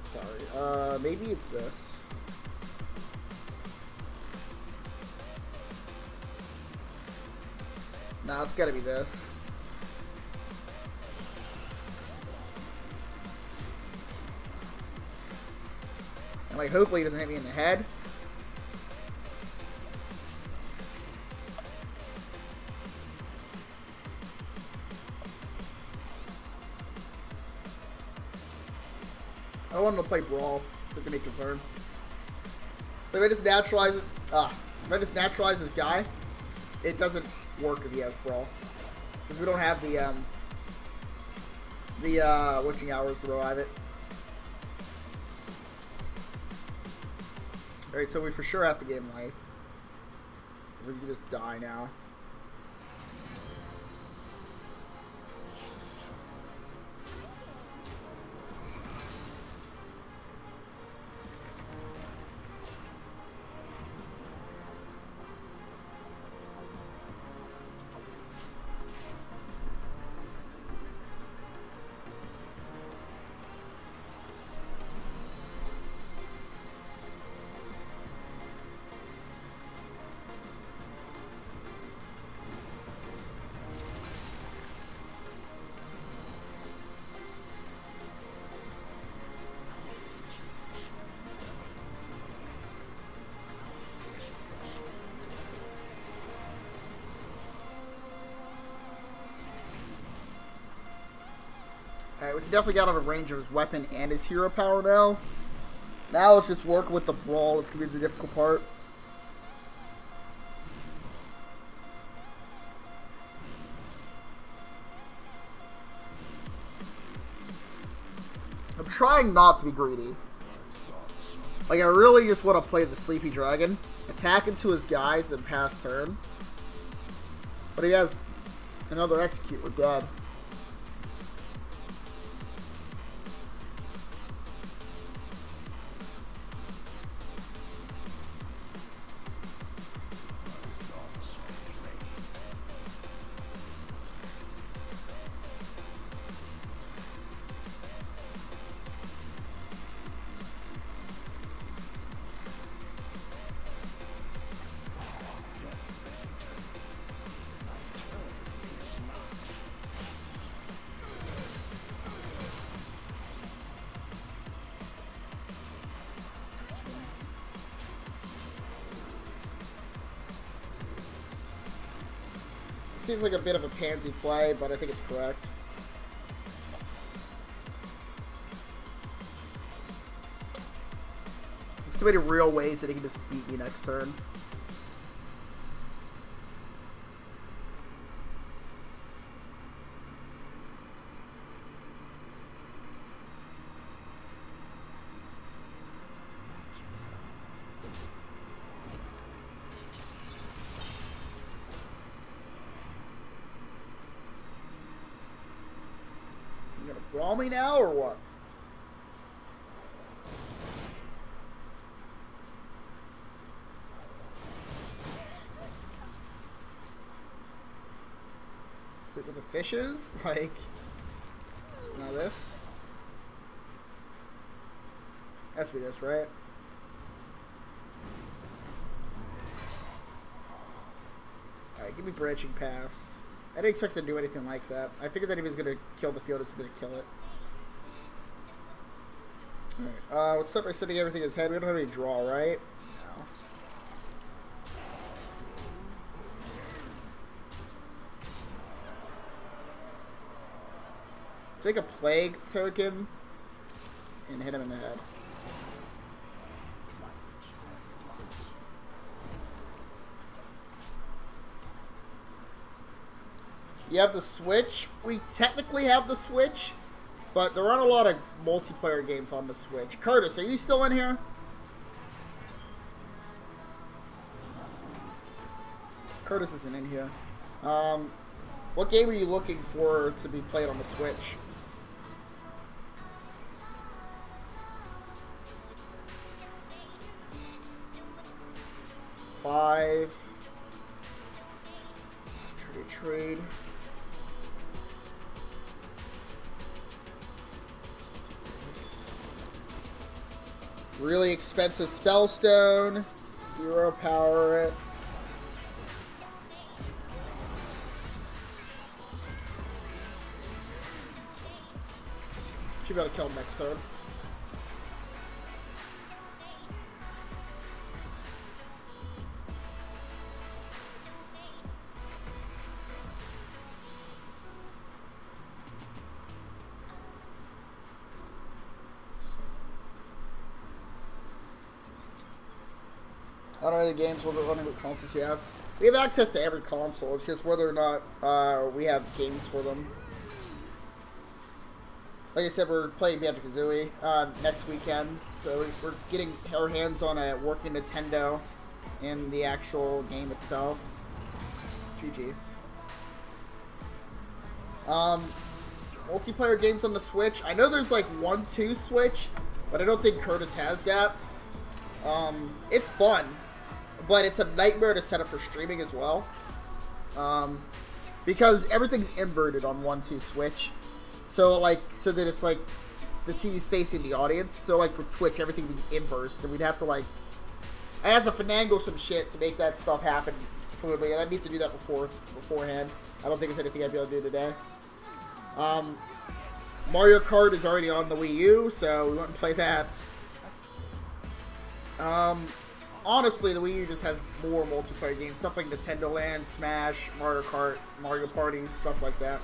sorry. Maybe it's this. Nah, it's gotta be this. And like, hopefully he doesn't hit me in the head. I don't want him to play Brawl. It's gonna be concerned. So if I just naturalize it, if I just naturalize this guy, it doesn't work if he has Brawl. Because we don't have the witching hours to revive it. Alright, so we for sure have to gain life. Because we can just die now. definitely got out of range of his weapon and his hero power now. Now it's just working with the brawl. It's going to be the difficult part. I'm trying not to be greedy. Like, I really just want to play the Sleepy Dragon, attack into his guys, then pass turn. But he has another execute. We're dead. Seems like a bit of a pansy play, but I think it's correct. There's too many real ways that he can just beat me next turn. Brawl me now or what? Sit with the fishes? Like, now this? Has to be this, right? Alright, give me branching pass. I didn't expect him to do anything like that. I figured that if he was going to kill the field, he was going to kill it. Alright, let's start by setting everything in his head. We don't have any draw, right? No. Let's make a plague token and hit him in the head. You have the Switch. We technically have the Switch, but there aren't a lot of multiplayer games on the Switch. Curtis, are you still in here? Curtis isn't in here. What game are you looking for to be played on the Switch? Five. Trade. Really expensive Spellstone. Hero power it. Should be able to kill him next turn. I don't know the games, what consoles you have. We have access to every console. It's just whether or not we have games for them. Like I said, we're playing Banjo-Kazooie next weekend, so we're getting our hands on a working Nintendo in the actual game itself. GG. Multiplayer games on the Switch. I know there's like 1-2 Switch, but I don't think Curtis has that. It's fun, but it's a nightmare to set up for streaming as well. Because everything's inverted on 1-2 Switch. So that it's like the TV's facing the audience. So like for Twitch, everything would be inverse, and we'd have to like, I have to finagle some shit to make that stuff happen fluidly, and I need to do that beforehand. I don't think it's anything I'd be able to do today. Mario Kart is already on the Wii U, so we wouldn't play that. Honestly, the Wii U just has more multiplayer games, stuff like Nintendo Land, Smash, Mario Kart, Mario Party, stuff like that.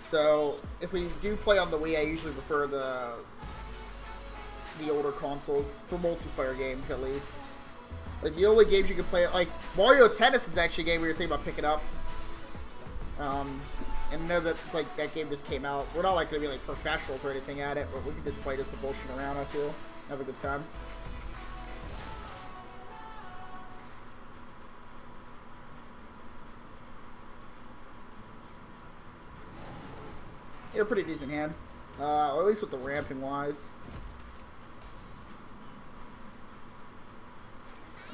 So if we do play on the Wii, I usually prefer the older consoles for multiplayer games, at least. Like the only games you can play, like Mario Tennis is actually a game we were thinking about picking up. And I know that like that game just came out. We're not like gonna be like professionals or anything at it, but we can just play this to bullshit around. I feel have a good time. Yeah, pretty decent hand, or at least with the ramping wise.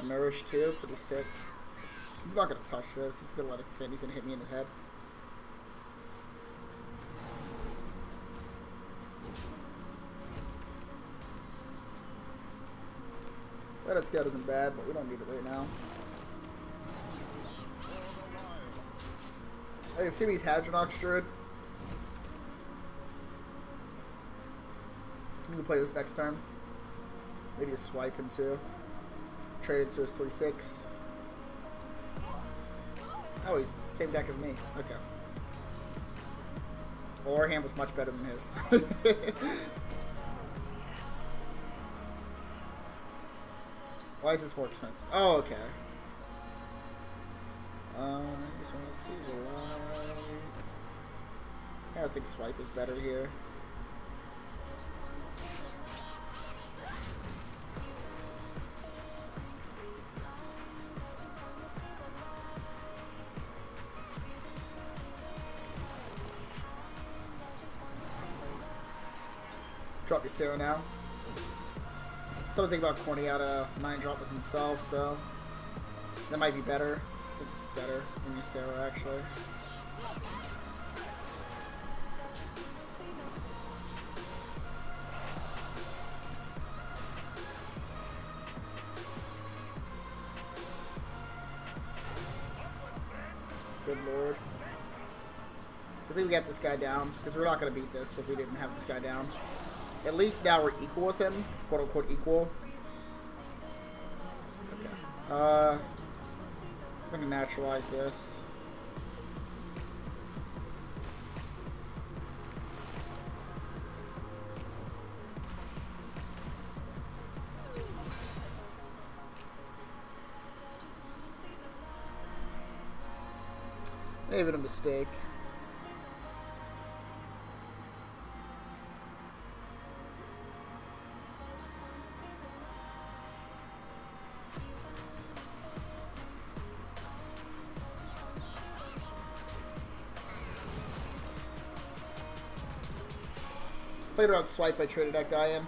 Nourished too, pretty sick. He's not gonna touch this. He's gonna let it sit. He's gonna hit me in the head. That scout isn't bad, but we don't need it right now. I assume he's Hadronox Druid. We can play this next turn. Maybe just swipe him too. Trade it to his 3/6. Oh, he's the same deck as me. Okay. Well, our hand was much better than his. Why is this more expensive? Oh, okay. I just want to see the light. I think swipe is better here. Drop your Sarah now. Someone think about corny out a 9-droppers himself, so that might be better. I think this is better than your Sarah, actually. Good lord. I think we got this guy down, because we're not going to beat this if we didn't have this guy down. At least now we're equal with him, quote unquote equal. Okay. I'm gonna naturalize this. Maybe a mistake. Played around swipe, I traded that guy in.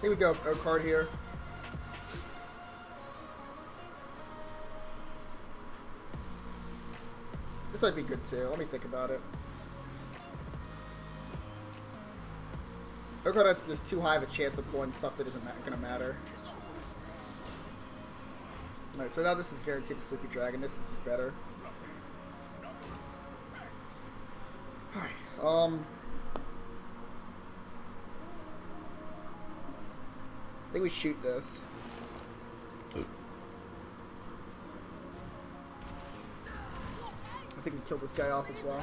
Here we go, our card here. This might be good too. Let me think about it. Or that's just too high of a chance of pulling stuff that isn't gonna matter. Alright, so now this is guaranteed a Sleepy Dragon. This is just better. Alright, I think we shoot this. I think we killed this guy off as well.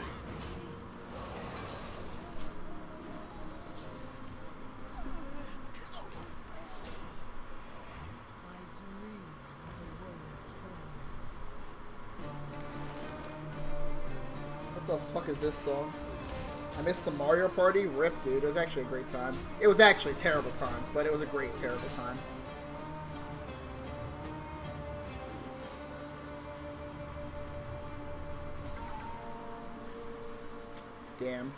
What the fuck is this song? I missed the Mario Party? Rip, dude. It was actually a great time. It was actually a terrible time, but it was a great, terrible time. Damn.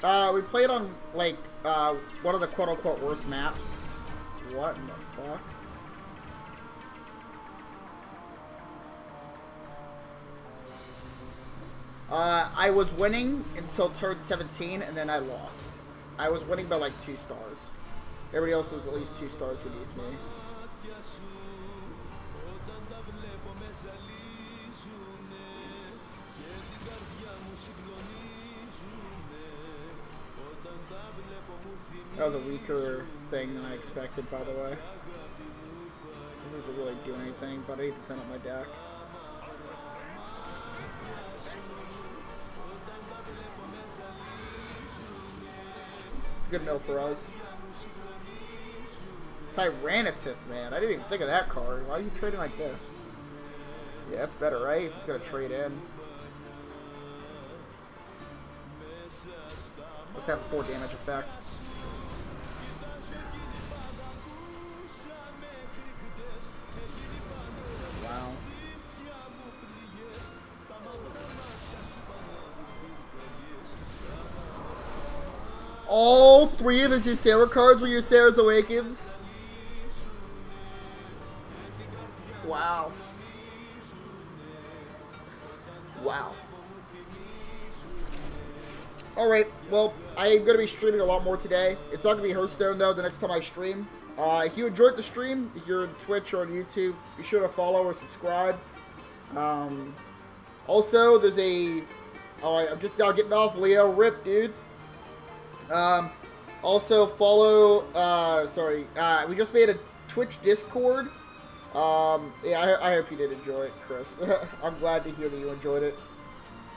We played on, like, one of the quote-unquote worst maps. What in the fuck? I was winning until turn 17, and then I lost. I was winning by, like, 2 stars. Everybody else is at least 2 stars beneath me. That was a weaker thing than I expected, by the way. This doesn't really do anything, but I need to thin up my deck. It's a good mill for us. Tyrannitus, man. I didn't even think of that card. Why is he trading like this? Yeah, that's better, right? If he's going to trade in. Let's have 4 damage effect. Wow. All 3 of his Ysera cards were Ysera's Awakens. Wow. Wow. Alright, well, I'm going to be streaming a lot more today. It's not going to be Hearthstone, though, the next time I stream. If you enjoyed the stream, if you're on Twitch or on YouTube, be sure to follow or subscribe. Also, there's a... Oh, I'm just now getting off Leo. Rip, dude. Also, follow... we just made a Twitch Discord. Yeah, I hope you did enjoy it, Chris. I'm glad to hear that you enjoyed it.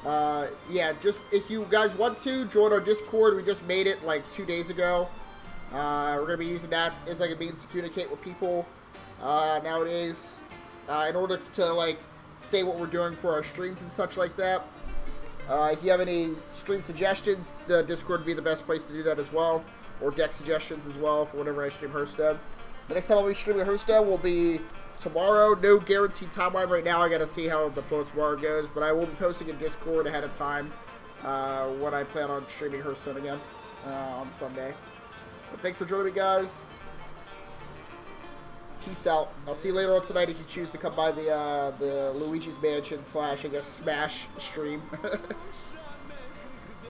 Yeah, just if you guys want to join our Discord, we just made it like 2 days ago. We're gonna be using that as like a means to communicate with people nowadays, in order to like say what we're doing for our streams and such like that. If you have any stream suggestions, the Discord would be the best place to do that as well, or deck suggestions as well for whenever I stream Hearthstone. The next time I'll be streaming Hearthstone will be tomorrow. No guaranteed timeline right now. I gotta see how the flow tomorrow goes, but I will be posting in Discord ahead of time when I plan on streaming Hearthstone again on Sunday. But thanks for joining me, guys. Peace out. I'll see you later on tonight if you choose to come by the Luigi's Mansion / I guess Smash stream.